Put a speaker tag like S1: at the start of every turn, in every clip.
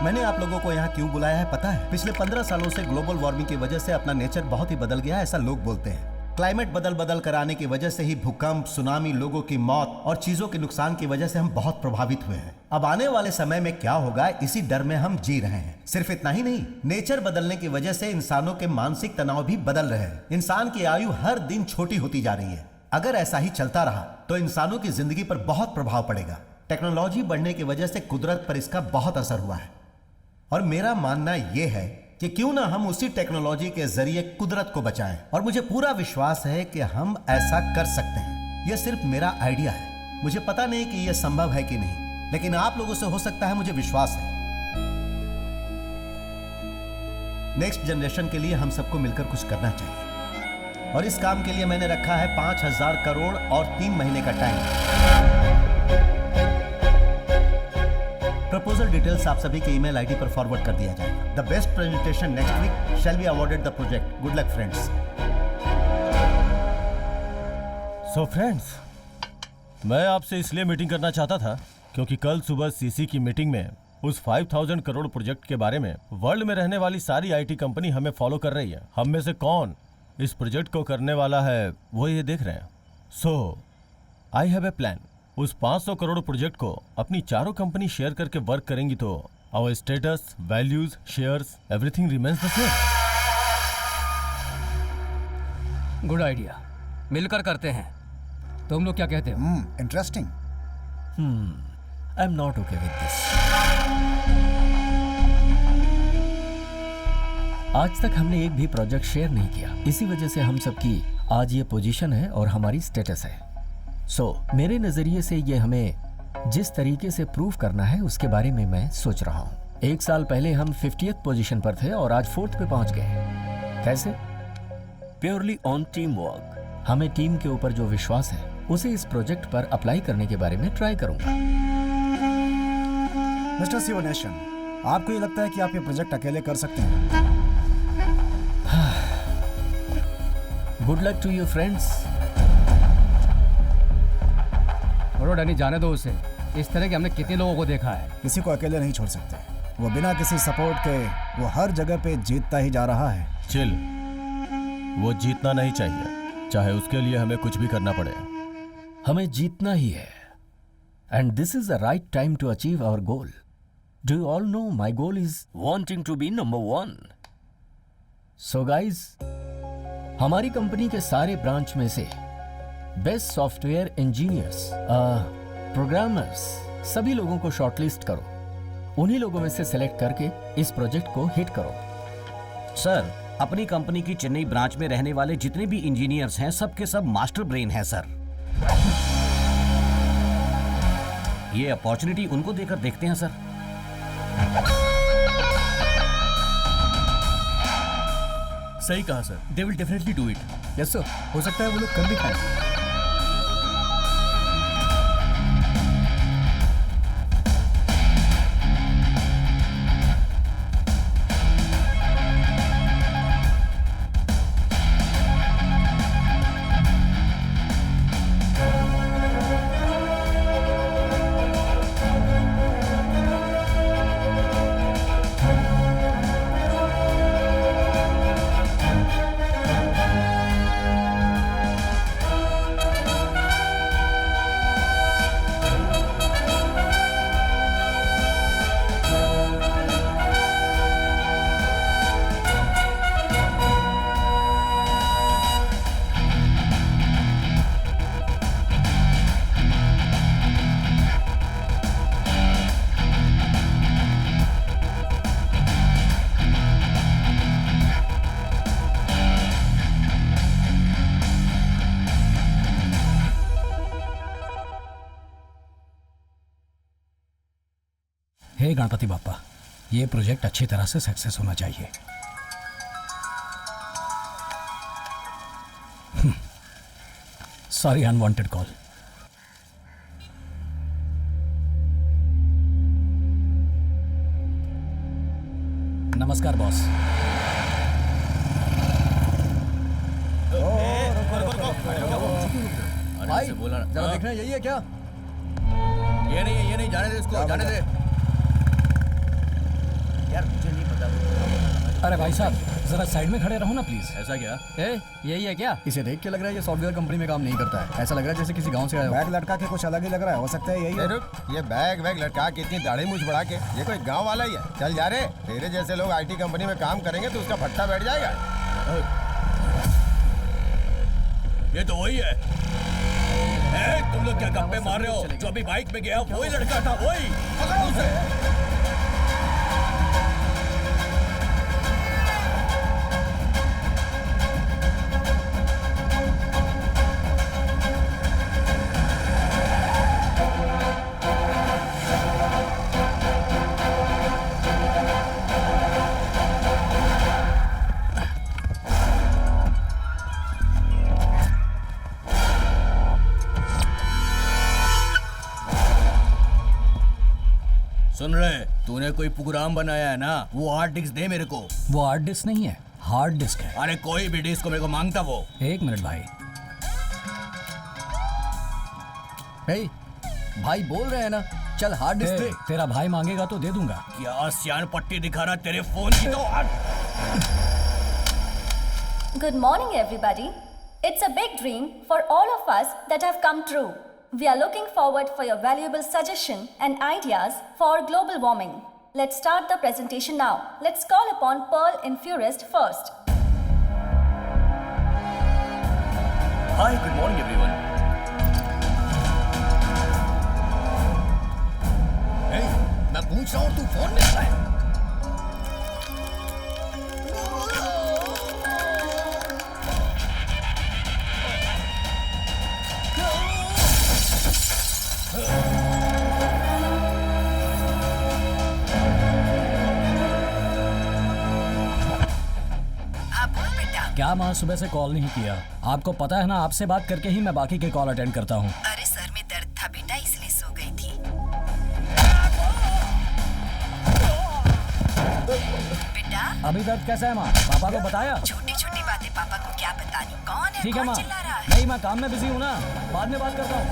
S1: मैंने आप लोगों को यहाँ क्यों बुलाया है पता है? पिछले 15 सालों से ग्लोबल वार्मिंग की वजह से अपना नेचर बहुत ही बदल गया है, ऐसा लोग बोलते हैं। क्लाइमेट बदल कर आने की वजह से ही भूकंप, सुनामी, लोगों की मौत और चीजों के नुकसान की वजह से हम बहुत प्रभावित हुए हैं। अब आने वाले समय में क्या होगा, इसी डर में हम जी रहे हैं। सिर्फ इतना ही नहीं, नेचर बदलने की वजह से इंसानों के मानसिक तनाव भी बदल रहे हैं। इंसान की आयु हर दिन छोटी होती जा रही है। अगर ऐसा ही चलता रहा तो इंसानों की जिंदगी पर बहुत प्रभाव पड़ेगा। टेक्नोलॉजी बढ़ने की वजह से कुदरत पर इसका बहुत असर हुआ है और मेरा मानना यह है कि क्यों ना हम उसी टेक्नोलॉजी के जरिए कुदरत को बचाएं। और मुझे पूरा विश्वास है कि हम ऐसा कर सकते हैं। यह सिर्फ मेरा आइडिया है, मुझे पता नहीं कि यह संभव है कि नहीं, लेकिन आप लोगों से हो सकता है, मुझे विश्वास है। नेक्स्ट जनरेशन के लिए हम सबको मिलकर कुछ करना चाहिए और इस काम के लिए मैंने रखा है 5000 करोड़ और 3 महीने का टाइम। प्रपोजल डिटेल्स आप सभी के ईमेल आईडी पर फॉरवर्ड कर दिया जाएगा। The best presentation next week shall be awarded the project. Good luck friends.
S2: So friends, मैं आपसे इसलिए मीटिंग करना चाहता था क्योंकि कल सुबह सीसी की मीटिंग में उस 5000 करोड़ प्रोजेक्ट के बारे में वर्ल्ड में रहने वाली सारी आईटी कंपनी हमें फॉलो कर रही है। हम में से कौन इस प्रोजेक्ट को करने वाला है वो ये देख रहे हैं। सो आई हैव ए प्लान। उस 500 करोड़ प्रोजेक्ट को अपनी चारों कंपनी शेयर करके वर्क करेंगी तो our status, values, shares, everything remains the same.
S3: Good idea, मिलकर करते हैं। तुम लोग क्या कहते हो?
S4: Interesting.
S2: I am not okay with this.
S5: आज तक हमने एक भी प्रोजेक्ट शेयर नहीं किया, इसी वजह से हम सबकी आज ये पोजीशन है और हमारी स्टेटस है। मेरे नजरिए से ये हमें जिस तरीके से प्रूव करना है उसके बारे में मैं सोच रहा हूँ। 1 साल पहले हम 50th पोजीशन पर थे और आज 4th पे पहुंच गए। कैसे? Purely on team work. हमें टीम के ऊपर जो विश्वास है उसे इस प्रोजेक्ट पर अप्लाई करने के बारे में ट्राई करूंगा।
S4: मिस्टर शिवनेशन, आपको ये लगता है कि आप ये प्रोजेक्ट अकेले कर सकते हैं?
S5: Good luck to you friends.
S3: Danny, जाने दो उसे। इस तरह के हमने कितने लोगों को देखा है।
S4: किसी को अकेले नहीं छोड़ सकते। वो बिना किसी सपोर्ट के वो हर जगह पे जीतता ही जा रहा है।
S2: चिल, वो जीतना नहीं चाहिए, चाहे उसके लिए हमें कुछ भी करना पड़े।
S5: हमें जीतना ही है and this is the right time to achieve our goal. Do you all know my goal is wanting to be number 1। So guys, हमारी कंपनी के सारे ब्रांच में से बेस्ट सॉफ्टवेयर इंजीनियर्स, प्रोग्रामर्स, सभी लोगों को शॉर्टलिस्ट करो। उन्हीं लोगों में से सेलेक्ट करके इस प्रोजेक्ट को हिट करो।
S6: सर, अपनी कंपनी की चेन्नई ब्रांच में रहने वाले जितने भी इंजीनियर्स हैं, सबके सब मास्टर ब्रेन हैं सर। ये अपॉर्चुनिटी उनको देकर देखते हैं सर।
S2: सही कहा sir, they will definitely do it.
S4: Yes sir, हो सकता है वो लोग कर भी पाए।
S3: हे गणपति बाप्पा, ये प्रोजेक्ट अच्छी तरह से सक्सेस होना चाहिए। Sorry, unwanted call. नमस्कार बॉस।
S2: भाई जरा देखना, यही है क्या? ये नहीं, जाने दे इसको, जाने दे।
S7: यार मुझे नहीं पता।
S3: अरे भाई साहब जरा साइड में खड़े रहो ना प्लीज।
S7: ऐसा क्या?
S3: यही है क्या?
S4: इसे देख के लग रहा है ये सॉफ्टवेयर कंपनी में काम नहीं करता है। ऐसा लग रहा है जैसे किसी गांव से आया हो। बैग लटका के कुछ अलग ही लग रहा है। हो सकता है यही है।
S8: रुक, ये बैग वैग लटका के इतनी दाढ़ी मूछ बढ़ा के ये कोई गांव वाला ही है? चल जा रे, तेरे जैसे लोग आईटी कंपनी में काम करेंगे तो उसका भट्टा बैठ जाएगा।
S7: ये तो वही है। तुम लोग क्या गप्पे मार रहे हो? जो अभी बाइक में गया वही लड़का था, वही। पकड़ो उसे। सुन रहे, तूने कोई प्रोग्राम बनाया है ना? वो हार्ड डिस्क दे मेरे को।
S3: वो हार्ड डिस्क नहीं है, हार्ड डिस्क है।
S7: अरे कोई भी डिस्क को मेरे को मांगता वो।
S3: एक मिनट भाई।
S4: भाई बोल रहे हैं ना, चल हार्ड डिस्क दे।
S3: तेरा भाई मांगेगा तो दे दूंगा।
S7: क्या सियान पट्टी दिखा रहा तेरे फोन की तो।
S9: Good morning, everybody. It's a big dream for all of us that have come true. We are looking forward for your valuable suggestion and ideas for global warming. Let's start the presentation now. Let's call upon Pearl Infurist first.
S7: Hi, good morning everyone. Hey, मैं पूछ रहा हूँ तू phone में क्या है?
S3: क्या माँ सुबह से कॉल नहीं किया? आपको पता है ना, आपसे बात करके ही मैं बाकी के कॉल अटेंड करता हूँ।
S10: अरे सर में दर्द था बेटा, इसलिए सो गई थी। बेटा
S3: अभी दर्द कैसा है माँ? पापा को बताया?
S10: छोटी छोटी बातें पापा को क्या बतानी। कौन है?
S3: ठीक है
S10: कौन
S3: माँ।
S10: चिल्ला रहा है?
S3: नहीं, मैं काम में बिजी हूँ ना, बाद में बात करता हूँ।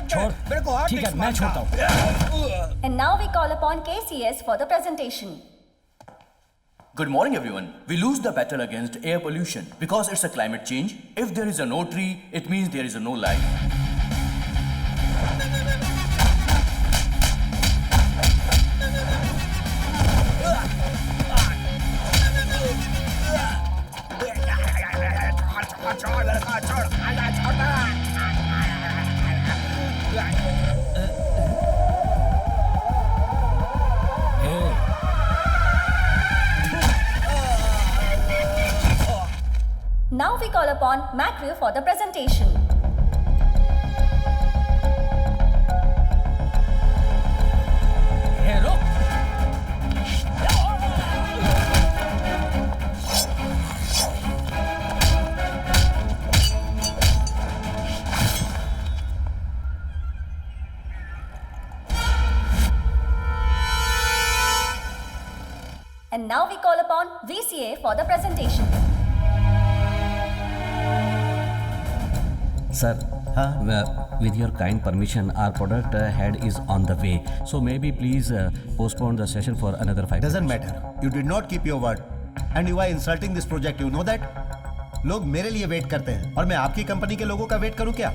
S3: छोड़, ठीक है मैं छोड़ता हूँ।
S9: And now we call upon KCS for the presentation.
S11: Good morning everyone. We lose the battle against air pollution because it's a climate change. If there is a no tree, it means there is a no life.
S9: Now we call upon Macru for the presentation.
S3: Hey, रुक।
S9: And now we call upon VCA for the presentation.
S6: Sir, with your kind permission, our product head is on the way. So maybe please postpone the session for another 5
S1: Doesn't
S6: minutes.
S1: matter. You did not keep your word. And you are insulting this project. You know that? लोग मेरे लिए wait करते हैं और मैं आपकी company के लोगों का वेट करूं क्या?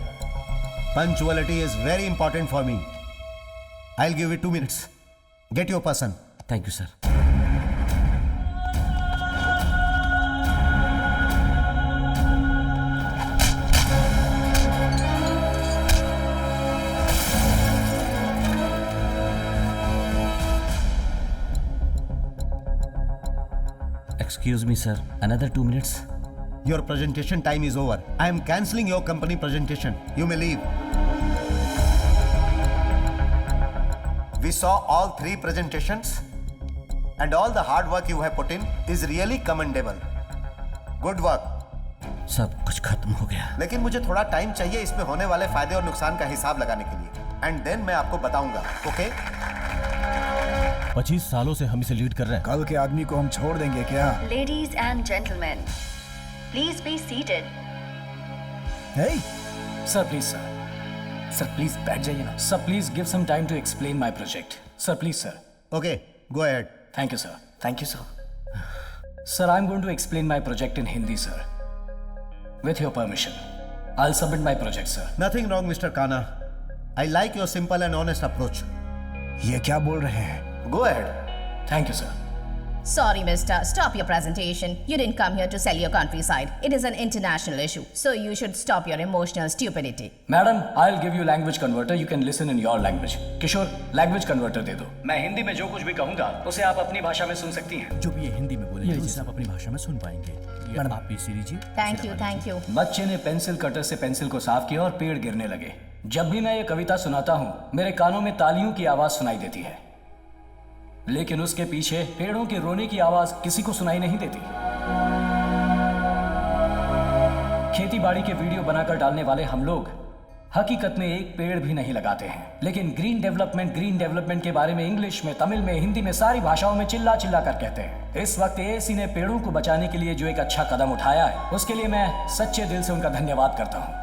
S1: Punctuality is very important for me. I'll give you 2 minutes. Get your person.
S6: Thank you, sir. Excuse me, sir. Another 2 minutes.
S1: Your presentation time is over. I am cancelling your company presentation. You may leave. We saw all 3 presentations and all the hard work you have put in is really commendable. Good work.
S6: सब कुछ खत्म हो गया।
S1: लेकिन मुझे थोड़ा time चाहिए इसमें होने वाले फायदे और नुकसान का हिसाब लगाने के लिए। एंड देन मैं आपको बताऊंगा। ओके?
S2: 25 सालों से हम इसे लीड कर रहे हैं।
S4: कल के आदमी को हम छोड़ देंगे क्या?
S9: Ladies and gentlemen, please be seated.
S4: Hey,
S3: sir please sir please बैठ जाइए ना sir please give some time to explain my project sir please sir
S1: okay, go ahead.
S3: Thank you sir sir I am going to explain my project in Hindi sir with your permission I will submit my project sir.
S1: Nothing wrong mister Kana, I like your simple and honest approach.
S4: ये क्या बोल रहे हैं?
S1: Go ahead.
S3: Thank you sir.
S12: Sorry, mister. Stop your presentation. You didn't come here to sell your countryside. It is an international issue. So you should stop your emotional stupidity.
S3: Madam I will give you language converter, you can listen in your language. Kishore language converter दे दो, मैं हिंदी में जो कुछ भी कहूंगा उसे आप अपनी भाषा में सुन सकती हैं।
S13: जो भी ये हिंदी में बोलेंगे उसे आप अपनी भाषा में सुन पाएंगे। मैडम आप पीसी लीजिए।
S12: Thank you.
S3: बच्चे ने पेंसिल कटर से पेंसिल को साफ किया और पेड़ गिरने लगे। जब भी मैं ये कविता सुनाता हूँ मेरे कानों में तालियों की आवाज सुनाई देती है, लेकिन उसके पीछे पेड़ों के रोने की आवाज किसी को सुनाई नहीं देती। खेती बाड़ी के वीडियो बनाकर डालने वाले हम लोग हकीकत में एक पेड़ भी नहीं लगाते हैं, लेकिन ग्रीन डेवलपमेंट के बारे में इंग्लिश में, तमिल में, हिंदी में, सारी भाषाओं में चिल्ला चिल्ला कर कहते हैं। इस वक्त एएसी ने पेड़ों को बचाने के लिए जो एक अच्छा कदम उठाया है उसके लिए मैं सच्चे दिल से उनका धन्यवाद करता हूँ।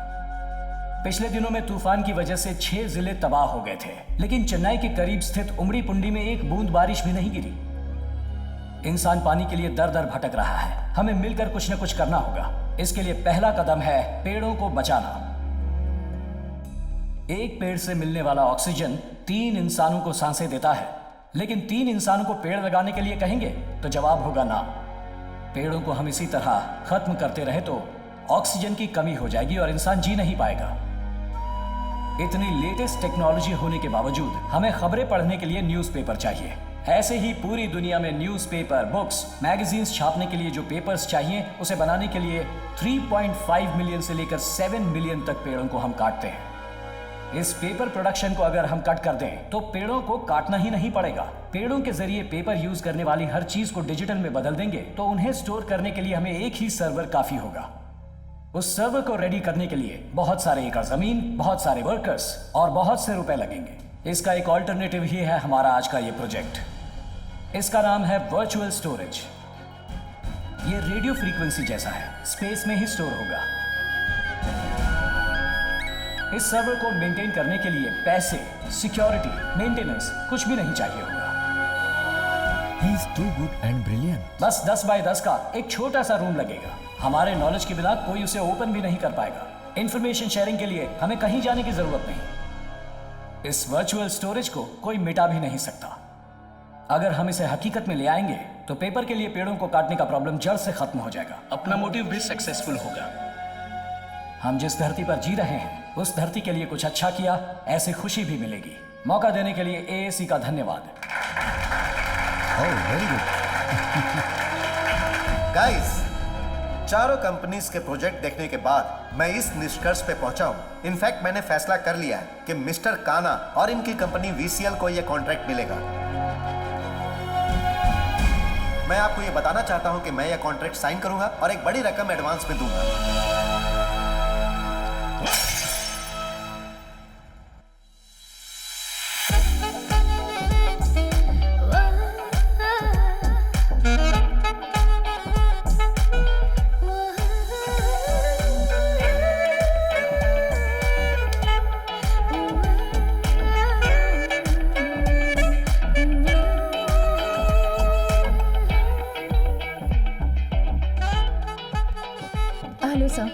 S3: पिछले दिनों में तूफान की वजह से 6 जिले तबाह हो गए थे, लेकिन चेन्नई के करीब स्थित उमड़ी पुंडी में एक बूंद बारिश भी नहीं गिरी। इंसान पानी के लिए दर दर भटक रहा है, हमें मिलकर कुछ न कुछ करना होगा। इसके लिए पहला कदम है पेड़ों को बचाना। एक पेड़ से मिलने वाला ऑक्सीजन 3 इंसानों को सांसें देता है, लेकिन 3 इंसानों को पेड़ लगाने के लिए कहेंगे तो जवाब होगा ना। पेड़ों को हम इसी तरह खत्म करते रहे तो ऑक्सीजन की कमी हो जाएगी और इंसान जी नहीं पाएगा। इतनी लेटेस्ट टेक्नोलॉजी होने के बावजूद हमें खबरें पढ़ने के लिए न्यूज़पेपर चाहिए। ऐसे ही पूरी दुनिया में न्यूज़पेपर, बुक्स, मैगजीन्स छापने के लिए जो पेपर्स चाहिए उसे बनाने के लिए 3.5 मिलियन से लेकर 7 मिलियन तक पेड़ों को हम काटते हैं। इस पेपर प्रोडक्शन को अगर हम कट कर दें तो पेड़ों को काटना ही नहीं पड़ेगा। पेड़ों के जरिए पेपर यूज करने वाली हर चीज को डिजिटल में बदल देंगे तो उन्हें स्टोर करने के लिए हमें एक ही सर्वर काफी होगा। उस सर्वर को रेडी करने के लिए बहुत सारे एकड़ जमीन, बहुत सारे वर्कर्स और बहुत से रुपए लगेंगे। इसका एक ऑल्टरनेटिव ही है हमारा आज का ये प्रोजेक्ट। इसका नाम है वर्चुअल स्टोरेज। ये रेडियो फ्रीक्वेंसी जैसा है, स्पेस में ही स्टोर होगा। इस सर्वर को मेंटेन करने के लिए पैसे, सिक्योरिटी, मेंटेनेंस कुछ भी नहीं चाहिए होगा।
S5: He is too good and brilliant.
S3: बस 10 बाय 10 का एक छोटा सा रूम लगेगा। हमारे नॉलेज के बिना कोई उसे ओपन भी नहीं कर पाएगा। इंफॉर्मेशन शेयरिंग के लिए हमें कहीं जाने की जरूरत नहीं। इस वर्चुअल स्टोरेज को कोई मिटा भी नहीं सकता। अगर हम इसे हकीकत में ले आएंगे तो पेपर के लिए पेड़ों को काटने का प्रॉब्लम जड़ से खत्म हो जाएगा। अपना मोटिव भी सक्सेसफुल होगा। हम जिस धरती पर जी रहे हैं उस धरती के लिए कुछ अच्छा किया, ऐसे खुशी भी मिलेगी। मौका देने के लिए एएसी का धन्यवाद।
S1: वेरी गुड गाइस, चारों कंपनीज के प्रोजेक्ट देखने के बाद मैं इस निष्कर्ष पे पहुंचा हूं। इनफैक्ट मैंने फैसला कर लिया है कि मिस्टर काना और इनकी कंपनी वीसीएल को यह कॉन्ट्रैक्ट मिलेगा। मैं आपको यह बताना चाहता हूं कि मैं यह कॉन्ट्रैक्ट साइन करूंगा और एक बड़ी रकम एडवांस में दूंगा।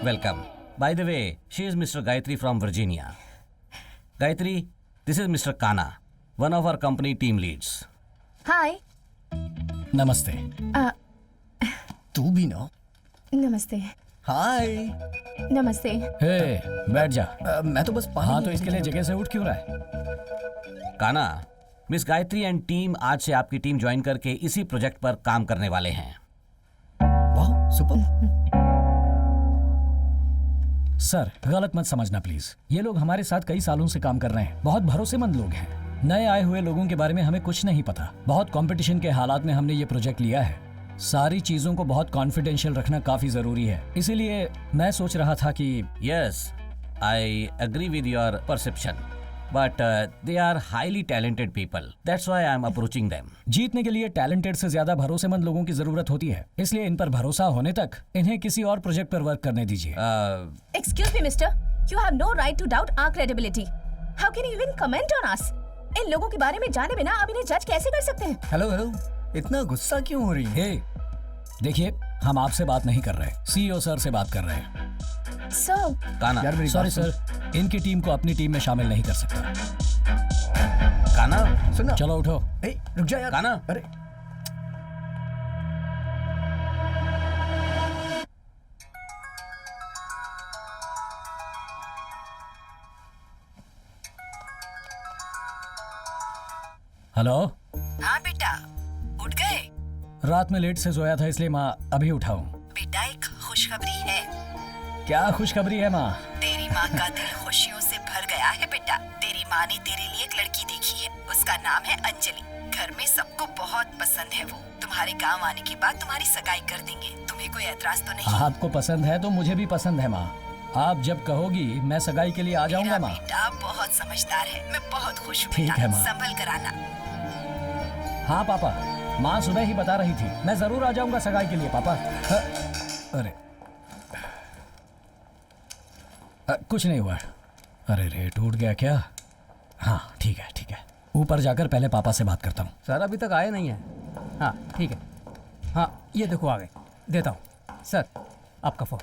S6: Welcome. By the way, she is Mr. Gayatri from Virginia. Gayatri, this is Mr. Kana, one of our company team leads.
S12: Hi.
S3: नमस्ते।
S13: तू भी ना।
S12: नमस्ते।
S13: हाय।
S12: नमस्ते।
S3: हे, बैठ जा।
S13: मैं तो बस पानी।
S3: हाँ, तो इसके लिए जगह से उठ क्यों रहा है?
S6: काना, मिस गायत्री एंड टीम आज से आपकी टीम ज्वाइन करके इसी प्रोजेक्ट पर काम करने वाले हैं।
S13: वाह, सुपर।
S3: सर, गलत मत समझना प्लीज। ये लोग हमारे साथ कई सालों से काम कर रहे हैं, बहुत भरोसेमंद लोग हैं। नए आए हुए लोगों के बारे में हमें कुछ नहीं पता। बहुत कंपटीशन के हालात में हमने ये प्रोजेक्ट लिया है। सारी चीजों को बहुत कॉन्फिडेंशियल रखना काफी जरूरी है। इसीलिए मैं सोच रहा था कि
S6: yes, I agree with your perception, but they are highly talented people. That's why I am approaching them.
S3: जीतने के लिए टैलेंटेड से ज्यादा भरोसेमंद लोगों की जरूरत होती है, इसलिए इन पर भरोसा होने तक इन्हें किसी और प्रोजेक्ट पर वर्क करने दीजिए।
S12: Excuse me, mister. You have no right to doubt our credibility. How can you even comment on us? इन लोगों के बारे में जाने बिना आप इन्हें जज कैसे कर सकते हैं?
S13: हेलो हेलो, इतना गुस्सा क्यों हो रही है?
S3: देखिए, हम आपसे बात नहीं कर रहे, सीईओ सर से बात कर रहे हैं।
S12: सर,
S6: काना,
S3: सॉरी सर, इनकी टीम को अपनी टीम में शामिल नहीं कर सकता।
S6: काना,
S13: सुनना।
S3: चलो उठो।
S13: रुक जा यार।
S6: काना,
S13: अरे
S3: हेलो।
S10: हाँ बेटा, उठ गए?
S3: रात में लेट से सोया था, इसलिए माँ अभी उठा हूँ।
S10: बेटा एक खुशखबरी है।
S3: क्या खुशखबरी है माँ?
S10: तेरी माँ का दिल खुशियों से भर गया है बेटा। तेरी माँ ने तेरे लिए एक लड़की देखी है, उसका नाम है अंजलि। घर में सबको बहुत पसंद है वो। तुम्हारे गांव आने के बाद तुम्हारी सगाई कर देंगे। तुम्हें कोई एतराज तो नहीं?
S3: आपको पसंद है तो मुझे भी पसंद है माँ। आप जब कहोगी मैं सगाई के लिए आ जाऊंगा माँ।
S10: बेटा बहुत समझदार है, मैं बहुत खुश हूँ
S3: ठीक है माँ।
S10: संभल कर आना।
S3: हाँ पापा, माँ सुबह ही बता रही थी, मैं जरूर आ जाऊंगा सगाई के लिए पापा। अरे कुछ नहीं हुआ। अरे रे, टूट गया क्या? हाँ ठीक है ठीक है, ऊपर जाकर पहले पापा से बात करता हूँ।
S14: सर अभी तक आए नहीं है। हाँ ठीक है, हाँ ये देखो आ गए, देता हूँ सर आपका फ़ोन।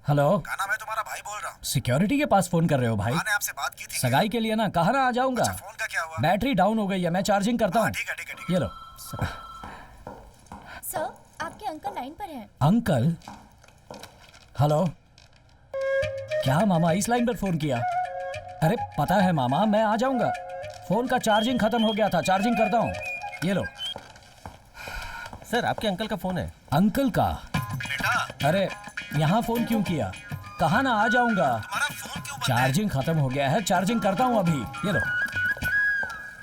S3: हेलो,
S4: काना, मैं तुम्हारा भाई बोल रहा हूँ।
S3: सिक्योरिटी के पास फोन कर रहे हो भाई?
S4: मैंने आपसे बात की थी
S3: सगाई के लिए ना, कहा ना आ जाऊंगा।
S4: अच्छा, फोन का क्या हुआ?
S3: बैटरी डाउन हो गई है, मैं चार्जिंग करता हूँ।
S4: ठीक है ठीक है।
S3: ये लो।
S9: सर, आपके अंकल लाइन पर हैं।
S3: अंकल? हेलो, क्या मामा इस लाइन पर फोन किया? अरे पता है मामा, मैं आ जाऊंगा। फोन का चार्जिंग खत्म हो गया था, चार्जिंग करता हूँ। ये लो।
S2: सर आपके अंकल का फोन है।
S3: अंकल का? अरे यहाँ फोन क्यों किया? कहा ना आ जाऊंगा। चार्जिंग खत्म हो गया है, चार्जिंग करता हूँ अभी। ये लो।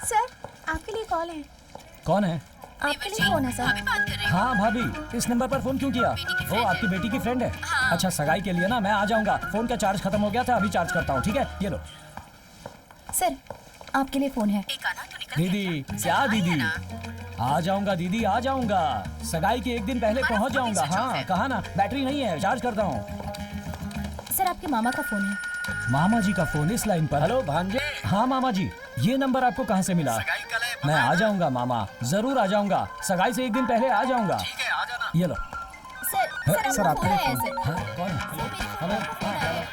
S12: सर आपके लिए कॉल है।
S3: कौन है?
S9: आपके लिए फोन है सर।
S3: हाँ भाभी, इस नंबर पर फोन क्यों किया? वो आपकी बेटी की फ्रेंड है? अच्छा, सगाई के लिए ना मैं आ जाऊंगा। फोन का चार्ज खत्म हो गया था, अभी चार्ज करता हूँ। ठीक है, ये लो।
S9: सर, आपके लिए फोन है।
S3: दीदी, क्या दीदी? आ जाऊंगा दीदी, आ जाऊंगा। सगाई के एक दिन पहले पहुंच जाऊंगा। हाँ कहा ना, बैटरी नहीं है, चार्ज करता हूँ।
S9: सर, आपके मामा का फोन है।
S3: मामा जी का फोन इस लाइन पर?
S13: हेलो भांजे।
S3: हाँ मामा जी, ये नंबर आपको कहाँ से मिला? मैं आ जाऊंगा मामा, जरूर आ जाऊंगा। सगाई से एक दिन पहले आ जाऊंगा। ये लो।
S9: सर आपका फोन है सर।
S3: हाँ, कौन है? हेलो,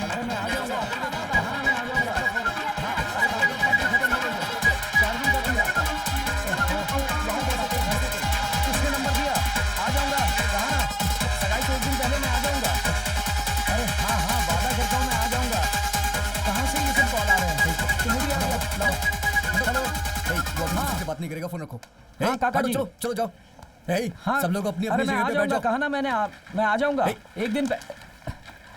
S3: अरे मैं आ जाऊंगा। किसने नंबर दिया? आ जाऊंगा। कहा ना, सगाई से एक दिन पहले मैं आ जाऊंगा। अरे हाँ हाँ, वादा करता हूँ मैं आ जाऊंगा। कहाँ से ये सब कॉल आ रहे हैं? तुम्हें भी आ जाओ। हेलो,
S13: वो किसी से बात नहीं करेगा, फोन रखो।
S3: हाँ काका जी,
S13: चलो चलो जाओ।
S3: हाँ
S13: सब लोग अपनी
S3: अरे
S13: अपनी
S3: मैं
S13: जगह
S3: आ
S13: पे बैठ
S3: जाऊंगा।
S13: जाओ।
S3: कहा ना मैंने, मैं आ जाऊंगा एक दिन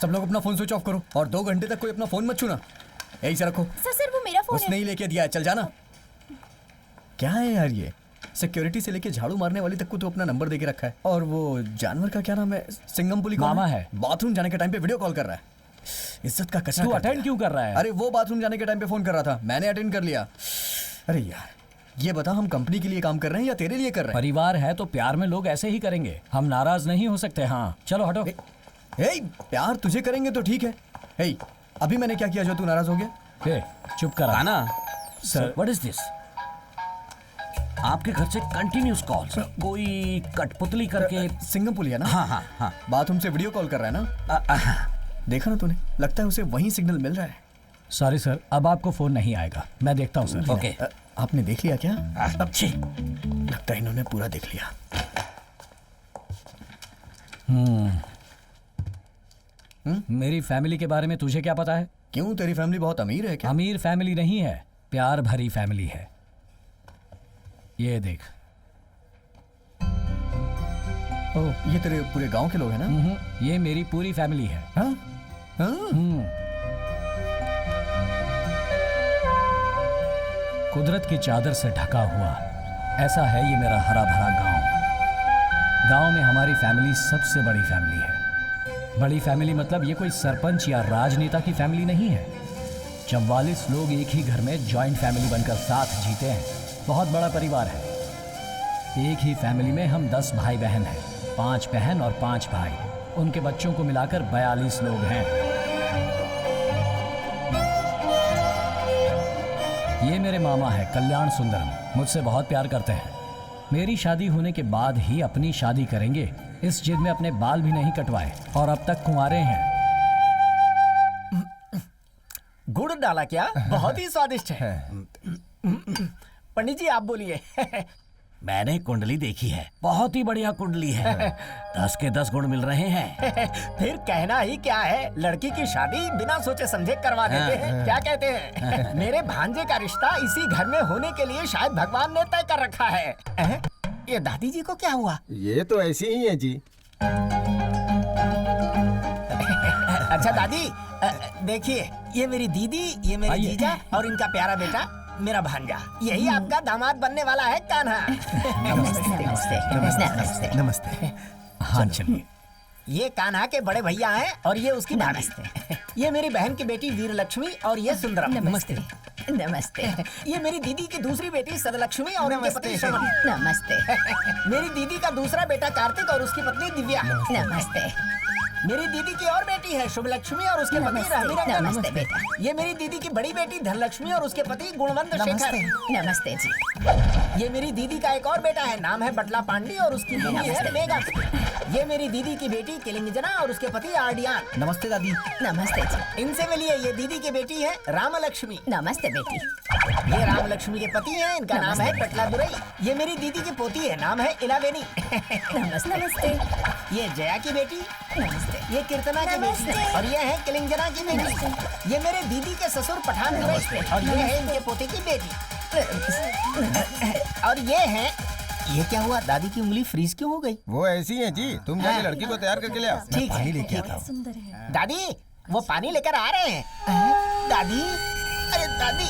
S13: सब लोग अपना फोन स्विच ऑफ करो और 2 घंटे तक कोई अपना फोन मत छूना। यही से रखो।
S9: सर वो मेरा फोन
S13: उसने ही लेके दिया है, चल जाना। क्या है यार ये? सिक्योरिटी से लेके झाड़ू मारने वाली तक को तो अपना नंबर देके रखा है। और वो जानवर का क्या नाम है? सिंगमपुली
S3: मामा है।
S13: बाथरूम जाने के टाइम पे वीडियो कॉल कर रहा है। इज्जत का कचरा।
S3: तू
S13: कर
S3: अटेंड
S13: दिया।
S3: क्यों कर रहा है?
S13: अरे वो बाथरूम जाने के टाइम पे फोन कर रहा था, मैंने अटेंड कर लिया। अरे यार, ये बता, हम कंपनी के लिए काम कर रहे हैं या तेरे लिए कर रहे हैं?
S3: परिवार है तो प्यार में लोग ऐसे ही करेंगे, हम नाराज नहीं हो सकते। हाँ चलो हटो।
S13: प्यार तुझे करेंगे तो ठीक है। अभी मैंने क्या किया जो तू नाराज हो गया?
S3: चुप कर।
S6: काना,
S3: सर
S6: व्हाट इज दिस? आपके घर से कंटिन्यूस कॉल्स, कोई कठपुतली करके।
S13: सिंगमपुली है ना?
S6: हाँ हाँ हाँ।
S13: बाथरूम से वीडियो कॉल कर रहा है ना? देखा ना तूने, लगता है उसे वही सिग्नल मिल रहा है।
S3: सॉरी सर, अब आपको फोन नहीं आएगा, मैं देखता हूँ सर।
S6: ओके।
S13: आपने देख लिया क्या?
S6: अच्छी,
S13: लगता है इन्होंने पूरा देख लिया।
S3: मेरी फैमिली के बारे में तुझे क्या पता है?
S13: क्यों, तेरी फैमिली बहुत अमीर है क्या?
S3: अमीर फैमिली नहीं है, प्यार भरी फैमिली है। ये देख।
S13: ओह, ये तेरे पूरे गांव के लोग हैं ना?
S3: ये मेरी पूरी फैमिली है।
S13: हाँ?
S3: कुदरत की चादर से ढका हुआ ऐसा है ये मेरा हरा भरा गांव। गांव में हमारी फैमिली सबसे बड़ी फैमिली है। बड़ी फैमिली मतलब ये कोई सरपंच या राजनेता की फैमिली नहीं है।
S5: 44 लोग एक ही घर में जॉइंट फैमिली बनकर साथ जीते हैं। बहुत बड़ा परिवार है। एक ही फैमिली में हम 10 भाई बहन हैं, 5 बहन और 5 भाई। उनके बच्चों को मिलाकर 42 लोग हैं। ये मेरे मामा है कल्याण सुंदरम, मुझसे बहुत प्यार करते हैं। मेरी शादी होने के बाद ही अपनी शादी करेंगे, इस जिद में अपने बाल भी नहीं कटवाए और अब तक कुंवारे हैं।
S13: गुड़ डाला क्या? बहुत ही स्वादिष्ट है। पंडित जी आप बोलिए।
S6: मैंने कुंडली देखी है, बहुत ही बढ़िया कुंडली है। 10 के 10 गुण मिल रहे हैं।
S13: फिर कहना ही क्या है, लड़की की शादी बिना सोचे समझे करवा देते हैं। क्या कहते हैं? मेरे भांजे का रिश्ता इसी घर में होने के लिए शायद भगवान ने तय कर रखा है। ये दादी जी को क्या हुआ?
S8: ये तो ऐसे ही है जी।
S13: अच्छा दादी देखिए, ये मेरी दीदी, ये मेरे जीजा और इनका प्यारा बेटा मेरा भांजा। यही आपका दामाद बनने वाला है कान्हा।
S1: नमस्ते नमस्ते।
S5: हाँ चलिए।
S13: ये कान्हा के बड़े भैया हैं और ये उसकी भाभी। ये मेरी बहन की बेटी वीर लक्ष्मी और ये सुंदरम।
S12: नमस्ते। नमस्ते।
S13: ये मेरी दीदी की दूसरी बेटी सदलक्ष्मी और उनके पति श्रवण।
S12: नमस्ते।
S13: मेरी दीदी का दूसरा बेटा कार्तिक और उसकी पत्नी दिव्या।
S12: नमस्ते।
S13: मेरी दीदी की और बेटी है शुभ लक्ष्मी और उसके पति रहमीरंजन।
S12: नमस्ते बेटा।
S13: ये मेरी दीदी की बड़ी बेटी धनलक्ष्मी और उसके पति गुणवंत शेखर।
S12: नमस्ते जी।
S13: ये मेरी दीदी का एक और बेटा है, नाम है बटला पांडी और उसकी बीवी है मेघा। ये मेरी दीदी की बेटी किलिंगजना और उसके पति आर्डियान।
S4: नमस्ते दादी।
S12: नमस्ते जी।
S13: इनसे मिलिए, ये दीदी की बेटी है रामलक्ष्मी।
S12: नमस्ते बेटी।
S13: ये रामलक्ष्मी के पति हैं, इनका नाम है पटला दुरई। ये मेरी दीदी की पोती है, नाम है इलावेनी।
S12: नमस्ते।
S13: ये जया की बेटी।
S12: नमस्ते।
S13: ये कीर्तना की बेटी और ये है किलिंगजना की बेटी। ये मेरे दीदी के ससुर पठान दुरई और ये है इनके पोते की बेटी। और ये है, ये क्या हुआ? दादी की उंगली फ्रीज क्यों हो गई?
S8: वो ऐसी है जी, तुम जाके लड़की को तैयार करके ले आओ।
S13: ठीक है, लेके आता हूँ। दादी वो पानी लेकर आ रहे हैं। दादी, अरे दादी।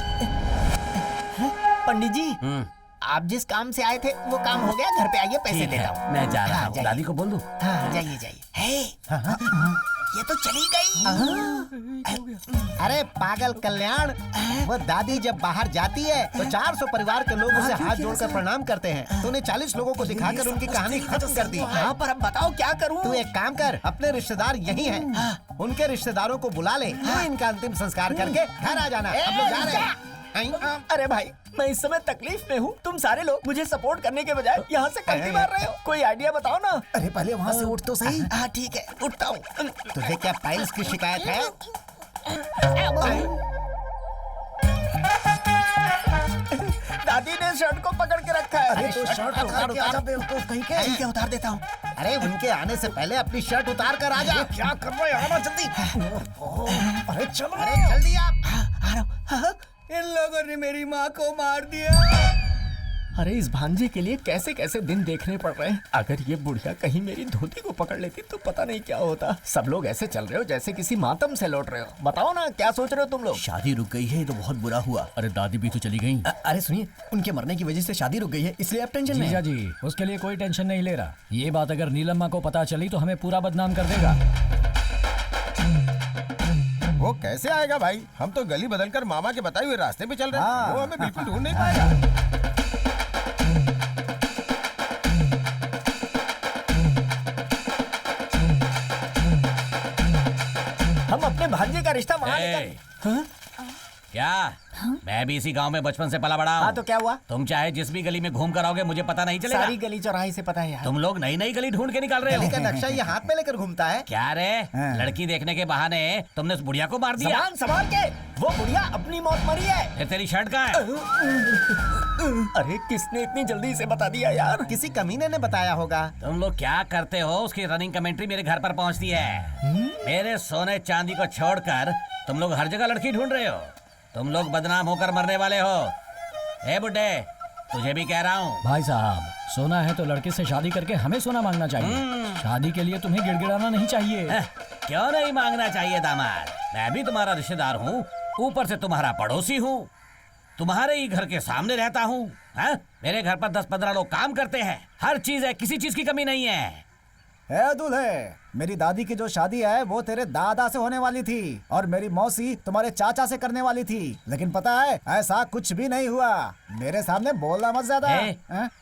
S13: पंडित जी आप जिस काम से आए थे वो काम हो गया, घर पे आइए, पैसे देता हूँ।
S6: मैं जा रहा हूँ। दादी को बोल दूँ?
S13: हाँ जाइए जाइए। ये तो चली गई।
S1: अरे पागल कल्याण, वो दादी जब बाहर जाती है तो 400 परिवार के लोग उसे हाथ जोड़कर प्रणाम करते हैं। तूने 40 लोगों को दिखाकर उनकी कहानी खत्म कर दी।
S13: हाँ पर अब बताओ क्या करूँ?
S1: तू एक काम कर, अपने रिश्तेदार यही हैं, उनके रिश्तेदारों को बुला ले, तू इनका अंतिम संस्कार करके घर आ जाना। हम लोग जा रहे हैं।
S13: अरे भाई मैं इस समय तकलीफ में हूँ, तुम सारे लोग मुझे सपोर्ट करने के बजाय यहाँ से कल्टी मार रहे हो। कोई आइडिया बताओ ना।
S1: अरे पहले वहाँ से उठ तो सही।
S13: हाँ ठीक है, उठता हूँ।
S1: तुझे क्या पाइल्स की शिकायत है?
S13: दादी ने शर्ट को पकड़ के रखा है।
S1: अरे तो शर्ट उतार कहीं क्या उतार देता हूँ। अरे उनके आने से पहले अपनी शर्ट उतार कर आ जा। क्या कर रहे हो? आना जल्दी। अरे चलो, अरे जल्दी आप।
S13: आ रहा हूँ।
S7: इन लोगों ने मेरी माँ को मार दिया।
S13: अरे इस भांजे के लिए कैसे कैसे दिन देखने पड़ रहे हैं। अगर ये बुढ़िया कहीं मेरी धोती को पकड़ लेती तो पता नहीं क्या होता। सब लोग ऐसे चल रहे हो जैसे किसी मातम से लौट रहे हो। बताओ ना क्या सोच रहे हो तुम लोग?
S6: शादी रुक गई है, ये तो बहुत बुरा हुआ।
S2: अरे दादी भी तो चली गई।
S4: अरे सुनिए, उनके मरने की वजह से शादी रुक गई है, इसलिए आप टेंशन में
S5: जीजा
S4: हैं।
S5: जी उसके लिए कोई टेंशन नहीं ले रहा। ये बात अगर नीलम्मा को पता चली तो हमें पूरा बदनाम कर देगा।
S8: वो कैसे आएगा भाई? हम तो गली बदलकर मामा के बताए हुए रास्ते पे चल रहे हैं। वो हमें बिल्कुल ढूंढ नहीं पाएगा।
S13: हम अपने भांजे का रिश्ता वहाँ लेकर।
S6: क्या? मैं भी इसी गांव में बचपन से पला बड़ा हूँ।
S13: हाँ तो क्या हुआ?
S6: तुम चाहे जिस भी गली में घूम कर आओगे मुझे पता नहीं चलेगा।
S13: सारी गली चौराहे से पता है यार।
S6: तुम लोग नई नई गली ढूंढ के निकाल रहे हो।
S1: गली का नक्शा ये हाथ में लेकर घूमता है।
S6: क्या रे? लड़की देखने के बहाने तुमने उस बुढ़िया को मार दिया।
S13: संभाल के, वो बुढ़िया अपनी मौत मरी है।
S6: फिर तेरी शर्ट कहाँ है?
S13: अरे किसने इतनी जल्दी से बता दिया यार?
S1: किसी कमीने ने बताया होगा।
S6: तुम लोग क्या करते हो? उसकी रनिंग कमेंट्री मेरे घर पर पहुंचती है। मेरे सोने चांदी को छोड़कर तुम लोग हर जगह लड़की ढूंढ रहे हो। तुम लोग बदनाम होकर मरने वाले हो। ए बुड्ढे, तुझे भी कह रहा हूँ।
S5: भाई साहब सोना है तो लड़के से शादी करके हमें सोना मांगना चाहिए। शादी के लिए तुम्हें गिड़गिड़ाना नहीं चाहिए।
S6: क्यों नहीं मांगना चाहिए दामाद? मैं भी तुम्हारा रिश्तेदार हूँ, ऊपर से तुम्हारा पड़ोसी हूँ, तुम्हारे ही घर के सामने रहता हूँ। मेरे घर पर 10-15 लोग काम करते हैं, हर चीज है, किसी चीज की कमी नहीं है।
S4: है दूल्हे, मेरी दादी की जो शादी है वो तेरे दादा से होने वाली थी और मेरी मौसी तुम्हारे चाचा से करने वाली थी, लेकिन पता है ऐसा कुछ भी नहीं हुआ। मेरे सामने बोलना मत ज्यादा।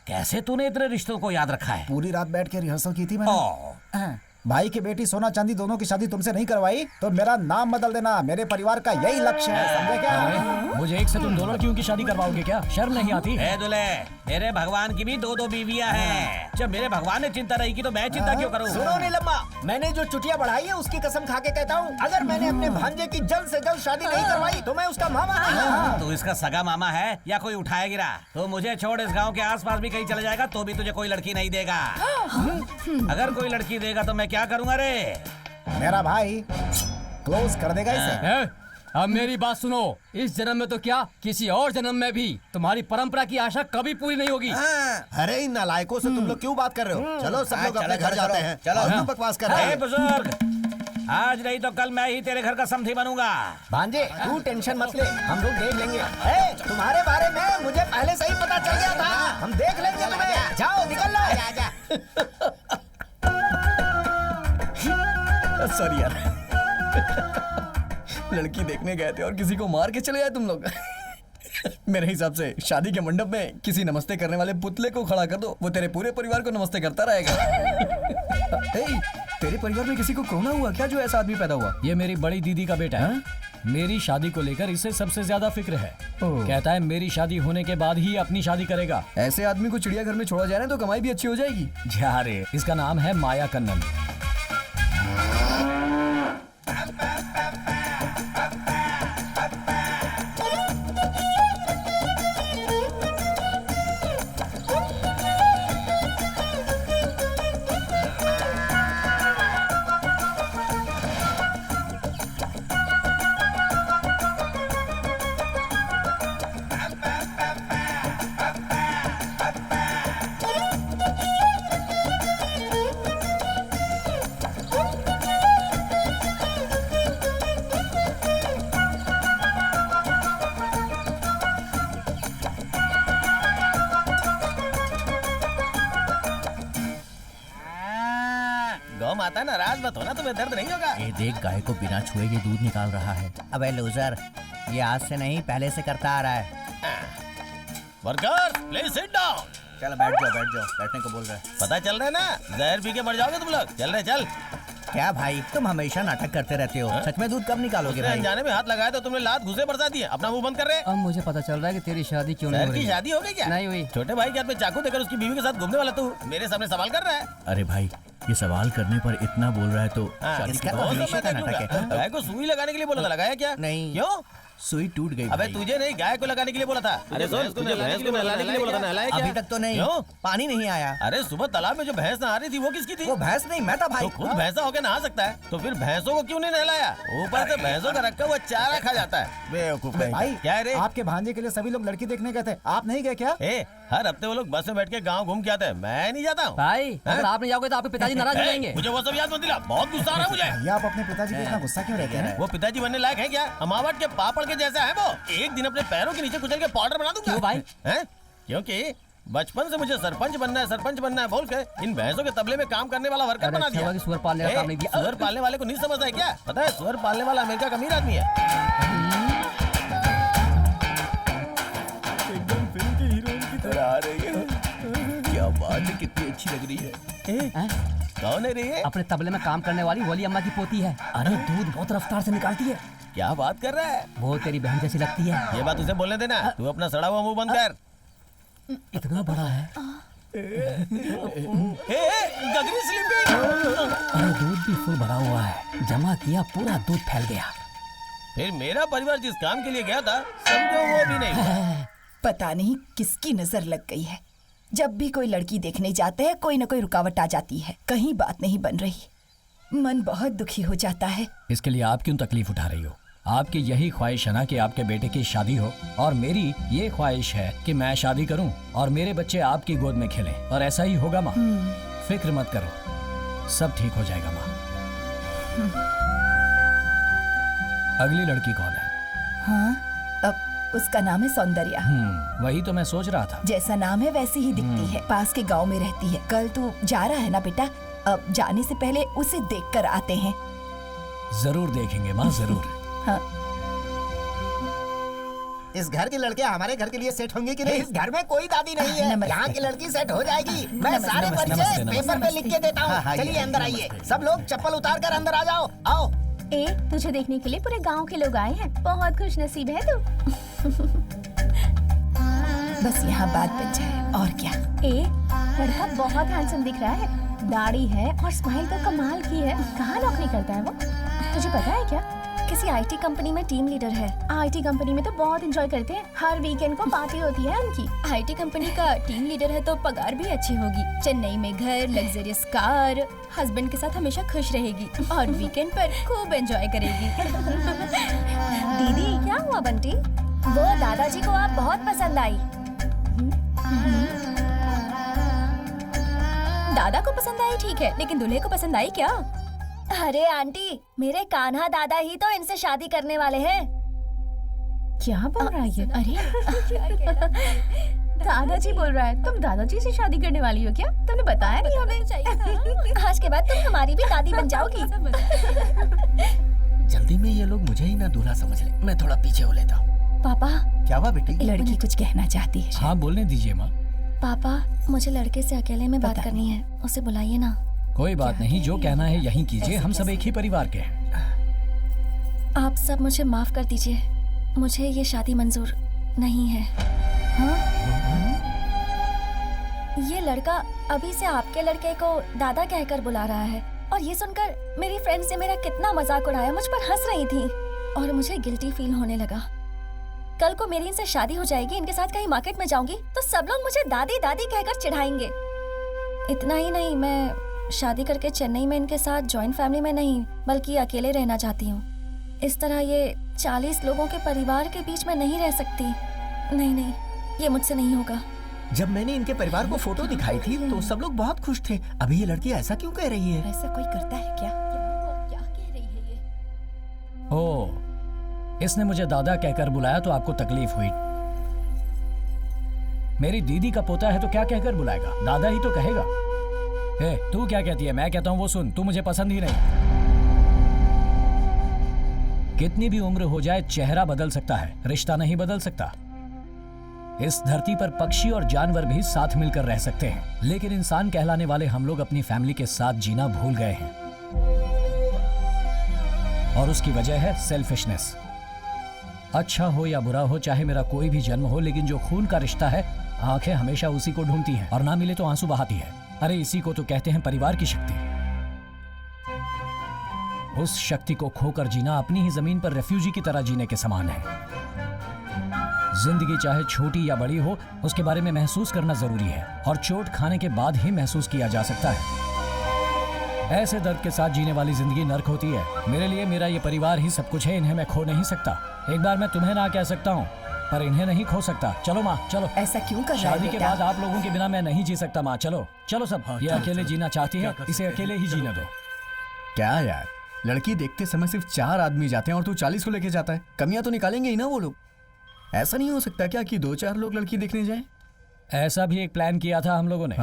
S6: कैसे तूने इतने रिश्तों को याद रखा है?
S4: पूरी रात बैठ के रिहर्सल की थी मैंने। भाई की बेटी सोना चांदी दोनों की शादी तुमसे नहीं करवाई तो मेरा नाम बदल देना। मेरे परिवार का यही लक्ष्य है, समझे क्या?
S3: मुझे एक से तुम दो लड़कियों की शादी करवाओगे क्या? शर्म नहीं आती?
S6: ए दूल्हे, मेरे भगवान की भी 2-2 बीवियां हैं। जब मेरे भगवान ने चिंता रही की तो मैं चिंता क्यों करूं?
S13: सुनो नीलम्मा, मैंने जो चुटिया बढ़ाई है उसकी कसम खा के कहता हूँ, अगर मैंने अपने भांजे की जल्द से जल्द शादी नहीं करवाई तो मैं उसका मामा नहीं।
S6: तू इसका सगा मामा है या कोई उठाया गिरा? तो मुझे छोड़ इस गांव के आसपास भी कहीं चले जाएगा तो भी तुझे कोई लड़की नहीं देगा। अगर कोई लड़की देगा तो मैं क्या करूंगा रे?
S4: मेरा भाई क्लोज कर देगा इसे।
S14: अब मेरी बात सुनो, इस जन्म में तो क्या, किसी और जन्म में भी तुम्हारी परंपरा की आशा कभी पूरी नहीं होगी।
S1: अरे इन नालायकों से तुम लोग क्यों बात कर रहे हो? चलो सब लोग अपने घर जाते हैं।
S6: चलो
S1: और तुम बकवास कर रहे
S6: ए
S1: हो।
S6: बुजुर्ग, आज नहीं तो कल मैं ही तेरे घर का समधी बनूंगा।
S13: भांजे तू टेंशन मत ले, हम लोग देख लेंगे। ए, तुम्हारे बारे में मुझे पहले से ही पता चल गया था, हम देख लेंगे तुम्हें। जाओ निकल लो।
S11: सॉरी यार, लड़की देखने गए थे और किसी को मार के चले आए तुम लोग। मेरे हिसाब से शादी के मंडप में किसी नमस्ते करने वाले पुतले को खड़ा कर दो, वो तेरे पूरे परिवार को नमस्ते करता रहेगा। तेरे परिवार में किसी को कोरोना हुआ क्या जो ऐसा आदमी पैदा हुआ?
S3: ये मेरी बड़ी दीदी का बेटा है। मेरी शादी को लेकर इसे सबसे ज्यादा फिक्र है। कहता है मेरी शादी होने के बाद ही अपनी शादी करेगा।
S11: ऐसे आदमी को चिड़ियाघर में छोड़ा जाए ना तो कमाई भी अच्छी हो जाएगी।
S3: जा रे, इसका नाम है माया कन्नन।
S6: गौ माता नाराज मत होना, तुम्हें दर्द नहीं होगा।
S15: ये देख, गाय को बिना छुए ये दूध निकाल रहा है। अबे लूजर, ये आज से नहीं पहले से करता आ रहा है।
S6: Workers please sit down.
S15: चल बैठ जाओ, बैठने को बोल रहा है।
S6: पता चल रहा है ना, जहर पी के मर जाओगे तुम लोग। चल रहे चल।
S15: क्या भाई, तुम हमेशा नाटक करते रहते हो। सच में दूध कब निकालोगे भाई?
S6: अनजाने में हाथ लगाया तो तुमने लात घुसे बरसा दिए। अपना मुंह बंद कर रहे।
S14: अब मुझे पता चल रहा है कि तेरी शादी क्यों नहीं हो रही।
S6: शादी हो गई क्या?
S14: नहीं हुई।
S6: छोटे भाई के हाथ में चाकू देकर उसकी बीवी के साथ घूमने वाला तू मेरे सामने सवाल कर रहा है।
S15: अरे भाई, ये सवाल करने पर इतना बोल रहा है तो
S6: इसका तो हमेशा का नाटक है। गाय को सुई लगाने के लिए बोला था, लगाया क्या?
S15: नहीं।
S6: क्यों?
S15: सुई टूट गई।
S6: अबे तुझे नहीं, गाय को लगाने के लिए बोला था। अरे भैंस को नहलाने के लिए बोला था, नहलाया क्या?
S15: अभी तक तो नहीं।
S6: क्यों?
S15: पानी नहीं आया।
S6: अरे सुबह तालाब में जो भैंस नहा रही थी वो किसकी थी?
S15: वो भैंस नहीं, मैं था भाई।
S6: तो खुद भैंसा होकर नहा सकता है तो फिर भैंसों को क्यों नहीं नहलाया? ऊपर से भैंसों का रखा हुआ चारा खा जाता है। बेवकूफ
S4: भाई,
S6: क्या रे?
S4: आपके भांजे के लिए सभी लोग लड़की देखने गए थे, आप नहीं गए क्या?
S6: हर हफ्ते वो लोग बस में बैठ के गाँव घूम के आते हैं, मैं नहीं जाता हूँ।
S14: भाई, अगर आप नहीं जाओगे तो आपके पिताजी नाराज हो जाएंगे।
S6: मुझे वो सब याद मत दिला, बहुत गुस्सा आ रहा है मुझे।
S4: भैया, आप अपने पिताजी पे इतना गुस्सा क्यों रहते हैं?
S6: वो पिताजी बनने लायक है क्या? अमावट के पापड़ के जैसा है वो। एक दिन अपने पैरों के नीचे कुचल के पाउडर बना दूंगा।
S14: क्यों भाई?
S6: हैं? क्योंकि बचपन से मुझे सरपंच बनना है बोल के इन भैंसों के तबले में काम करने वाला वर्कर बना दिया।
S14: सुअर पालने का काम नहीं दिया।
S6: सुअर पालने वाले को नहीं समझता है क्या? पता है, सुअर पालने वाला अमेरिका का अमीर आदमी है।
S11: एकदम फिल्म की हीरोइन की तरह आ रही है। क्या बात है, कितनी अच्छी लग रही है।
S6: कौन है रे?
S14: अपने तबले में काम करने वाली वली अम्मा की पोती है। अरे दूध बहुत रफ्तार से निकालती है।
S6: क्या बात कर रहा है?
S14: वो तेरी बहन जैसी लगती है।
S6: ये बात उसे बोलने देना। तू अपना सड़ा हुआ मुंह बंद कर।
S14: इतना बड़ा है।
S6: गगरी स्लीपिंग।
S14: अरे दूध भी फुल भरा हुआ है, जमा किया पूरा दूध फैल गया।
S6: फिर मेरा परिवार जिस काम के लिए गया था समझो वो भी नहीं हुआ।
S10: पता नहीं किसकी नजर लग गई है। जब भी कोई लड़की देखने जाते हैं कोई न कोई रुकावट आ जाती है, कहीं बात नहीं बन रही। मन बहुत दुखी हो जाता है।
S3: इसके लिए आप क्यों तकलीफ उठा रही हो? आपकी यही ख्वाहिश है ना कि आपके बेटे की शादी हो, और मेरी ये ख्वाहिश है कि मैं शादी करूं और मेरे बच्चे आपकी गोद में खेलें, और ऐसा ही होगा माँ। फिक्र मत करो, सब ठीक हो जाएगा माँ। अगली लड़की कौन है?
S10: हाँ, अब उसका नाम है सौंदर्या।
S3: वही तो मैं सोच रहा था।
S10: जैसा नाम है वैसी ही दिखती है, पास के गांव में रहती है। कल तू जा रहा है ना बेटा? अब जाने से पहले उसे देखकर आते हैं।
S3: जरूर देखेंगे माँ, जरूर।
S10: हाँ।
S13: इस घर के लड़के हमारे घर के लिए सेट होंगे कि नहीं? इस घर में कोई दादी नहीं है, यहाँ की लड़की सेट हो जाएगी। मैं सारे परिचय पेपर पे लिख के देता हूँ। चलिए अंदर आइए, सब लोग चप्पल उतार कर अंदर आ जाओ। आओ।
S12: ए, तुझे देखने के लिए पूरे गांव के लोग आए हैं। बहुत खुश नसीब है तू।
S10: बस यहाँ बात बन जाए और क्या।
S12: ए, लड़का बहुत हैंडसम दिख रहा है, दाढ़ी है और स्माइल तो कमाल की है। कहाँ नौकरी करता है वो, तुझे पता है क्या?
S9: किसी आईटी कंपनी में टीम लीडर है।
S12: आईटी कंपनी में तो बहुत एंजॉय करते हैं, हर वीकेंड को पार्टी होती है उनकी।
S9: आईटी कंपनी का टीम लीडर है तो पगार भी अच्छी होगी। चेन्नई में घर, लग्जरियस कार, हस्बैंड के साथ हमेशा खुश रहेगी और वीकेंड पर खूब एंजॉय करेगी। दीदी क्या हुआ बंटी? वो दादाजी को आप बहुत पसंद आई। दादा को पसंद आई ठीक है, लेकिन दूल्हे को पसंद आई क्या? अरे आंटी, मेरे कान्हा दादा ही तो इनसे शादी करने वाले हैं।
S12: क्या बोल रहा है ये?
S9: अरे
S12: दादाजी बोल रहा है, तुम दादाजी से शादी करने वाली हो क्या? तुमने बताया नहीं हमें।
S9: आज के बाद तुम हमारी भी दादी बन जाओगी।
S5: जल्दी में ये लोग मुझे ही ना दूल्हा समझ ले, मैं थोड़ा पीछे हो लेता हूँ।
S9: पापा,
S1: क्या हुआ बेटी?
S10: लड़की कुछ कहना चाहती है।
S3: हाँ बोलने दीजिए माँ।
S9: पापा, मुझे लड़के से अकेले में बात करनी है, उसे बुलाइए ना।
S3: कोई बात नहीं, जो कहना है यहीं कीजिए, हम सब एक ही परिवार के हैं।
S9: आप सब मुझे माफ कर दीजिए, मुझे ये शादी मंजूर नहीं है। हाँ? ये लड़का अभी से आपके लड़के को दादा कहकर बुला रहा है और ये सुनकर मेरी फ्रेंड्स ने मेरा कितना मजाक उड़ाया, मुझ पर हंस रही थी और मुझे गिल्टी फील होने लगा। कल को मेरी इनसे शादी हो जाएगी, इनके साथ कहीं मार्केट में जाऊंगी तो सब लोग मुझे दादी दादी कहकर चिढ़ाएंगे। इतना ही नहीं, मैं शादी करके चेन्नई में इनके साथ जॉइंट फैमिली में नहीं बल्कि अकेले रहना चाहती हूँ। इस तरह ये 40 लोगों के परिवार के बीच में नहीं रह सकती। नहीं नहीं, ये मुझसे नहीं होगा।
S5: जब मैंने इनके परिवार को फोटो दिखाई थी तो सब लोग बहुत खुश थे। अभी ये लड़की ऐसा क्यों कह रही है?
S10: ऐसा कोई करता है क्या?
S9: क्या कह रही है ये?
S3: ओह, इसने मुझे दादा कहकर बुलाया तो आपको तकलीफ हुई। मेरी दीदी का पोता है तो क्या कहकर बुलाएगा, दादा ही तो कहेगा। ए, तू क्या कहती है? मैं कहता हूँ वो सुन, तू मुझे पसंद ही नहीं। कितनी भी उम्र हो जाए चेहरा बदल सकता है, रिश्ता नहीं बदल सकता। इस धरती पर पक्षी और जानवर भी साथ मिलकर रह सकते हैं, लेकिन इंसान कहलाने वाले हम लोग अपनी फैमिली के साथ जीना भूल गए हैं और उसकी वजह है सेल्फिशनेस। अच्छा हो या बुरा हो, चाहे मेरा कोई भी जन्म हो, लेकिन जो खून का रिश्ता है, आंखें हमेशा उसी को ढूंढती हैं और ना मिले तो आंसू बहाती है। अरे इसी को तो कहते हैं परिवार की शक्ति। उस शक्ति को खोकर जीना अपनी ही जमीन पर रेफ्यूजी की तरह जीने के समान है। जिंदगी चाहे छोटी या बड़ी हो, उसके बारे में महसूस करना जरूरी है और चोट खाने के बाद ही महसूस किया जा सकता है। ऐसे दर्द के साथ जीने वाली जिंदगी नर्क होती है। मेरे लिए मेरा ये परिवार ही सब कुछ है, इन्हें मैं खो नहीं सकता। एक बार मैं तुम्हें ना कह सकता हूँ, पर इन्हें नहीं खो सकता। चलो माँ, चलो।
S10: ऐसा क्यों कर रहा है
S3: शादी के बाद आप लोगों के बिना मैं नहीं जी सकता माँ। चलो चलो सब। ये अकेले जीना चाहती है, इसे अकेले ही जीने दो।
S11: क्या यार, लड़की देखते समय सिर्फ 4 आदमी जाते हैं और तू 40 को लेके जाता है। कमियां तो निकालेंगे ही ना वो लोग। ऐसा नहीं हो सकता क्या कि 2-4 लोग लड़की देखने जाएं?
S3: ऐसा भी एक प्लान किया था हम लोगों ने।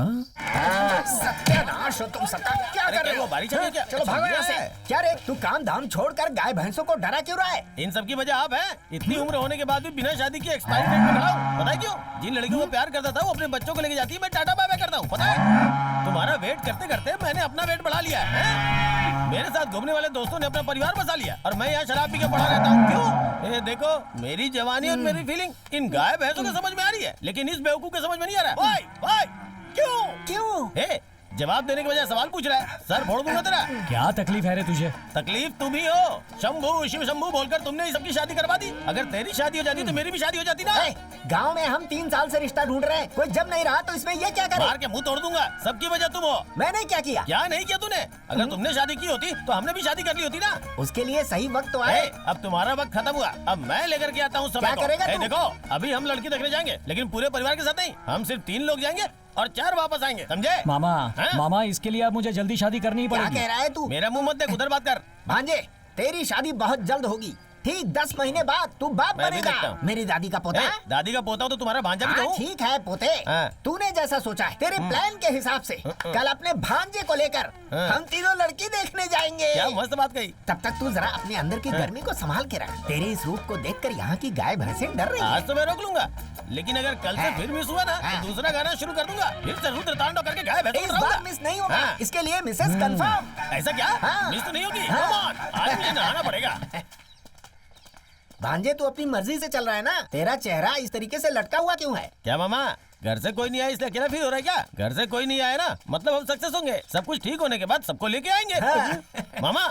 S13: सत्यानाश हो तुम सबका। क्या कर रहे हो?
S7: बारी चल रही है क्या?
S13: चलो भागो यहाँ से। क्या रे, तू काम धाम छोड़कर गाय भैंसों को डरा क्यों रहा है?
S2: इन सब की वजह आप हैं। इतनी उम्र होने के बाद भी बिना शादी के एक्सपायरी डेट में खड़ा हूँ। पता है क्यों? जिन लड़कियों को प्यार करता था वो अपने बच्चों को लेके जाती है, मैं टाटा बाय बाय करता हूँ। पता है, तुम्हारा वेट करते करते मैंने अपना वेट बढ़ा लिया है। मेरे साथ घूमने वाले दोस्तों ने अपना परिवार बसा लिया और मैं यहाँ शराब पी के पड़ा रहता हूँ। क्यों? देखो, मेरी जवानी और मेरी फीलिंग इन गाय भैंसों को समझ में आ रही है, लेकिन इस बेवकूफ के समझ में नहीं आ रहा है। भाई भाई, क्यों? जवाब देने के बजाय सवाल पूछ रहा है। सर फोड़ दूंगा तेरा।
S3: क्या तकलीफ है रे तुझे?
S2: तकलीफ तुम ही हो। शंभू शिव शंभू बोलकर तुमने ही सबकी शादी करवा दी। अगर तेरी शादी हो जाती तो मेरी भी शादी हो जाती ना।
S13: गांव में हम 3 साल से रिश्ता ढूंढ रहे हैं, कोई जब नहीं रहा तो इसमें ये क्या करे?
S2: मार के मुंह तोड़ दूंगा। सबकी वजह तुम हो।
S13: मैंने क्या किया?
S2: क्या नहीं किया तूने? अगर तुमने शादी की होती तो हमने भी शादी कर ली होती ना।
S13: उसके लिए सही वक्त तो आए।
S2: अब तुम्हारा वक्त खत्म हुआ, अब मैं लेकर के आता हूँ समय
S13: क्या
S2: को।
S13: करेगा तू?
S2: देखो, अभी हम लड़की देखने जाएंगे, लेकिन पूरे परिवार के साथ नहीं। हम सिर्फ 3 लोग जाएंगे और 4 वापस आएंगे, समझे?
S3: मामा, इसके लिए अब मुझे जल्दी शादी करनी ही पड़ेगी।
S13: क्या कह रहा है तू?
S2: मेरा मुंह मत देख, उधर बात कर।
S13: भांजे, तेरी शादी बहुत जल्द होगी। ठीक 10 महीने बाद तू बाप
S2: मैं भी देखता
S13: बनेगा।
S2: हूँ।
S13: मेरी दादी का पोता।
S2: दादी का पोता हो तो तुम्हारा भांजा भी तो
S13: हाँ,
S2: हूँ।
S13: ठीक है पोते,
S2: हाँ।
S13: तूने जैसा सोचा है तेरे प्लान के हिसाब से कल अपने भांजे को लेकर हम तीनों लड़की देखने जाएंगे।
S2: क्या मस्त बात कही।
S13: तब तक तू जरा अपने अंदर की गर्मी को संभाल के रख। तेरे इस रूप को देखकर यहाँ की गाय भैंसें डर रही
S2: आज
S13: है।
S2: तो मैं रोक लूंगा, लेकिन अगर कल से फिर मिस हुआ ना तो दूसरा गाना शुरू कर दूंगा। फिर से रुद्र तांडव करके गाय भैंसों
S13: इस
S2: को
S13: बार
S2: उठाऊंगा।
S13: मिस नहीं होगा।
S2: हाँ।
S13: इसके लिए मिसेस कंफर्म।
S2: ऐसा क्या?
S13: हाँ।
S2: मिस तो नहीं होगी।
S13: हाँ।
S2: Come on, आज मुझे नहाना पड़ेगा।
S13: भांजे तू अपनी मर्जी से चल रहा है ना, तेरा चेहरा इस तरीके से लटका हुआ क्यों है?
S2: क्या मामा घर से कोई नहीं आया इसलिए अकेला फील हो रहा है क्या? घर से कोई नहीं आया ना मतलब हम सक्सेस होंगे। सब कुछ ठीक होने के बाद सबको लेके आएंगे। मामा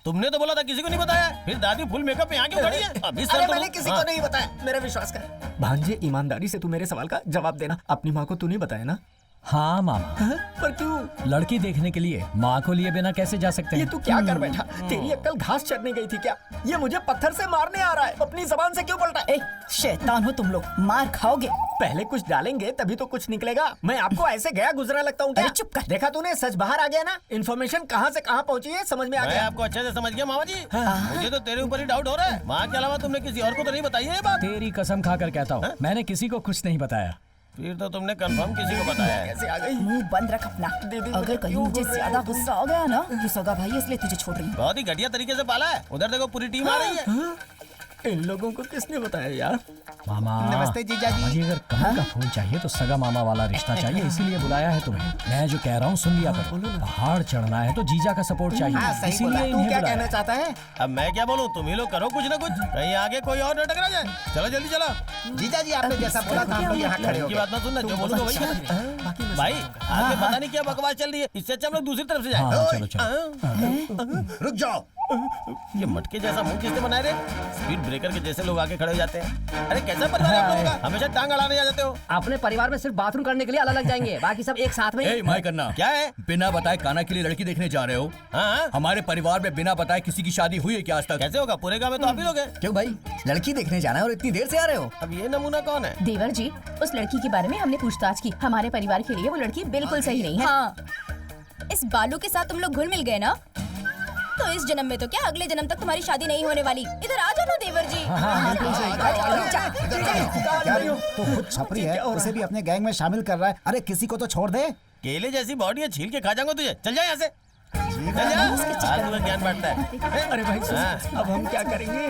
S2: तुमने तो बोला था किसी को नहीं बताया, फिर दादी फुल मेकअप में यहाँ क्यों खड़ी है? अभी सर
S13: अरे
S2: तुम-
S13: मैंने किसी
S2: हाँ।
S13: को नहीं बताया, मेरा विश्वास कर। भांजे ईमानदारी से तू मेरे सवाल का जवाब देना। अपनी माँ को तू नहीं बताया ना?
S3: हाँ मामा।
S13: पर क्यों?
S3: लड़की देखने के लिए माँ को लिए बिना कैसे जा सकते
S13: ये
S3: हैं?
S13: तू क्या कर बैठा? तेरी अक्ल घास चरने गई थी क्या? ये मुझे पत्थर से मारने आ रहा है। अपनी जबान से क्यों बोलता है?
S10: शैतान हो तुम लोग, मार खाओगे।
S13: पहले कुछ डालेंगे तभी तो कुछ निकलेगा। मैं आपको ऐसे गया गुजरा लगता हूँ क्या?
S10: अरे चुप कर।
S13: देखा तूने, सच बाहर आ गया ना। इन्फॉर्मेशन कहाँ से कहाँ पहुँची है समझ में आ
S2: मैं
S13: गया।
S2: आपको अच्छे से समझ गया मामा जी। मुझे तो तेरे ऊपर ही डाउट हो रहा है। माँ के अलावा तुमने किसी और को तो नहीं बताई है ये बात?
S3: तेरी कसम खाकर कहता हूँ मैंने किसी को कुछ नहीं बताया।
S2: फिर तो तुमने कंफर्म किसी को बताया है।
S13: कैसे आ गई?
S10: मुंह बंद रख अपना। अगर कहीं मुझे ज्यादा गुस्सा हो गया ना कि सगा भाई है इसलिए तुझे छोड़ रही हूँ।
S2: बहुत ही घटिया तरीके से पाला है। उधर देखो पूरी टीम आ रही है।
S13: इन लोगों को किसने बताया यार?
S3: मामा
S13: नमस्ते जीजा जी।
S3: मुझे अगर कमल का फूल चाहिए तो सगा मामा वाला रिश्ता चाहिए, इसीलिए बुलाया है तुम्हें। मैं जो कह रहा हूँ सुन लिया करो। पहाड़ चढ़ना है तो जीजा का सपोर्ट
S13: हाँ,
S3: चाहिए,
S13: सही बोला।
S3: इसीलिए
S13: तू
S3: इन्हें
S13: क्या
S3: बुलाया।
S13: कहना चाहता है?
S2: अब मैं क्या बोलूँ, तुम ही लोग करो कुछ ना कुछ, कहीं आगे कोई और न टकरा जाए। चलो जल्दी चलो।
S13: जीजा जी आपने जैसा बोला था हम लोग यहाँ खड़े हो
S2: की
S13: गए।
S2: बात ना सुनना, जो बोलूँगा वही करना। भाई आगे पता नहीं क्या बकवास चल रही है, इससे अच्छा हम लोग दूसरी तरफ से
S3: हाँ,
S2: जाए।
S3: चलो चलो।
S8: रुक जाओ।
S2: ये मटके जैसा मुंह किसने बनाए रे? स्पीड ब्रेकर के जैसे लोग आके खड़े हो जाते हैं। अरे कैसा परिवार है आप लोगों का? हमेशा टांग अड़ाने आ जाते हो।
S14: अपने परिवार में सिर्फ बाथरूम करने के लिए अलग अलग जाएंगे, बाकी सब एक साथ में।
S7: ए माय करना
S2: क्या है?
S7: बिना बताए काना के लिए लड़की देखने जा रहे हो?
S2: हाँ
S7: हमारे परिवार में बिना बताए किसी की शादी हुई है क्या आज तक?
S2: कैसे होगा? पूरे गाँव में तो आप ही लोग हैं।
S11: क्यों भाई, लड़की देखने जाना है और इतनी देर से आ रहे हो?
S2: अब ये नमूना कौन है?
S12: देवर जी, उस लड़की के बारे में हमने पूछताछ की। हमारे परिवार के लिए वो लड़की बिल्कुल सही नहीं है।
S9: हाँ, इस बालू के साथ तुम लोग घुल मिल गए ना, तो इस जन्म में तो क्या अगले जन्म तक तुम्हारी शादी नहीं होने वाली। इधर आ जाओ ना देवर जी।
S4: तो खुद छपरी है, उसे भी अपने गैंग में शामिल कर रहा है। अरे किसी को तो छोड़ दे।
S2: केले जैसी बॉडी है, छील के खा जाऊंगा तुझे। चल जा यहाँ से। चल जा। आज तुम्हें ज्ञान बांटता है।
S13: अरे भाई
S2: हाँ।
S13: अब हम क्या करेंगे?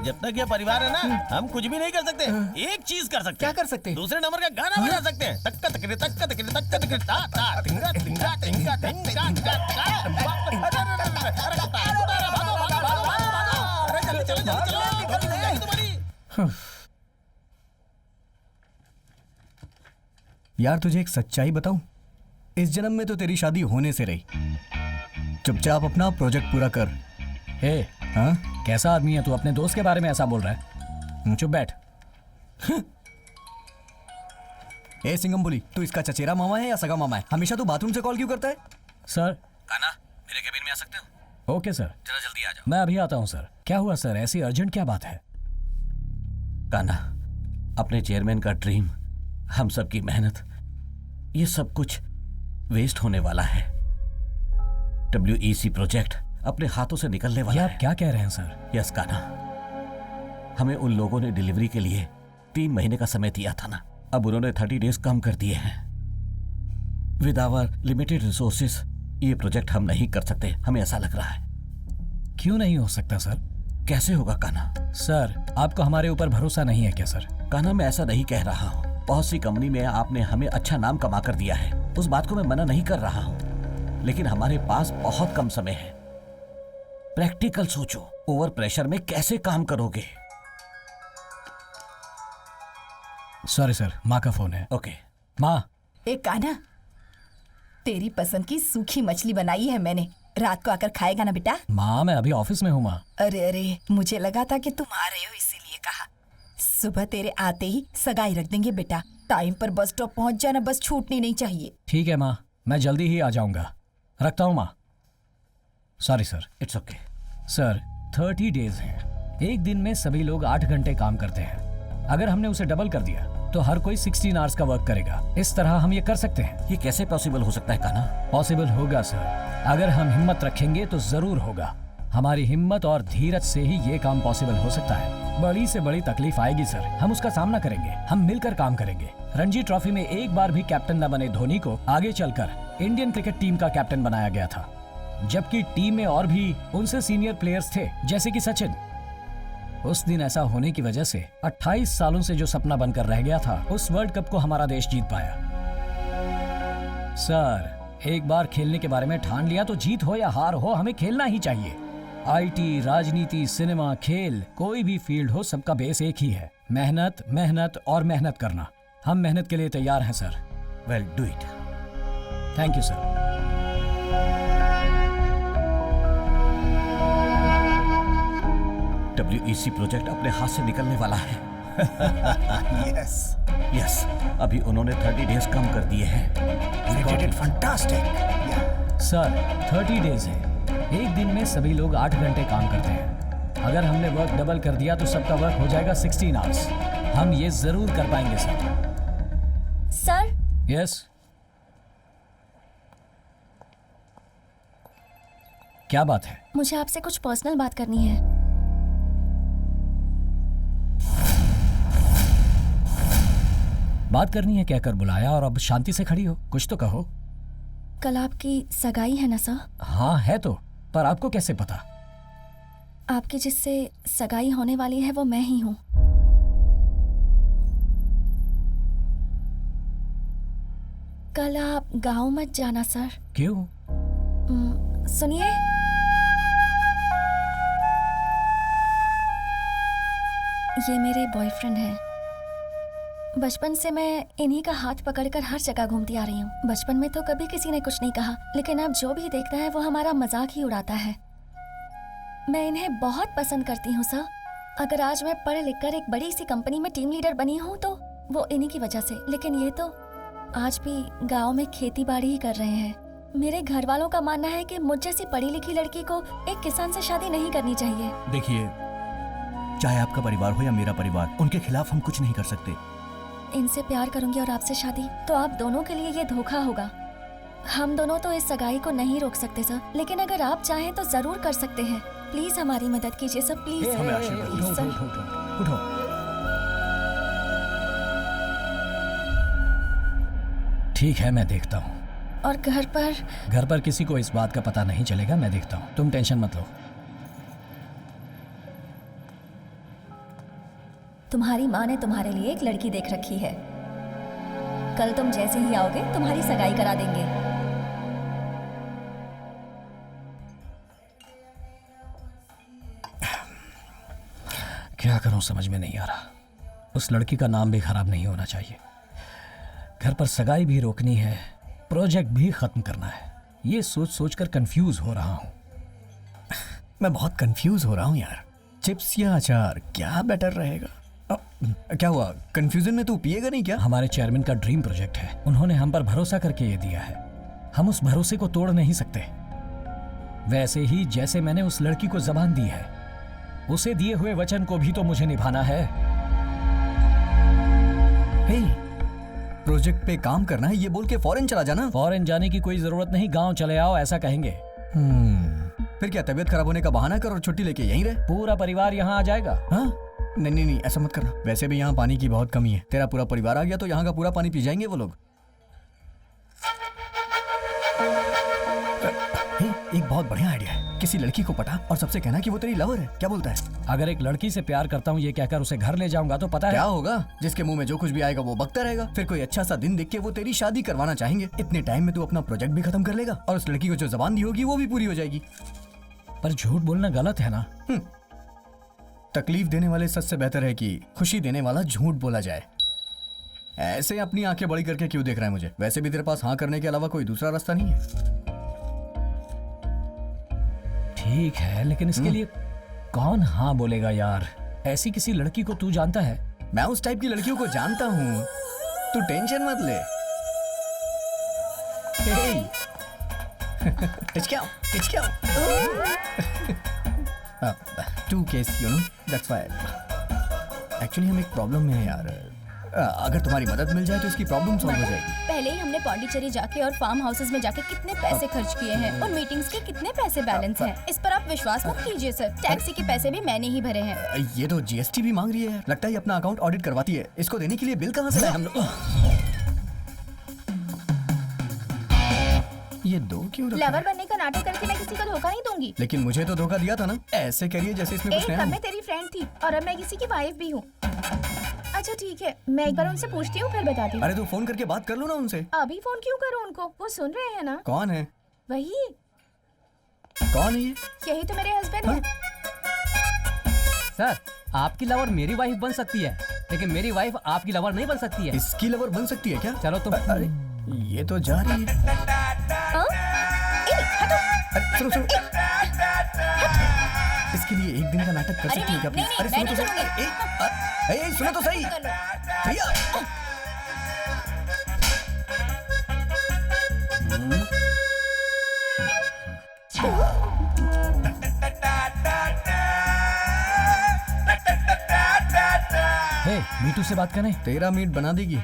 S2: जब तक ये परिवार है ना, हम कुछ भी नहीं कर सकते। एक चीज कर सकते
S13: क्या
S2: हैं।
S13: कर सकते हैं?
S2: दूसरे नंबर का गाना बजा सकते हैं। तक्का तकरे तक्का तकरे तक्का तकरे ता ता टिंगा टिंगा टिंगा टिंगा टिंगा
S11: यार तुझे एक सच्चाई बताऊं, इस जन्म में तो तेरी शादी होने से रही। चुपचाप अपना प्रोजेक्ट पूरा कर।
S3: हे,
S11: हाँ?
S3: कैसा आदमी है तू? अपने दोस्त के बारे में ऐसा बोल रहा है? चुप बैठ।
S11: ए सिंगम बोली, तू इसका चचेरा मामा है या सगा मामा है? हमेशा तू बाथरूम से कॉल क्यों करता है?
S3: सर।
S7: काना मेरे केबिन में आ सकते हो?
S3: ओके सर,
S7: जरा जल्दी आ जाओ।
S3: मैं अभी आता हूँ सर। क्या हुआ सर, ऐसी अर्जेंट क्या बात है?
S6: काना, अपने चेयरमैन का ड्रीम, हम सब की मेहनत, ये सब कुछ वेस्ट होने वाला है। WEC प्रोजेक्ट अपने हाथों से निकलने
S3: ये
S6: वाला
S3: आप
S6: है।
S3: क्या कह रहे हैं सर?
S6: यस काना, हमें उन लोगों ने डिलीवरी के लिए 3 महीने का समय दिया था ना, अब उन्होंने 30 डेज कम कर दिए हैं। विद आवर लिमिटेड रिसोर्सेस ये प्रोजेक्ट हम नहीं कर सकते, हमें ऐसा लग रहा है।
S3: क्यों नहीं हो सकता सर?
S6: कैसे होगा काना?
S3: सर, आपको हमारे ऊपर भरोसा नहीं है क्या सर?
S6: काना मैं ऐसा नहीं कह रहा हूँ। बहुत सी कंपनी में आपने हमें अच्छा नाम कमा कर दिया है, उस बात को मैं मना नहीं कर रहा हूँ, लेकिन हमारे पास बहुत कम समय है। प्रैक्टिकल सोचो, ओवर प्रेशर में कैसे काम करोगे?
S3: सॉरी सर, माँ का फोन है।
S6: ओके
S3: माँ।
S10: एक काना, तेरी पसंद की सूखी मछली बनाई है मैंने, रात को आकर खाएगा ना बेटा?
S3: माँ मैं अभी ऑफिस में हूँ माँ।
S10: अरे मुझे लगा था कि तुम आ रहे हो इसीलिए कहा। सुबह तेरे आते ही सगाई रख देंगे बेटा। टाइम पर बस स्टॉप पहुंच जाना, बस छूटनी नहीं चाहिए।
S3: ठीक है माँ, मैं जल्दी ही आ जाऊंगा। रखता हूँ माँ। Sorry sir.
S6: It's okay
S3: sir, 30 days हैं। एक दिन में सभी लोग 8 घंटे काम करते हैं। अगर हमने उसे डबल कर दिया तो हर कोई 16 आवर्स का वर्क करेगा। इस तरह हम ये कर सकते हैं।
S6: ये कैसे पॉसिबल हो सकता है काना?
S3: पॉसिबल होगा सर, अगर हम हिम्मत रखेंगे तो जरूर होगा। हमारी हिम्मत और धीरज से ही ये काम पॉसिबल हो सकता है। बड़ी से बड़ी तकलीफ आएगी सर, हम उसका सामना करेंगे, हम मिलकर काम करेंगे। रणजी ट्रॉफी में एक बार भी कैप्टन न बने धोनी को आगे चलकर इंडियन क्रिकेट टीम का कैप्टन बनाया गया था, जबकि टीम में और भी उनसे सीनियर प्लेयर्स थे जैसे कि सचिन। उस दिन ऐसा होने की वजह से 28 सालों से जो सपना बनकर रह गया था, उस वर्ल्ड कप को हमारा देश जीत पाया। सर, एक बार खेलने के बारे में ठान लिया तो जीत हो या हार हो, हमें खेलना ही चाहिए। आईटी, राजनीति, सिनेमा, खेल, कोई भी फील्ड हो, सबका बेस एक ही है, मेहनत, मेहनत और मेहनत करना। हम मेहनत के लिए तैयार हैं sir.
S6: Well, do it.
S3: Thank you sir.
S6: WEC project अपने हाथ से निकलने वाला है।
S4: यस
S6: यस, अभी उन्होंने 30 डेज कम कर दिए हैं।
S4: फैंटास्टिक।
S3: सर, 30 डेज है, एक दिन में सभी लोग 8 घंटे काम करते हैं। अगर हमने वर्क डबल कर दिया तो सबका वर्क हो जाएगा 16 आवर्स। हम ये जरूर कर पाएंगे सर।
S9: सर,
S3: यस, क्या बात है?
S9: मुझे आपसे कुछ पर्सनल बात करनी है।
S3: बात करनी है, कहकर बुलाया और अब शांति से खड़ी हो, कुछ तो कहो।
S9: कल आपकी सगाई है ना सर?
S3: हाँ है तो, पर आपको कैसे पता?
S9: आपकी जिससे सगाई होने वाली है वो मैं ही हूँ। कल आप गांव मत जाना सर।
S3: क्यों?
S9: सुनिए, ये मेरे बॉयफ्रेंड हैं। बचपन से मैं इन्हीं का हाथ पकड़कर हर जगह घूमती आ रही हूँ। बचपन में तो कभी किसी ने कुछ नहीं कहा, लेकिन अब जो भी देखता है वो हमारा मजाक ही उड़ाता है। मैं इन्हें बहुत पसंद करती हूँ सर। अगर आज मैं पढ़ लिख कर एक बड़ी सी कंपनी में टीम लीडर बनी हूँ तो वो इन्हीं की वजह से। लेकिन ये तो आज भी गाँव में खेती बाड़ी ही कर रहे हैं। मेरे घर वालों का मानना है कि मुझ जैसी पढ़ी लिखी लड़की को एक किसान से शादी नहीं करनी चाहिए।
S7: देखिए, चाहे आपका परिवार हो या मेरा परिवार, उनके खिलाफ हम कुछ नहीं कर सकते।
S9: इनसे प्यार करूंगी और आपसे शादी, तो आप दोनों के लिए ये धोखा होगा। हम दोनों तो इस सगाई को नहीं रोक सकते सर, लेकिन अगर आप चाहें तो जरूर कर सकते हैं। प्लीज हमारी मदद कीजिए सर, प्लीज।
S7: हमें आशीर्वाद दो।
S9: Please sir.
S3: उठो। ठीक है, मैं देखता हूँ।
S9: और घर
S3: पर किसी को इस बात का पता नहीं चलेगा, मैं देखता हूँ, तुम टेंशन मत लो।
S9: तुम्हारी माँ ने तुम्हारे लिए एक लड़की देख रखी है। कल तुम जैसे ही आओगे तुम्हारी सगाई करा देंगे।
S3: क्या करूं समझ में नहीं आ रहा। उस लड़की का नाम भी खराब नहीं होना चाहिए। घर पर सगाई भी रोकनी है, प्रोजेक्ट भी खत्म करना है। ये सोच सोच कर कंफ्यूज हो रहा हूं।
S11: मैं बहुत कंफ्यूज हो रहा हूं यार। चिप्स या अचार, क्या बेटर रहेगा? क्या हुआ, कंफ्यूजन में तू पिएगा नहीं क्या?
S3: हमारे चेयरमैन का ड्रीम प्रोजेक्ट है, उन्होंने हम पर भरोसा करके ये दिया है। हम उस भरोसे को तोड़ नहीं सकते। वैसे ही जैसे मैंने उस लड़की को जबान दी है, उसे दिए हुए वचन को भी तो मुझे निभाना है।
S11: हे, प्रोजेक्ट पे काम करना है ये बोल के फॉरेन चला जाना।
S3: फॉरेन जाने की कोई जरूरत नहीं, गांव चले आओ ऐसा कहेंगे।
S11: फिर क्या तबीयत खराब होने का बहाना कर और छुट्टी लेके यहीं रहे?
S3: पूरा परिवार यहाँ आ जाएगा।
S11: हाँ? नहीं, ऐसा मत करना। वैसे भी यहाँ पानी की बहुत कमी है। तेरा पूरा परिवार आ गया तो यहाँ का पूरा पानी पी जाएंगे वो लोग। एक बहुत बढ़िया आइडिया है, किसी लड़की को पटा और सबसे कहना कि वो तेरी लवर है। क्या बोलता है?
S3: अगर एक लड़की से प्यार करता हूँ ये कहकर उसे घर ले जाऊंगा तो पता है
S11: क्या होगा? जिसके मुंह में जो कुछ भी आएगा वो बकता रहेगा। फिर कोई अच्छा सा दिन देख के वो तेरी शादी करवाना चाहेंगे। इतने टाइम में तू अपना प्रोजेक्ट भी खत्म कर लेगा और उस लड़की को जो जबान दी होगी वो भी पूरी हो जाएगी।
S3: पर झूठ बोलना गलत है ना।
S11: तकलीफ देने वाले सच से बेहतर है कि खुशी देने वाला झूठ बोला जाए। ऐसे अपनी आंखें बड़ी करके क्यों देख रहा है मुझे? वैसे भी तेरे पास हाँ करने के अलावा कोई दूसरा रास्ता नहीं है।
S3: ठीक है, लेकिन इसके लिए कौन हाँ बोलेगा यार? ऐसी किसी लड़की को तू जानता है?
S11: मैं उस टाइप की लड़कियों को जानता हूँ, तू टेंशन मत ले। Two case, you know, that's why. Actually हम एक प्रॉब्लम में है यार। अगर तुम्हारी मदद मिल जाए तो इसकी प्रॉब्लम सॉल्व हो जाएगी।
S12: पहले ही हमने पौंडीचेरी जाके और फार्म हाउसेस में जाके कितने पैसे खर्च किए हैं और मीटिंग्स के कितने पैसे बैलेंस हैं। इस पर आप विश्वास मत कीजिए सर, टैक्सी के पैसे भी मैंने ही भरे हैं।
S11: ये तो जीएसटी भी मांग रही है, लगता है अपना अकाउंट ऑडिट करवाती है। इसको देने के लिए बिल कहाँ से लाए हम लोग? ये दो क्यों रखा
S12: लवर
S11: है?
S12: बनने का नाटक करके मैं किसी को धोखा नहीं दूंगी।
S11: लेकिन मुझे तो धोखा दिया था ना, ऐसे करिए जैसे इसमें कुछ
S12: एक
S11: नया
S12: तब
S11: हो।
S12: मैं तेरी फ्रेंड थी और अब मैं किसी की वाइफ भी हूँ। अच्छा ठीक है, मैं एक बार उनसे पूछती हूँ फिर बताती हूँ।
S11: अरे तो फोन करके बात कर लो ना उनसे।
S12: अभी फोन क्यों करूँ उनको, वो सुन रहे हैं ना।
S11: कौन है?
S12: वही,
S11: कौन है ये?
S12: यही तो मेरे हस्बैंड हैं।
S14: सर आपकी लवर मेरी वाइफ बन सकती है, लेकिन मेरी वाइफ आपकी लवर नहीं बन सकती है।
S11: इसकी लवर बन सकती है क्या?
S14: चलो तुम।
S11: अरे ये तो जा रही है। अरे सुनो सुनो, इसके लिए एक दिन का नाटक कर सकती है क्या प्लीज? अरे सुनो तो सही, ए सुनो तो सही भैया।
S14: हे, मीटू से बात करें।
S11: तेरा मीट बना देगी।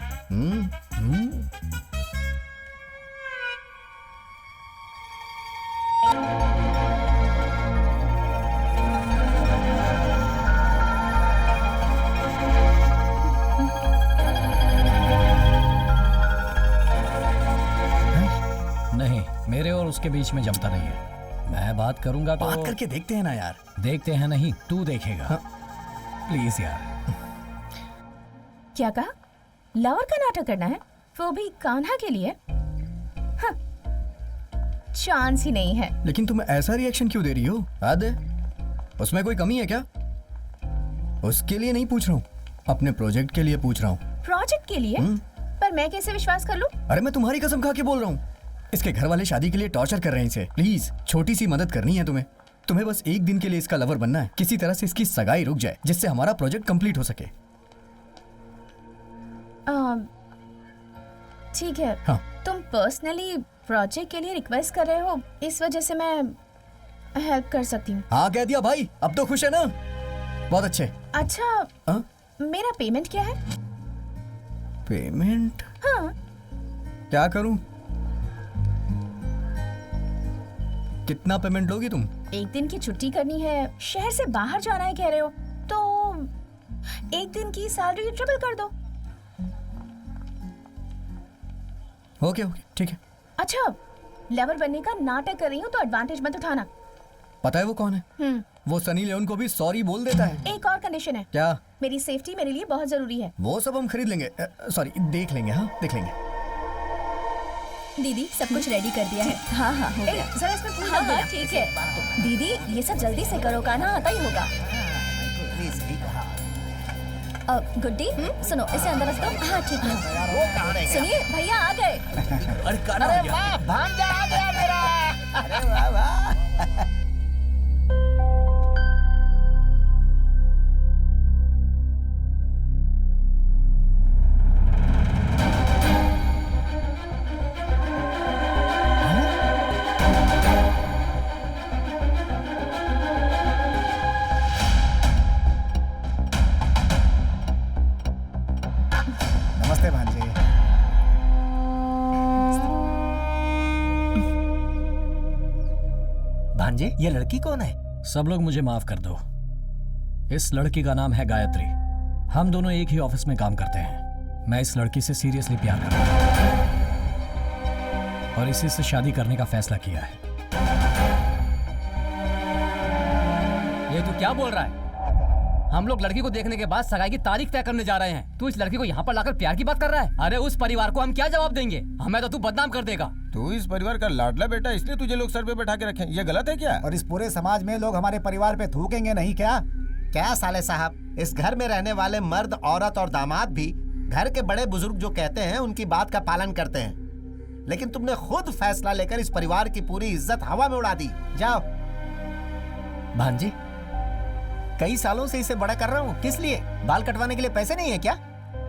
S3: नहीं, मेरे और उसके बीच में जमता नहीं है। मैं बात करूंगा तो
S11: बात करके देखते हैं ना यार।
S3: देखते हैं नहीं, तू देखेगा। प्लीज यार।
S12: क्या कहा? लवर का नाटक करना है, वो भी कान्हा के लिए? हाँ, चांस ही नहीं है।
S11: लेकिन तुम ऐसा रिएक्शन क्यों दे रही हो? हद है, उसमें कोई कमी है क्या? उसके लिए नहीं पूछ रहा हूँ, अपने प्रोजेक्ट के लिए पूछ रहा हूँ।
S12: प्रोजेक्ट के लिए? पर मैं कैसे विश्वास कर लूं?
S11: अरे मैं तुम्हारी कसम खा के बोल रहा हूँ, इसके घर वाले शादी के लिए टॉर्चर कर रहे हैं इसे। प्लीज छोटी सी मदद करनी है तुम्हें। तुम्हें बस एक दिन के लिए इसका लवर बनना है, किसी तरह से इसकी सगाई रुक जाए जिससे हमारा प्रोजेक्ट कंप्लीट हो सके।
S12: ठीक है।
S11: हाँ।
S12: तुम पर्सनली प्रोजेक्ट के लिए रिक्वेस्ट कर रहे हो, इस वजह से मैं हेल्प कर सकती हूँ।
S11: हाँ कह दिया भाई, अब तो खुश है ना? बहुत अच्छे।
S12: अच्छा मेरा पेमेंट क्या है?
S11: पेमेंट?
S12: हाँ।
S11: क्या करूं? कितना पेमेंट लोगी तुम?
S12: एक दिन की छुट्टी करनी है, शहर से बाहर जाना है कह रहे हो, तो एक दिन की सैलरी ट्रिपल कर दो।
S11: ओके ओके ठीक है।
S12: अच्छा, लवर बनने का नाटक कर रही हूँ तो एडवांटेज मत उठाना।
S11: पता है वो कौन है? वो सनी लियोन को भी सॉरी बोल देता है।
S12: एक और कंडीशन है।
S11: क्या?
S12: मेरी सेफ्टी मेरे लिए बहुत जरूरी है।
S11: वो सब हम खरीद लेंगे, सॉरी देख लेंगे। हाँ देख लेंगे।
S9: दीदी सब कुछ रेडी कर दिया है। हाँ हाँ हो गया।
S12: जरा इसमें फूल
S9: हाँ
S12: रख देना।
S9: हाँ ठीक है दीदी, ये सब जल्दी से करो, कान्हा आता ही होगा। गुड्डी सुनो, इसे अंदर रख दो। हाँ ठीक है। सुनिए भैया आ गए।
S7: अरे कान्हा आ गया।
S13: भांजा आ गया मेरा। अरे वाह वाह।
S4: नमस्ते भांजे।
S13: भांजे, ये लड़की कौन है?
S3: सब लोग मुझे माफ कर दो। इस लड़की का नाम है गायत्री। हम दोनों एक ही ऑफिस में काम करते हैं। मैं इस लड़की से सीरियसली प्यार करता हूँ और इसी से शादी करने का फैसला किया है।
S14: ये तू क्या बोल रहा है? हम लोग लड़की को देखने के बाद सगाई की तारीख तय करने जा रहे हैं। तू इस लड़की को यहाँ पर लाकर प्यार की बात कर रहा है? अरे उस परिवार को हम क्या जवाब देंगे? हमें तो तू बदनाम कर देगा।
S8: तू इस परिवार का लाडला बेटा, इसलिए तुझे लोग सर पे बैठा के रखे। ये गलत है क्या?
S4: और इस पूरे समाज में लोग हमारे परिवार पे थूकेंगे नहीं क्या?
S1: क्या साले साहब, इस घर में रहने वाले मर्द, औरत और दामाद भी घर के बड़े बुजुर्ग जो कहते हैं उनकी बात का पालन करते हैं, लेकिन तुमने खुद फैसला लेकर इस परिवार की पूरी इज्जत हवा में उड़ा दी। जाओ।
S13: भांजे, कई सालों से इसे बड़ा कर रहा हूँ, किस लिए? बाल कटवाने के लिए पैसे नहीं है क्या?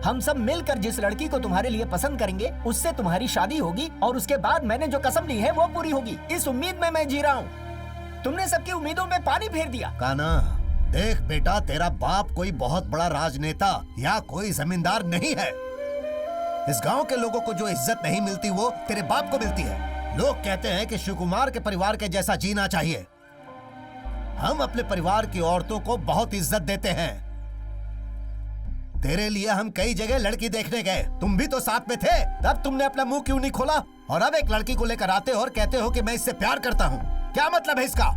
S13: हम सब मिलकर जिस लड़की को तुम्हारे लिए पसंद करेंगे उससे तुम्हारी शादी होगी और उसके बाद मैंने जो कसम ली है वो पूरी होगी। इस उम्मीद में मैं जी रहा हूँ। तुमने सबकी उम्मीदों में पानी फेर दिया।
S1: कान्हा, देख बेटा, तेरा बाप कोई बहुत बड़ा राजनेता या कोई जमींदार नहीं है। इस गांव के लोगों को जो इज्जत नहीं मिलती वो तेरे बाप को मिलती है। लोग कहते हैं कि शिवकुमार के परिवार के जैसा जीना चाहिए। हम अपने परिवार की औरतों को बहुत इज्जत देते हैं। तेरे लिए हम कई जगह लड़की देखने गए, तुम भी तो साथ में थे, तब तुमने अपना मुंह क्यों नहीं खोला? और अब एक लड़की को लेकर आते हो और कहते हो कि मैं इससे प्यार करता हूँ। क्या मतलब है इसका?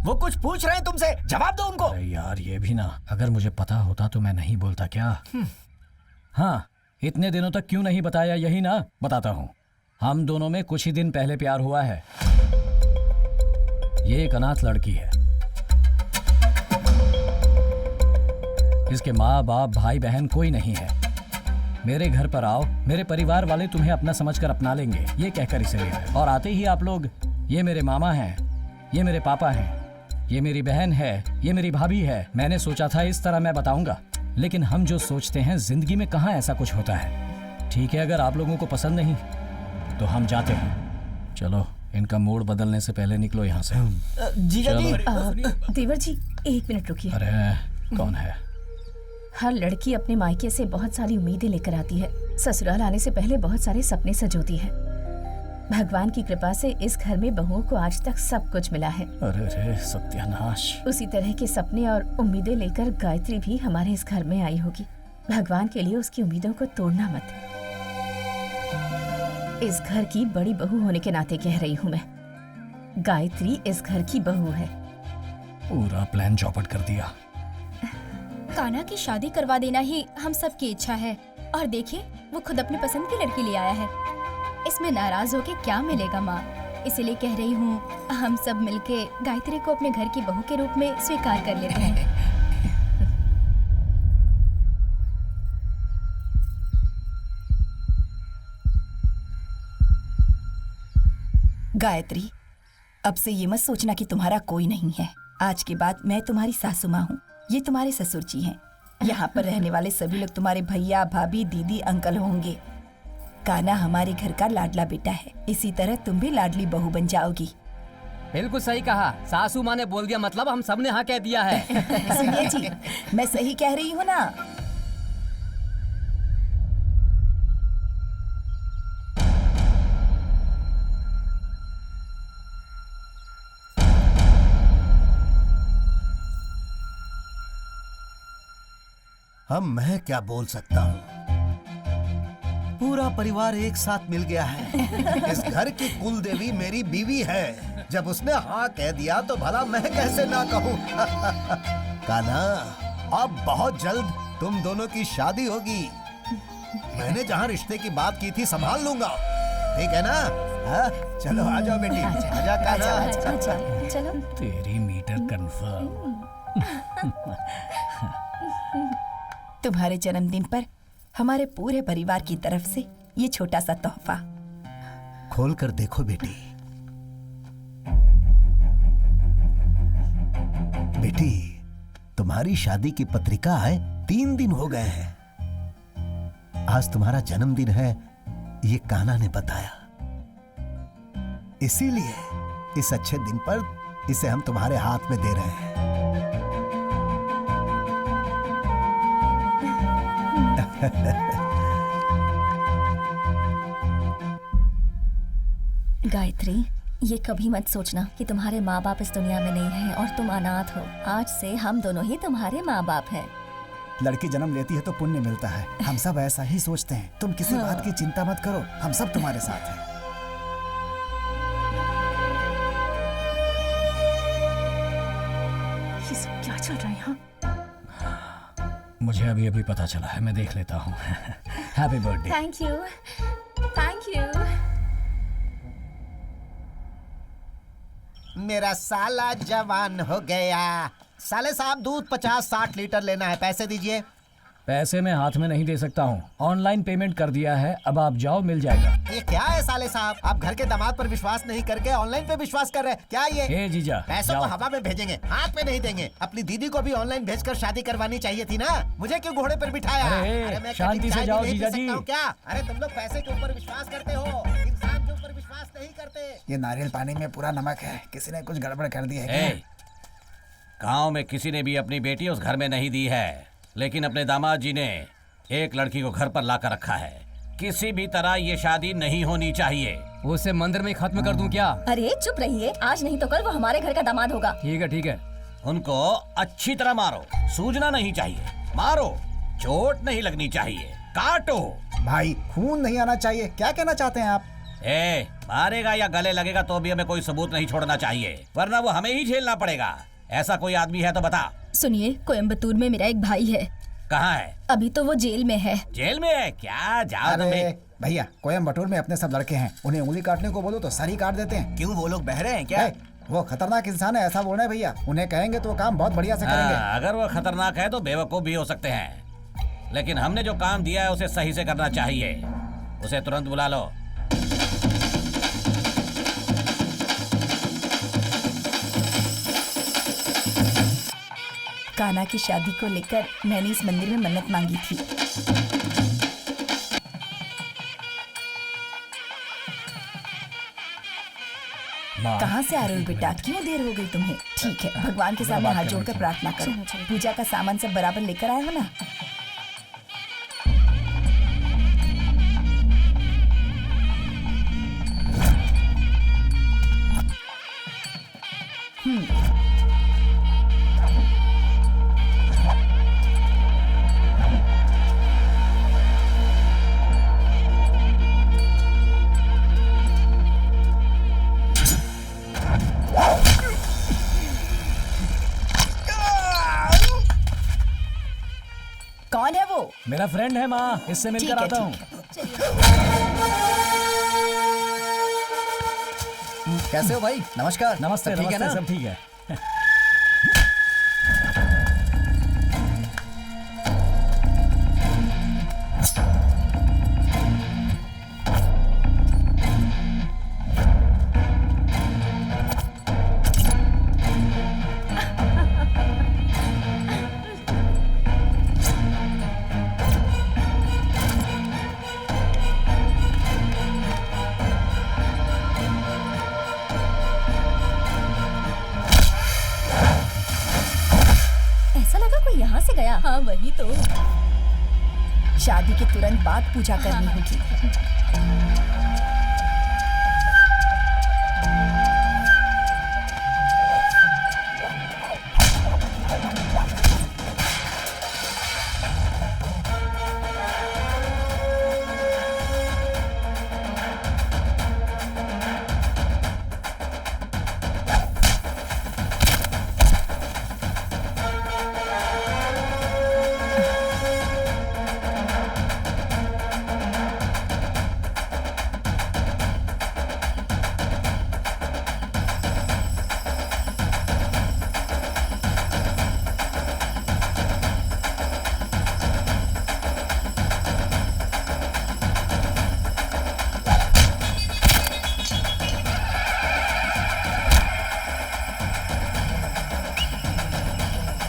S4: वो कुछ पूछ रहे हैं तुमसे, जवाब दो उनको।
S3: अरे यार ये भी ना, अगर मुझे पता होता तो मैं नहीं बोलता क्या? हाँ, इतने दिनों तक क्यों नहीं बताया यही ना? बताता हूँ। हम दोनों में कुछ ही दिन पहले प्यार हुआ है। ये एक अनाथ लड़की है। इसके माँ बाप भाई बहन कोई नहीं है। मेरे घर पर आओ, मेरे परिवार वाले तुम्हें अपना समझकर अपना लेंगे, ये कहकर इसे ले आए। और आते ही आप लोग, ये मेरे मामा हैं, ये मेरे पापा हैं, ये मेरी बहन है, ये मेरी भाभी है। मैंने सोचा था इस तरह मैं बताऊंगा, लेकिन हम जो सोचते हैं जिंदगी में कहाँ ऐसा कुछ होता है। ठीक है, अगर आप लोगों को पसंद नहीं तो हम जाते हैं। चलो, इनका मूड बदलने से पहले निकलो यहाँ से।
S12: जीजा जी, देवर जी एक मिनट रुकिए।
S3: अरे कौन है?
S12: हर लड़की अपने मायके से बहुत सारी उम्मीदें लेकर आती है, ससुराल आने से पहले बहुत सारे सपने सजोती है। भगवान की कृपा से इस घर में बहुओं को आज तक सब कुछ मिला है।
S3: अरे रे सत्यानाश।
S12: उसी तरह के सपने और उम्मीदें लेकर गायत्री भी हमारे इस घर में आई होगी। भगवान के लिए उसकी उम्मीदों को तोड़ना मत। इस घर की बड़ी बहू होने के नाते कह रही हूँ मैं, गायत्री इस घर की बहू है।
S3: पूरा प्लान चौपट कर दिया।
S12: कान्हा की शादी करवा देना ही हम सब की इच्छा है, और देखिए वो खुद अपनी पसंद की लड़की ले आया है। इसमें नाराज होके क्या मिलेगा माँ? इसीलिए कह रही हूँ हम सब मिलके गायत्री को अपने घर की बहू के रूप में स्वीकार कर लेते हैं।
S10: गायत्री, अब से ये मत सोचना कि तुम्हारा कोई नहीं है। आज के बाद मैं तुम्हारी सासू माँ हूँ, ये तुम्हारे ससुर जी हैं। यहाँ पर रहने वाले सभी लोग तुम्हारे भैया भाभी दीदी अंकल होंगे। कान्हा हमारे घर का लाडला बेटा है, इसी तरह तुम भी लाडली बहू बन जाओगी।
S14: बिल्कुल सही कहा, सासू माँ ने बोल दिया मतलब हम सब ने हाँ कह दिया है।
S10: सुनिए जी, मैं सही कह रही हूँ ना?
S1: अब मैं क्या बोल सकता हूँ? पूरा परिवार एक साथ मिल गया है। इस घर की कुल देवी मेरी बीवी है। जब उसने हाँ कह दिया तो भला मैं कैसे ना कहूँ? कान्हा, अब बहुत जल्द तुम दोनों की शादी होगी। मैंने जहाँ रिश्ते की बात की थी संभाल लूंगा, ठीक है ना? हाँ? चलो आ जाओ बेटी, आजा कान्हा।
S12: चलो।
S3: तेरी मीटर कंफर्म।
S10: तुम्हारे जन्मदिन पर हमारे पूरे परिवार की तरफ से ये छोटा सा तोहफा।
S1: खोल कर देखो बेटी। बेटी, तुम्हारी शादी की पत्रिका है, 3 दिन हो गए हैं। आज तुम्हारा जन्मदिन है, ये कान्हा ने बताया। इसीलिए इस अच्छे दिन पर इसे हम तुम्हारे हाथ में दे रहे हैं।
S9: गायत्री, ये कभी मत सोचना कि तुम्हारे माँ बाप इस दुनिया में नहीं हैं और तुम अनाथ हो। आज से हम दोनों ही तुम्हारे माँ बाप हैं।
S4: लड़की जन्म लेती है तो पुण्य मिलता है, हम सब ऐसा ही सोचते हैं। तुम किसी बात की चिंता मत करो, हम सब तुम्हारे साथ हैं।
S12: ये सब क्या चल रहा है यहाँ?
S3: मुझे अभी अभी पता चला है, मैं देख लेता हूँ। Happy birthday.
S12: Thank you, thank you.
S1: मेरा साला जवान हो गया। साले साहब, दूध 50-60 लीटर लेना है, पैसे दीजिए।
S3: पैसे मैं हाथ में नहीं दे सकता हूँ, ऑनलाइन पेमेंट कर दिया है, अब आप जाओ, मिल जाएगा।
S1: ये क्या है साले साहब, आप घर के दामाद पर विश्वास नहीं करके ऑनलाइन पे विश्वास कर रहे हैं क्या? ये
S3: ए जीजा,
S1: पैसों को हवा में भेजेंगे, हाथ में नहीं देंगे। अपनी दीदी को भी ऑनलाइन भेजकर शादी करवानी चाहिए थी ना, मुझे क्यों घोड़े पर बिठाया?
S3: अरे
S1: मैं
S3: शांति से जाओ जीजा जी।
S1: क्या? अरे तुम लोग पैसे के ऊपर विश्वास करते हो, इंसान के ऊपर विश्वास नहीं करते।
S4: ये नारियल पानी में पूरा नमक है, किसी ने कुछ गड़बड़ कर दी है।
S6: गांव में किसी ने भी अपनी बेटी उस घर में नहीं दी है, लेकिन अपने दामाद जी ने एक लड़की को घर पर लाकर रखा है। किसी भी तरह ये शादी नहीं होनी चाहिए।
S14: उसे मंदिर में ही खत्म कर दूं क्या?
S9: अरे चुप रहिए, आज नहीं तो कल वो हमारे घर का दामाद होगा।
S14: ठीक है ठीक है।
S6: उनको अच्छी तरह मारो, सूजना नहीं चाहिए। मारो, चोट नहीं लगनी चाहिए, काटो।
S4: भाई खून नहीं आना चाहिए, क्या कहना चाहते हैं आप?
S6: मारेगा या गले लगेगा तो भी हमें कोई सबूत नहीं छोड़ना चाहिए, वरना वो हमें ही झेलना पड़ेगा। ऐसा कोई आदमी है तो बता।
S12: सुनिए, कोयम्बतूर में मेरा एक भाई है।
S6: कहाँ है?
S12: अभी तो वो जेल में है।
S6: जेल में है क्या? जाओ।
S4: अरे भैया, कोयम्बटूर में अपने सब लड़के हैं, उन्हें उंगली काटने को बोलो तो सर ही काट देते हैं।
S15: क्यों, वो लोग बहरे हैं क्या?
S4: वो खतरनाक इंसान है, ऐसा बोल रहे हैं भैया। उन्हें कहेंगे तो वो काम बहुत बढ़िया से करेंगे।
S6: अगर वो खतरनाक है तो बेवकूफ भी हो सकते हैं, लेकिन हमने जो काम दिया है उसे सही से करना चाहिए। उसे तुरंत बुला लो।
S10: कान्हा की शादी को लेकर मैंने इस मंदिर में मन्नत मांगी थी। कहाँ से आ रहे हो बेटा? क्यों देर हो गई तुम्हें? ठीक है, भगवान के सामने हाथ जोड़कर प्रार्थना करो। पूजा का सामान सब बराबर लेकर आए हो ना? कौन है वो?
S3: मेरा फ्रेंड है माँ, इससे मिलकर आता हूँ।
S11: कैसे हो भाई? नमस्कार।
S3: नमस्ते।
S11: ठीक है ना?
S3: सब ठीक है।
S12: हाँ वही तो।
S10: शादी के तुरंत बाद पूजा करनी होगी।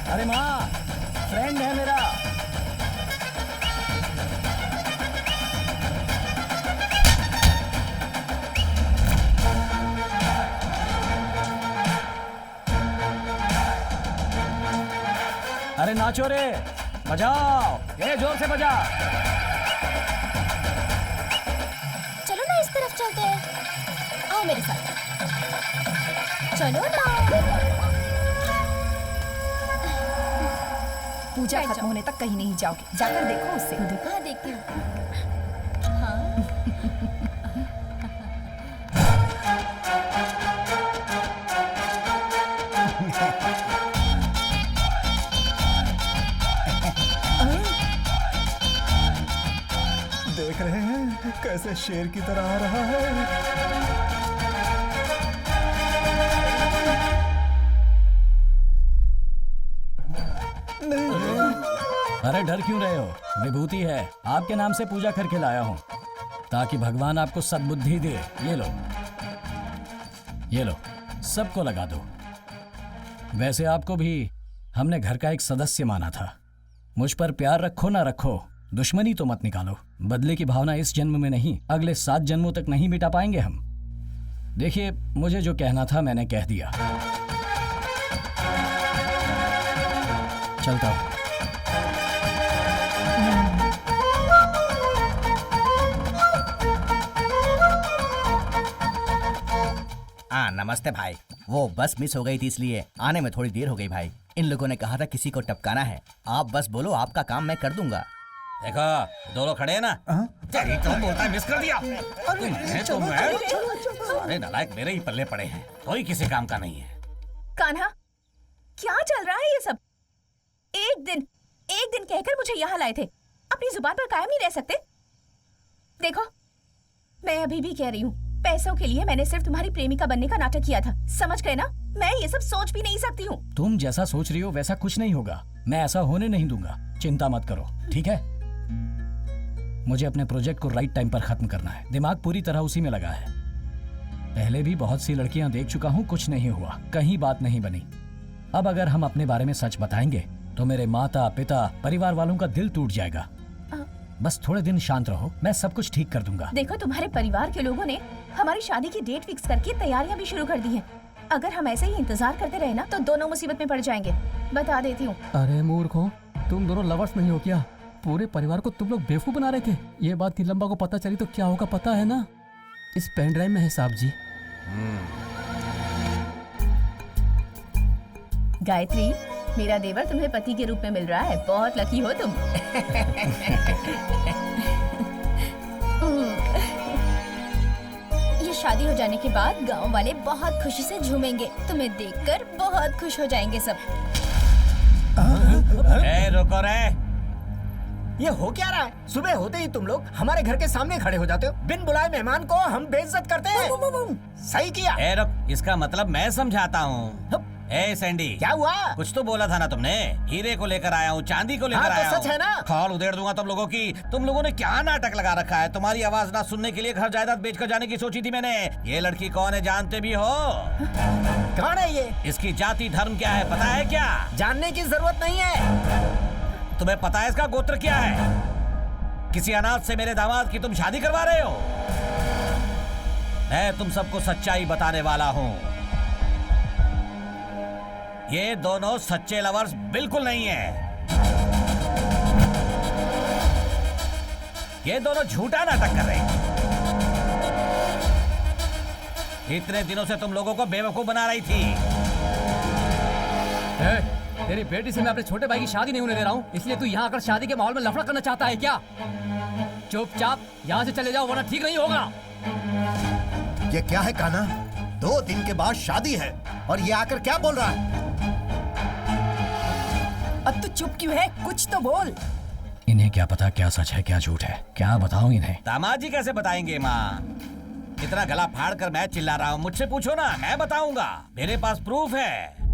S3: अरे माँ, फ्रेंड है मेरा। अरे नाचो रे, बजाओ, ये जोर से बजा।
S12: चलो ना इस तरफ चलते हैं, आओ मेरे साथ। चलो ना।
S10: पूजा खत्म होने तक कहीं नहीं जाओगे, जाकर देखो उससे।
S12: हाँ देखती हूँ। हाँ।
S4: देख रहे हैं कैसे शेर की तरह आ रहा है।
S3: अरे डर क्यों रहे हो? विभूति है, आपके नाम से पूजा करके लाया हूँ ताकि भगवान आपको सद्बुद्धि दे। ये लो, ये लो, सबको लगा दो। वैसे आपको भी हमने घर का एक सदस्य माना था। मुझ पर प्यार रखो ना रखो, दुश्मनी तो मत निकालो। बदले की भावना इस जन्म में नहीं, अगले 7 जन्मों तक नहीं मिटा पाएंगे हम। देखिए, मुझे जो कहना था मैंने कह दिया।
S14: चलता हूँ।
S15: हाँ नमस्ते भाई। वो बस मिस हो गई थी इसलिए आने में थोड़ी देर हो गई भाई। इन लोगों ने कहा था किसी को टपकाना है। आप बस बोलो, आपका काम मैं कर दूंगा।
S6: देखो दो लोग खड़े हैं ना। तेरी तो बोलता है मिस कर दिया। अरे नालायक, मेरे ही पल्ले पड़े हैं, कोई किसी काम का नहीं है।
S12: कान्हा, क्या चल रहा है ये सब? एक दिन कहकर मुझे यहाँ लाए थे, अपनी जुबान पर कायम नहीं रह सकते? देखो, मैं अभी भी कह रही हूँ, पैसों के लिए मैंने सिर्फ तुम्हारी प्रेमिका बनने का नाटक किया था, समझ गए ना? मैं ये सब सोच भी नहीं सकती हूँ।
S14: तुम जैसा सोच रही हो वैसा कुछ नहीं होगा। मैं ऐसा होने नहीं दूंगा, चिंता मत करो, ठीक है? मुझे अपने प्रोजेक्ट को राइट टाइम पर खत्म करना है। दिमाग पूरी तरह उसी में लगा है। पहले भी बहुत सी लड़कियां देख चुका हूँ, कुछ नहीं हुआ, कहीं बात नहीं बनी। अब अगर हम अपने बारे में सच बताएंगे तो मेरे माता पिता परिवार वालों का दिल टूट जाएगा। बस थोड़े दिन शांत रहो, मैं सब कुछ ठीक कर दूंगा।
S12: देखो, तुम्हारे परिवार के लोगों ने हमारी शादी की डेट फिक्स करके तैयारियां भी शुरू कर दी हैं। अगर हम ऐसे ही इंतजार करते रहे ना तो दोनों मुसीबत में पड़ जाएंगे, बता देती हूँ।
S14: अरे मूर्खों, तुम दोनों लवर्स नहीं हो क्या? पूरे परिवार को तुम लोग बेवकूफ बना रहे थे। ये बात नीलम्बा को पता चली तो क्या होगा पता है ना? इस पेन ड्राइव में है साहब जी।
S12: गायत्री, मेरा देवर तुम्हें पति के रूप में मिल रहा है, बहुत लकी हो तुम। ये शादी हो जाने के बाद गांव वाले बहुत खुशी से झूमेंगे, तुम्हें देखकर बहुत खुश हो जाएंगे सब।
S6: रुको रे,
S13: ये हो क्या रहा है? सुबह होते ही तुम लोग हमारे घर के सामने खड़े हो जाते हो। बिन बुलाए मेहमान को हम बेइज्जत करते हैं। सही किया।
S6: रुक, इसका मतलब मैं समझाता हूँ। ए सैंडी,
S13: क्या हुआ?
S6: कुछ तो बोला था ना तुमने। हीरे को लेकर आया हूँ, चांदी को लेकर आया हूँ।
S13: सच है ना?
S6: खाल उधेड़ दूंगा तुम लोगों की। तुम लोगों ने क्या नाटक लगा रखा है? तुम्हारी आवाज ना सुनने के लिए घर जायदाद बेचकर जाने की सोची थी मैंने। ये लड़की कौन है जानते भी हो?
S13: कौन है ये?
S6: इसकी जाति धर्म क्या है पता है क्या?
S13: जानने की जरूरत नहीं है।
S6: तुम्हें पता है इसका गोत्र क्या है? किसी अनाथ से मेरे दामाद की तुम शादी करवा रहे हो? मैं तुम सबको सच्चाई बताने वाला हूँ। ये दोनों सच्चे लवर्स बिल्कुल नहीं है। ये दोनों झूठा नाटक कर रहे हैं। इतने दिनों से तुम लोगों को बेवकूफ बना रही थी।
S14: तेरी बेटी से मैं अपने छोटे भाई की शादी नहीं होने दे रहा हूँ, इसलिए तू यहाँ आकर शादी के माहौल में लफड़ा करना चाहता है क्या? चुपचाप यहाँ से चले जाओ वरना ठीक नहीं होगा।
S1: ये क्या है कान्हा? 2 दिन के बाद शादी है और ये आकर क्या बोल रहा है?
S12: अब तू चुप क्यों है? कुछ तो बोल।
S14: इन्हें क्या पता क्या सच है क्या झूठ है, क्या बताऊं इन्हें?
S6: दामाद जी कैसे बताएंगे माँ? इतना गला फाड़ कर मैं चिल्ला रहा हूँ, मुझसे पूछो ना, मैं बताऊंगा। मेरे पास प्रूफ है।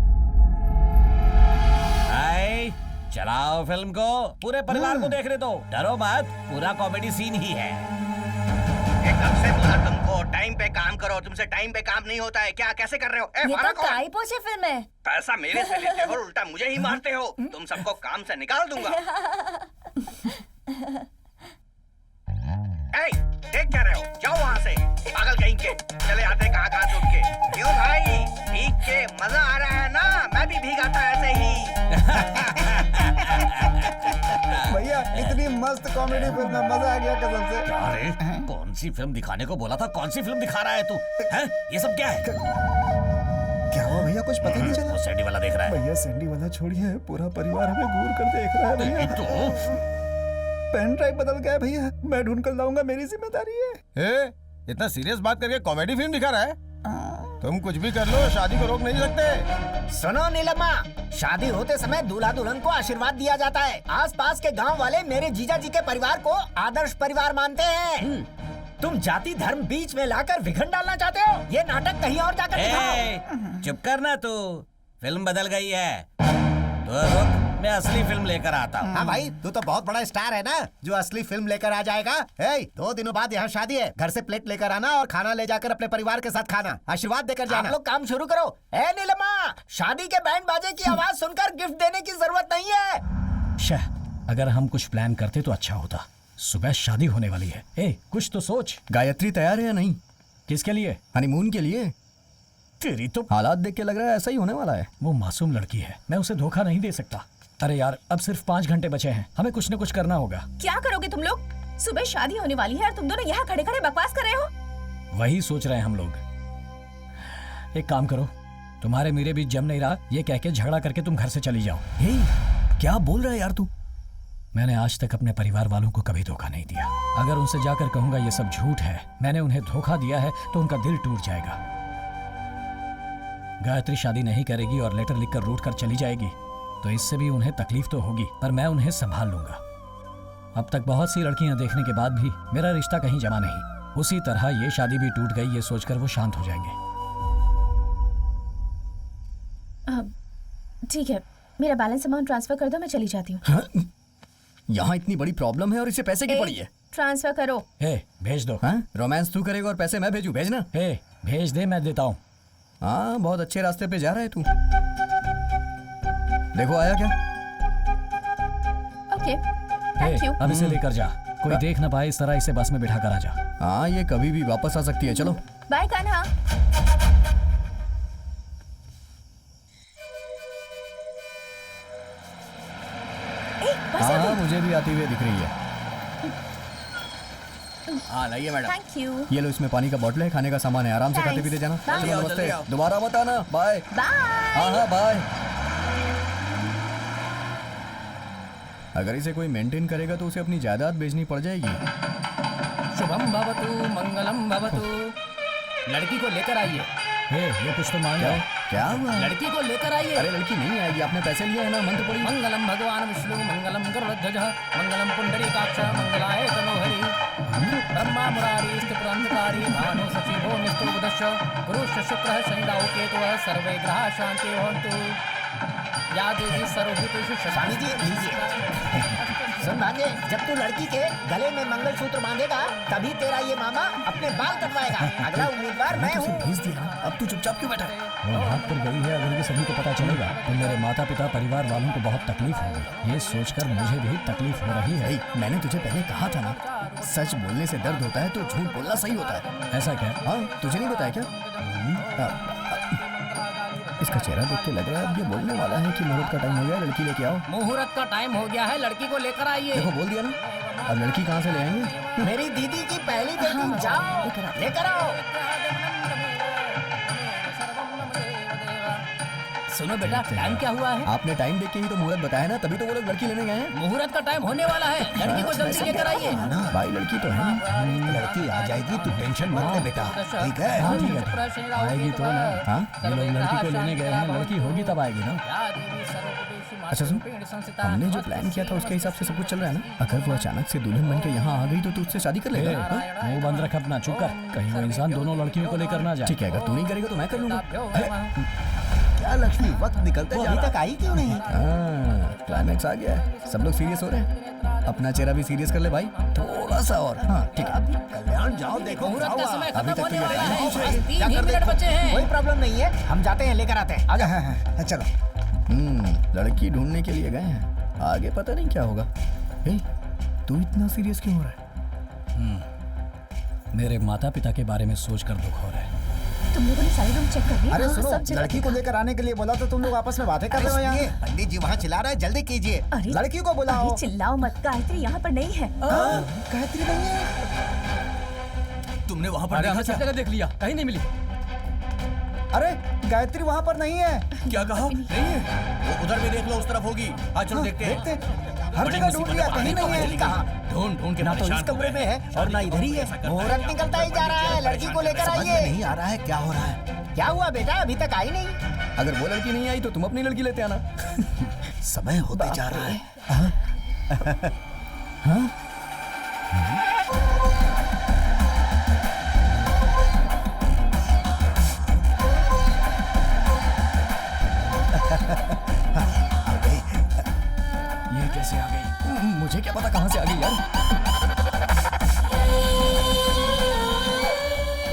S6: भाई चलाओ फिल्म को, पूरे परिवार को देखने दो, डरो मत, पूरा कॉमेडी सीन ही है।
S15: कब से बोला तुमको टाइम पे काम करो, तुमसे टाइम पे काम नहीं होता है क्या? कैसे कर रहे हो?
S9: ये तो काई पोछे फिल्म है।
S15: पैसा मेरे से लेते हो, उल्टा मुझे ही मारते हो। तुम सबको काम से निकाल दूंगा। देख क्या रहे हो? जाओ वहाँ से, पागल कहीं के। चले आते कहाँ से उठ के। क्यों भाई, भीग के मजा आ रहा है ना? मैं भी भीगाता ऐसे ही।
S4: भैया इतनी मस्त कॉमेडी फिल्म में मजा आ गया कसम से।
S6: अरे कौन सी फिल्म दिखाने को बोला था, कौन सी फिल्म दिखा रहा है तू? हैं? ये सब क्या है?
S4: क्या हुआ भैया, कुछ पता नहीं चला?
S6: वो सैंडी वाला देख रहा है।
S4: भैया सैंडी वाला छोड़िए, पूरा परिवार हमें घूर कर देख रहा है भैया।
S6: तो
S4: पेन ड्राइव बदल गया भैया, मैं ढूंढ कर लाऊंगा, मेरी जिम्मेदारी है।
S8: इतना सीरियस बात करके कॉमेडी फिल्म दिखा रहा है? तुम कुछ भी कर लो, शादी को रोक नहीं सकते।
S13: सुनो नीलम्मा, शादी होते समय दूल्हा दुल्हन को आशीर्वाद दिया जाता है। आसपास के गांव वाले मेरे जीजा जी के परिवार को आदर्श परिवार मानते हैं। तुम जाति धर्म बीच में लाकर विघटन डालना चाहते हो? ये नाटक कहीं और जाकर दिखाओ।
S6: चुप करना तू, फिल्म बदल गई है। तो रुक, मैं असली फिल्म लेकर आता हूँ।
S1: हाँ भाई, तू तो बहुत बड़ा स्टार है ना, जो असली फिल्म लेकर आ जाएगा। 2 दिनों बाद यहाँ शादी है, घर से प्लेट लेकर आना और खाना ले जाकर अपने परिवार के साथ खाना, आशीर्वाद देकर जाना।
S13: आप लोग काम शुरू करो। नीलम्मा, शादी के बैंड बाजे की आवाज सुनकर गिफ्ट देने की जरूरत नहीं है।
S14: अगर हम कुछ प्लान करते तो अच्छा होता। सुबह शादी होने वाली है। कुछ तो सोच।
S11: गायत्री तैयार है या नहीं?
S14: किसके लिए?
S11: हनीमून के लिए।
S14: तेरी तो
S11: हालात देख के लग रहा है ऐसा ही होने वाला है।
S14: वो मासूम लड़की है, मैं उसे धोखा नहीं दे सकता। अरे यार, अब सिर्फ 5 घंटे बचे हैं, हमें कुछ न कुछ करना होगा।
S12: क्या करोगे तुम लोग? सुबह शादी होने वाली है और तुम दोनों यहाँ खड़े खड़े बकवास कर रहे हो।
S14: वही सोच रहे हैं हम लोग। एक काम करो, तुम्हारे मेरे बीच जम नहीं रहा, ये कह के झगड़ा करके तुम घर से चली जाओ।
S11: हे, क्या बोल रहा है यार तू?
S14: मैंने आज तक अपने परिवार वालों को कभी धोखा नहीं दिया। अगर उनसे जाकर कहूंगा ये सब झूठ है, मैंने उन्हें धोखा दिया है, तो उनका दिल टूट जाएगा। गायत्री शादी नहीं करेगी और लेटर लिखकर रूठ कर चली जाएगी, तो इससे भी उन्हें तकलीफ तो होगी, पर मैं उन्हें संभाल लूंगा। अब तक बहुत सी लड़कियां देखने के बाद भी मेरा रिश्ता कहीं जमा नहीं। उसी तरह ये शादी भी टूट गई, ये सोचकर वो शांत हो जाएंगे।
S12: ठीक है, मेरा बैलेंस अमाउंट ट्रांसफर कर दो, मैं चली जाती हूँ।
S11: हाँ? यहाँ इतनी बड़ी प्रॉब्लम है और इसे पैसे की पड़ी है।
S12: ट्रांसफर करो।
S14: हे, भेज दो।
S11: हाँ? रोमांस तू करेगा और पैसे मैं भेजूं? भेजना।
S14: हे, भेज दे, मैं देता हूँ।
S11: हाँ, बहुत अच्छे रास्ते पे जा रहा है तू। देखो आया क्या?
S12: Okay, thank you.
S14: अब इसे लेकर जा, कोई देख ना पाए, इस तरह इसे बस में बिठा कर आ जा।
S11: हाँ, ये कभी भी वापस आ सकती है। चलो
S12: बाय कान्हा।
S11: हाँ, मुझे भी आती हुई दिख रही है। हाँ, लाइए मैडम।
S12: Thank you.
S11: ये लो, इसमें पानी का बोतल है, खाने का सामान है, आराम से खाते पीते जाना।
S12: Bye.
S11: चलो, नमस्ते। दोबारा मत आना। Bye
S12: bye.
S11: हाँ, बाय। अगर इसे कोई मेंटेन करेगा तो उसे अपनी जायदाद बेचनी पड़ जाएगी।
S16: शुभम भवतु मंगलम भवतु। लड़की को लेकर आइए।
S14: ये कुछ तो मांग रहा है।
S11: क्या हुआ?
S16: लड़की को लेकर आइए।
S11: अरे लड़की नहीं आएगी, आपने पैसे लिए है ना, मंत्र पड़ी।
S16: मंगलम भगवान विष्णु मंगलम गरुड़ध्वज मंगलम पुंडरीकाक्ष मंगलाय तनोहरि ब्रह्मा मुरारी स्थिपुरंधकारी भानु सचिवो निस्तुर्वदश गुरुश्च शुक्रः शनिराहु केतुः सर्वे ग्रहाः शान्ति भवन्तु। या देवी सर्वभूतेषु
S13: स्वामी जी लीजिए। सुन भांजे, जब तू लड़की के गले में मंगलसूत्र बांधेगा तभी तेरा ये मामा अपने बाल कटवाएगा। अगला उम्मीदवार मैं हूँ।
S11: भेज दिया, अब तू चुपचाप क्यों बैठा है?
S14: वो भाग कर गई है, अगर ये सभी को पता चलेगा तो मेरे माता पिता परिवार वालों को बहुत तकलीफ होगी। ये सोचकर मुझे भी तकलीफ हो रही है।
S11: मैंने तुझे पहले कहा था ना, सच बोलने से दर्द होता है तो झूठ बोलना सही होता है।
S14: ऐसा क्या?
S11: हाँ, तुझे नहीं बताया क्या? इसका चेहरा देख के लग रहा है अब ये बोलने वाला है कि मुहूर्त का टाइम हो गया, लड़की लेके आओ।
S16: मुहूर्त का टाइम हो गया है, लड़की को लेकर आइए।
S11: देखो, बोल दिया ना। अब लड़की कहाँ से ले आएंगे?
S13: मेरी दीदी की पहली बेटी, जाओ लेकर आओ।
S16: सुनो बेटा, टाइम क्या हुआ है?
S11: आपने टाइम देख के ही तो मुहूर्त बताया ना, तभी तो वो लोग लड़की लेने गए हैं।
S16: मुहूर्त का टाइम होने वाला है, लड़की को जल्दी लेकर आइए।
S11: भाई लड़की तो है,
S1: लड़की आ जाएगी, तू टेंशन मत ले बेटा, ठीक है?
S14: हाँ ठीक है, आएगी तो ना। हाँ, ये लोग लड़की को लेने गए हैं, लड़की होगी तब आएगी ना।
S11: अच्छा सुन, हमने जो प्लान किया था उसके हिसाब से सब कुछ चल रहा है ना? अगर वो अचानक से दुल्हन बन के यहाँ आ गई तो तू उससे शादी कर लेगा?
S14: मुंह बंद रख अपना, चुप कर, कहीं वो इंसान दोनों लड़कियों को लेकर ना जाए।
S11: ठीक है, अगर तू नहीं करेगा तो मैं कर लूंगा।
S1: क्या लक्ष्मी, वक्त निकलते जा रहा है।
S13: अभी तक आई क्यों नहीं?
S11: क्लाइमैक्स आ गया है, सब लोग सीरियस हो रहे हैं। अपना चेहरा भी सीरियस कर ले भाई, थोड़ा सा और। हाँ ठीक है,
S1: कल्याण जाओ, देखो
S16: मुहूर्त का समय
S11: अभी
S16: खत्म
S11: तक तो
S16: होने
S11: ये
S16: वाला
S11: टाइम
S16: है,
S11: पूछ रही
S16: बस
S11: है।
S16: 3 ही मिनट बचे हैं।
S13: कोई प्रॉब्लम नहीं है, हम जाते हैं, लेकर आते हैं। आ जाओ।
S11: चलो। लड़की ढूंढने के लिए गए हैं, आगे पता नहीं क्या होगा। हे, तू इतना सीरियस क्यों हो रहा है?
S14: मेरे माता पिता के बारे में सोचकर दुख हो रहा है।
S12: तुम लोगों ने सारे रूम चेक कर लिए?
S4: अरे
S12: हाँ,
S4: सुनो,
S12: सब जगह
S4: लड़की को लेकर आने के लिए बोला तो तुम लोग आपस में बातें कर रहे हो यहाँ।
S1: पंडित जी वहाँ चिल्ला रहे हैं, जल्दी कीजिए।
S12: अरे
S4: लड़की को बुलाओ।
S12: अरे चिल्लाओ मत, गायत्री यहाँ पर नहीं है।
S4: गायत्री नहीं है?
S7: तुमने वहाँ पर
S16: हमने सब जगह देख लिया, कहीं नहीं मिली।
S4: अरे गायत्री वहाँ पर नहीं है।
S7: क्या कहा? नहीं है, उधर भी देख लो, उस तरफ होगी। हाँ चलो देखते हैं।
S4: हर जगह ढूंढ लिया, कहीं नहीं है।
S13: कहा
S7: ढूंढ के
S13: ना तो इस कमरे में है और ना इधर ही है। मुहूर्त निकलता ही जा रहा है, लड़की को लेकर
S1: समझ में
S13: आइए।
S1: नहीं आ रहा है क्या हो रहा है।
S13: क्या हुआ बेटा, अभी तक आई नहीं?
S11: अगर वो लड़की नहीं आई तो तुम अपनी लड़की लेते आना।
S1: समय होते जा रहा है।
S11: हाँ? ये कैसे आ गई? मुझे क्या पता कहाँ से आ गई यार।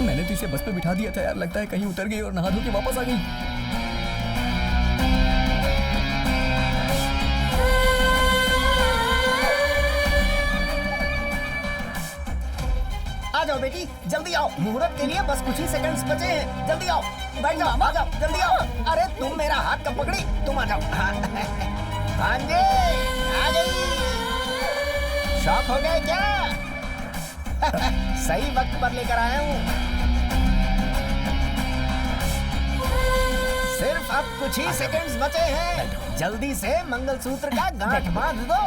S11: मैंने तो इसे बस पे बिठा दिया था यार, लगता है कहीं उतर गई और नहा धो के वापस आ गई।
S13: आ जाओ बेटी, जल्दी आओ, मुहूर्त के लिए बस कुछ ही सेकंड्स बचे हैं। जल्दी आओ, बैठ जाओ, आ जाओ, जल्दी आओ। अरे तुम मेरा हाथ कब पकड़ी? तुम आ जाओ। भांजे आ गई। शौक हो गए क्या? सही वक्त पर लेकर आया हूँ। सिर्फ अब कुछ ही सेकंड्स बचे हैं। जल्दी से मंगलसूत्र का गांठ बांध दो।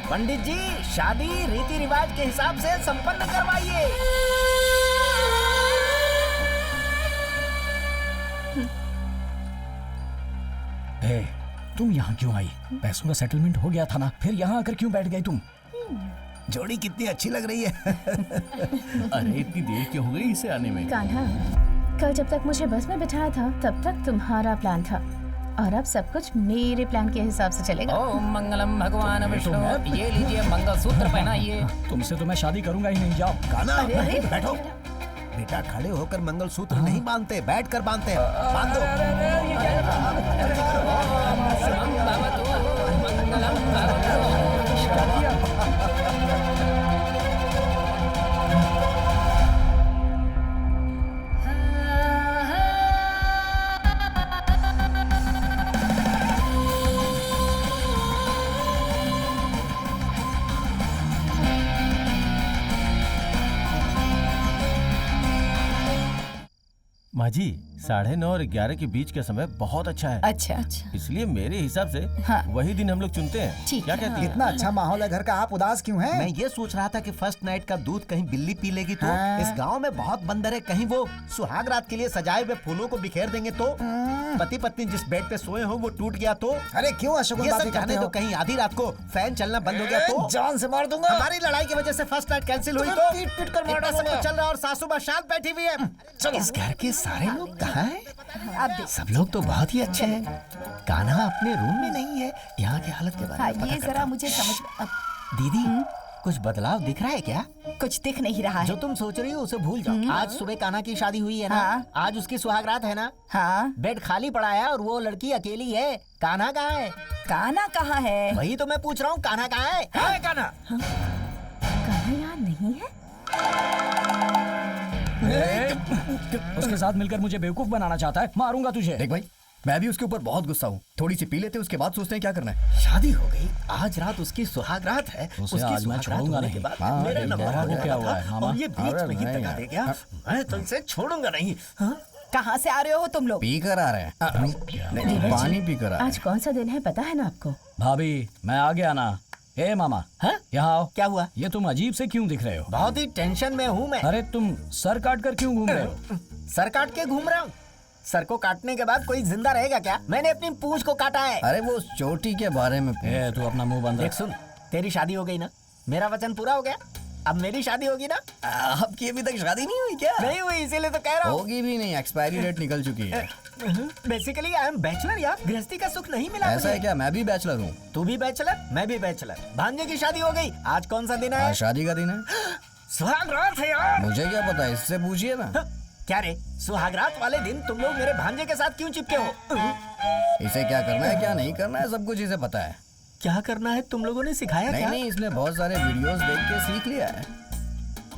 S13: पंडित जी, शादी रीति रिवाज के हिसाब से संपन्न करवाइए।
S14: तुम यहाँ क्यों आई? पैसों का सेटलमेंट हो गया था ना, फिर यहाँ आकर क्यों बैठ गई तुम?
S1: जोड़ी कितनी अच्छी लग रही है।
S2: अरे इतनी देर क्यों हो गई इसे आने में?
S17: कान्हा, कल जब तक मुझे बस में बिठाया था तब तक तुम्हारा प्लान था, और अब सब कुछ मेरे प्लान के हिसाब से चलेगा।
S16: ओम मंगलम भगवान विष्णु। ये लीजिए मंगलसूत्र पहनाइए।
S14: तुमसे तो मैं शादी करूंगा ही नहीं, जाओ।
S1: कान्हा, बैठो। बेटा, खड़े होकर मंगलसूत्र नहीं बांधते, बैठ कर बांधते हैं। बांध दो।
S2: माँ जी, 9:30 और 11 के बीच का समय बहुत अच्छा है।
S18: अच्छा।
S2: इसलिए मेरे हिसाब से
S18: हाँ।
S2: वही दिन हम लोग चुनते हैं।
S18: ठीक
S2: क्या कहती हैं?
S4: इतना अच्छा माहौल है घर का, आप उदास क्यों हैं?
S1: मैं ये सोच रहा था कि फर्स्ट नाइट का दूध कहीं बिल्ली पी लेगी तो।
S4: हाँ।
S1: इस गांव में बहुत बंदर है, कहीं वो सुहाग रात के लिए सजाए हुए फूलों को बिखेर देंगे तो। पति पत्नी जिस बेड पे सोए हो वो टूट गया तो।
S4: अरे क्यों अशोक
S1: ये
S4: बातें
S1: सब
S4: करते
S1: जाने
S4: हो?
S1: तो कहीं आधी रात को फैन चलना बंद हो गया तो।
S4: जान से मार दूंगा।
S1: हमारी लड़ाई की वजह से फर्स्ट नाइट कैंसिल हुई
S4: तुम्हें
S1: तो।
S4: पीट पीट कर मार
S1: इतना सब
S4: डालूंगा।
S1: कुछ चल रहा है और सासू माँ शांत बैठी हुई है।
S13: इस घर के सारे लोग कहाँ हैं?
S18: आप देख।
S13: सब लोग तो बहुत ही अच्छे हैं। कान्हा अपने रूम में नहीं है। यहाँ की हालत के बारे
S18: हाँ,
S13: में पता
S18: ये
S13: करता
S18: जरा
S13: हूँ।
S18: मुझे समझ
S13: दीदी, कुछ बदलाव दिख रहा है क्या?
S18: कुछ दिख नहीं रहा है।
S13: जो तुम सोच रही हो उसे भूल जाओ। आज सुबह कान्हा की शादी हुई है ना?
S18: हाँ।
S13: आज उसकी सुहागरात है ना?
S18: हाँ।
S13: बेड खाली पड़ा है और वो लड़की अकेली है। कान्हा कहाँ है?
S18: कान्हा कहाँ है?
S13: वही तो मैं पूछ रहा हूँ, कान्हा कहाँ है? कहाँ है कान्हा?
S17: कान्हा यहाँ नहीं है।
S14: उसके साथ मिलकर मुझे बेवकूफ बनाना चाहता है, मारूंगा तुझे।
S11: देख भाई, मैं भी उसके ऊपर बहुत गुस्सा हूँ। थोड़ी सी पी लेते, उसके बाद सोचते हैं क्या करना है।
S13: शादी हो गई, आज रात उसकी सुहागरात है।
S14: उसे
S13: उसकी
S14: आज मैं
S13: सुहागरात
S14: छोड़ूंगा
S13: होने
S14: नहीं।
S13: के बाद
S11: हाँ,
S13: मेरा
S11: ठीक
S13: नंबर
S11: है।
S13: आने
S14: क्या
S13: वाला
S14: हुआ है,
S13: था
S14: मामा?
S13: और ये बीच
S11: अरे
S13: में ही
S11: नहीं
S13: दगा
S11: यार।
S13: दे गया। मैं तुमसे छोड़ूंगा नहीं। हाँ?
S18: कहाँ से आ रहे हो तुम लोग?
S11: पी कर आ रहे हैं। नहीं, पानी पी कर आ रहे
S17: आज कौन सा दिन है पता है ना आपको?
S14: भाभी, मैं आ गया ना। ए मामा, यहाँ आओ।
S13: क्या हुआ?
S14: ये तुम अजीब से क्यों दिख रहे हो?
S13: बहुत ही टेंशन में हूँ मैं।
S14: अरे तुम सर काट कर क्यों घूम रहे हो?
S13: सर काट के घूम रहा हूँ? सर को काटने के बाद कोई जिंदा रहेगा क्या? मैंने अपनी पूंछ को काटा है।
S11: अरे वो चोटी के बारे में
S14: ए, तू अपना मुंह बंद
S13: देख
S14: रख।
S13: सुन, तेरी शादी हो गई ना? मेरा वचन पूरा हो गया। अब मेरी शादी होगी ना?
S11: आपकी अभी तक शादी नहीं हुई क्या?
S13: नहीं हुई, इसीलिए तो कह रहा हूँ।
S11: होगी भी नहीं, एक्सपायरी डेट निकल चुकी है।
S13: बेसिकली आई एम बैचलर यार, गृहस्थी का सुख नहीं मिला
S11: ऐसा है क्या? मैं भी बैचलर हूँ।
S13: तू भी बैचलर, मैं भी बैचलर। भांजे की शादी हो गई। आज कौन सा दिन है?
S11: आज शादी का दिन है।
S13: सुहागरात है यार।
S11: मुझे क्या पता, इससे पूछिए ना।
S13: क्या रे, सुहागरात वाले दिन तुम लोग मेरे भांजे के साथ क्यों चिपके हो?
S11: इसे क्या करना है क्या नहीं करना है सब कुछ इसे पता है।
S13: क्या करना है तुम लोगों ने सिखाया क्या?
S11: नहीं, इसने बहुत सारे वीडियोस देख के सीख लिया है।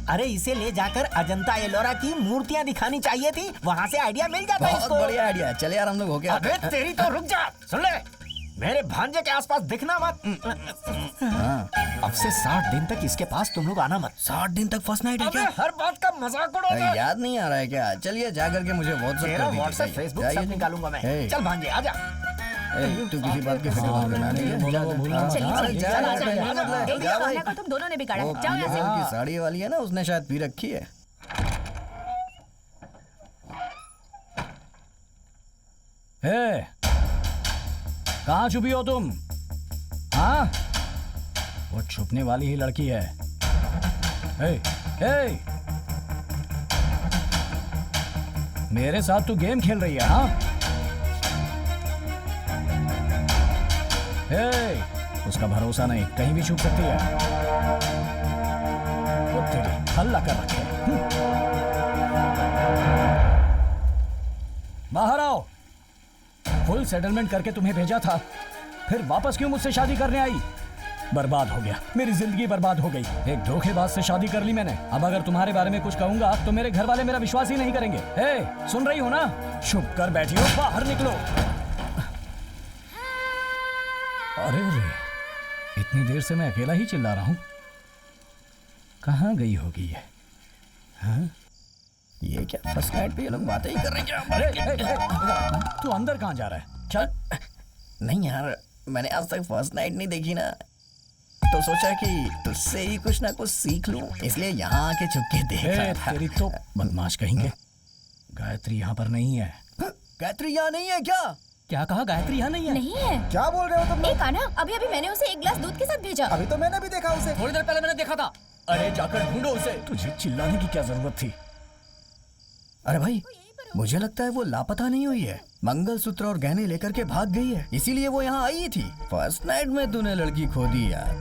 S13: अरे इसे ले जाकर अजंता एलोरा की मूर्तियाँ दिखानी चाहिए थी, वहाँ से आइडिया मिल जाता
S11: बहुत
S13: इसको।
S11: बढ़िया आइडिया है। चले यार हम लोग हो गया।
S13: अबे तेरी तो रुक जा, सुन ले, मेरे भांजे के आसपास दिखना मत। अब से 60 दिन तक इसके पास तुम लोग आना मत।
S11: 60 दिन तक फर्स्ट नाइट है क्या?
S13: हर बात का मजाक उड़ाओगे।
S11: याद नहीं आ रहा है क्या? चलिए जा करके मुझे
S13: तेरा
S11: व्हाट्सएप
S13: व्हाट्सएप फेसबुक सब निकालूंगा मैं। चल भांजे आजा।
S11: तू किसी बात की फिक्र मत करना।
S17: चलिए कान्हा को तुम दोनों ने बिगाड़ा। जाओ यहाँ से।
S11: की साड़ी वाली है ना, उसने शायद पी रखी है।
S14: ए, कहाँ छुपी हो तुम? हाँ, वो छुपने वाली ही लड़की है। ए, ए, मेरे साथ तू गेम खेल रही है? हाँ, ए, उसका भरोसा नहीं, कहीं भी छुप सकती है। वो तेरी हल्ला कर रखे। बाहर आओ। फुल सेटलमेंट करके तुम्हें भेजा था, फिर वापस क्यों मुझसे शादी करने आई? बर्बाद हो गया, मेरी जिंदगी बर्बाद हो गई। एक धोखेबाज से शादी कर ली मैंने। अब अगर तुम्हारे बारे में कुछ कहूंगा तो मेरे घर वाले मेरा विश्वास ही नहीं करेंगे। ए, सुन रही हो ना? चुप कर बैठी हो, बाहर निकलो। अरे रे, इतनी देर से मैं अकेला ही चिल्ला रहा हूँ। कहाँ गई होगी ये? हाँ?
S11: ये क्या फर्स्ट नाइट पे ये लोग बातें ही कर रहे हैं
S14: अरे, तू अंदर कहाँ जा रहा है? चल।
S11: नहीं यार, मैंने आज तक फर्स्ट नाइट नहीं देखी ना, तो सोचा कि तुझसे ही कुछ ना कुछ सीख लूं, इसलिए यहाँ आके छुप के देख रहा था।
S14: तेरी तो बदमाश कहेंगे। गायत्री यहाँ पर नहीं है।
S11: गायत्री यहाँ नहीं है क्या?
S14: क्या कहा? गायत्री यहाँ नहीं है?
S12: नहीं है।
S4: क्या बोल रहे हो तुम?
S12: एक आना, अभी अभी मैंने उसे एक गिलास दूध के साथ भेजा।
S4: अभी तो मैंने भी देखा उसे।
S14: थोड़ी देर पहले मैंने देखा था। अरे जाकर ढूंढो उसे। तुझे चिल्लाने की क्या जरूरत थी?
S11: अरे भाई, मुझे लगता है वो लापता नहीं हुई है, मंगलसूत्र और गहने लेकर के भाग गई है, इसीलिए वो यहाँ आई थी। फर्स्ट नाइट में तूने लड़की खो दी यार।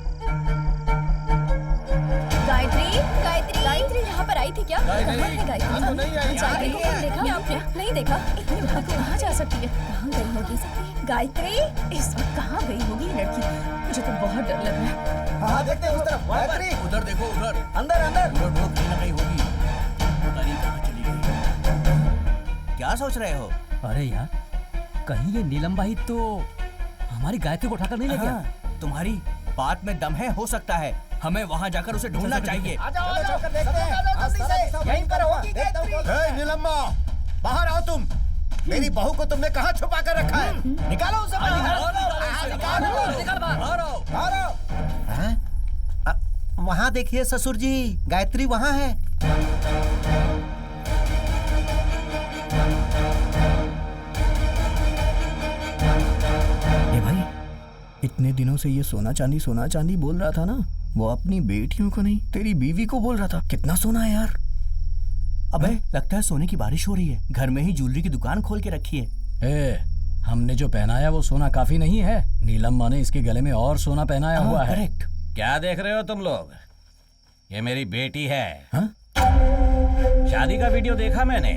S12: गायत्री, गायत्री, गायत्री यहाँ पर आई थी क्या?
S8: गायत्री,
S12: कहाँ है गायत्री?
S8: यहाँ तो नहीं आई।
S12: गायत्री को कहीं देखा आपने? नहीं देखा। इतनी रात को कहाँ जा सकती है? कहाँ गई होगी गायत्री? इस वक्त कहाँ गई होगी लड़की? मुझे तो बहुत डर लग रहा है।
S4: हाँ देखते हैं उस तरफ। गायत्री,
S7: उधर देखो, उधर
S4: अंदर अंदर।
S7: कहीं ना कहीं होगी। पता नहीं कहाँ चली गई।
S15: क्या सोच रहे हो?
S14: अरे यार, कहीं ये नीलम भाई तो हमारी गायत्री को उठाकर नहीं ले गया?
S15: तुम्हारी बात में दम है, हो सकता है। हमें वहाँ जाकर उसे ढूंढना चाहिए।
S4: आ जाओ, चलकर देखते हैं। यहीं पर होगी गायत्री।
S1: नीलम्मा, बाहर आओ तुम। मेरी बहू को तुमने कहाँ छुपा कर रखा है?
S4: निकालो उसे
S1: वहाँ देखिए ससुर जी, गायत्री वहाँ है।
S11: ये भाई, इतने दिनों से ये सोना चांदी बोल रहा था ना, वो अपनी बेटियों को नहीं, तेरी बीवी को बोल रहा था। कितना सोना है यार।
S15: अबे, लगता है सोने की बारिश हो रही है। घर में ही ज्वेलरी की दुकान खोल के रखी है।
S14: हमने जो पहनाया वो सोना काफी नहीं है। नीलम माँ ने इसके गले में और सोना पहनाया हुआ है।
S15: करेक्ट।
S6: क्या देख रहे हो तुम लोग? ये मेरी बेटी है।
S11: हाँ?
S6: शादी का वीडियो देखा मैंने।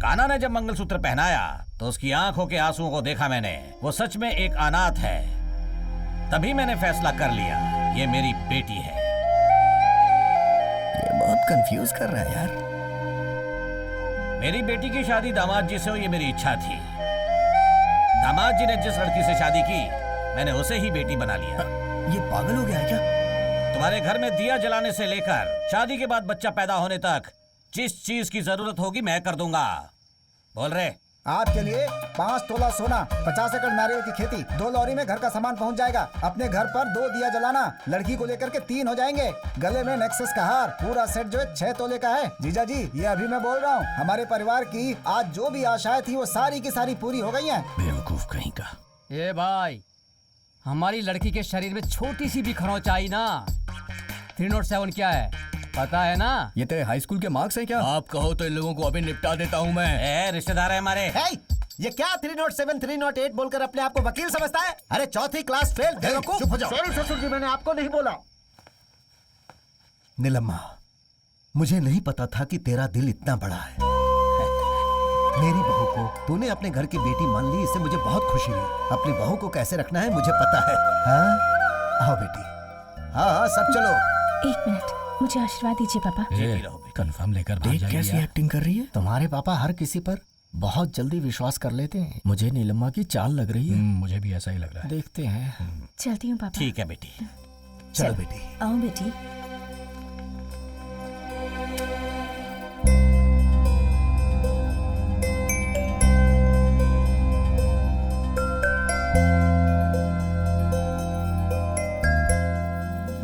S6: कान्हा ने जब मंगलसूत्र पहनाया तो उसकी आंखों के आंसुओं को देखा मैंने। वो सच में एक अनाथ है। तभी मैंने फैसला कर लिया, ये मेरी बेटी है।
S11: ये बहुत कंफ्यूज कर रहा है यार।
S6: मेरी बेटी की शादी दामाद जी से हो, ये मेरी इच्छा थी। दामाद जी ने जिस लड़की से शादी की, मैंने उसे ही बेटी बना लिया।
S11: ये पागल हो गया है क्या?
S6: तुम्हारे घर में दिया जलाने से लेकर शादी के बाद बच्चा पैदा होने तक जिस चीज की जरूरत होगी मैं कर दूंगा। बोल रहे?
S4: आपके लिए 5 तोला सोना, 50 एकड़ नारियल की खेती, 2 लॉरी में घर का सामान पहुंच जाएगा। अपने घर पर 2 दिया जलाना, लड़की को लेकर के 3 हो जाएंगे। गले में नेक्सस का हार, पूरा सेट जो है 6 तोले का है। जीजा जी, ये अभी मैं बोल रहा हूँ, हमारे परिवार की आज जो भी आशाएं थी वो सारी की सारी पूरी हो गई हैं।
S14: बेवकूफ कहीं का।
S16: ए भाई, हमारी लड़की के शरीर में छोटी सी भी खरोंच आई ना, 307 क्या है पता है ना?
S11: ये तेरे हाई स्कूल के मार्क्स हैं क्या?
S7: आप कहो तो इन लोगों को अभी निपटा देता हूँ मैं।
S6: रिश्तेदार है हमारे।
S1: ये क्या 307 308 बोलकर अपने आप को वकील समझता है? अरे चौथी क्लास फेल। चुप हो जाओ।
S4: सॉरी ससुर जी, मैंने आपको नहीं बोला।
S1: नीलम्मा, मुझे नहीं पता था कि तेरा दिल इतना बड़ा है। मेरी बहू को तूने अपने घर की बेटी मान ली, इससे मुझे बहुत खुशी हुई। अपनी बहू को कैसे रखना है मुझे पता है। हाँ आओ बेटी। हाँ सब चलो।
S17: 1 मिनट, मुझे आशीर्वाद दीजिए पापा।
S14: कंफर्म लेकर
S11: देख कैसी एक्टिंग कर रही है।
S5: तुम्हारे पापा हर किसी पर बहुत जल्दी विश्वास कर लेते हैं। मुझे नीलम्मा की चाल लग रही है।
S14: मुझे भी ऐसा ही लग रहा है।
S5: देखते हैं।
S17: चलती हूँ पापा।
S6: ठीक है बेटी।
S1: चलो बेटी।
S12: आओ बेटी।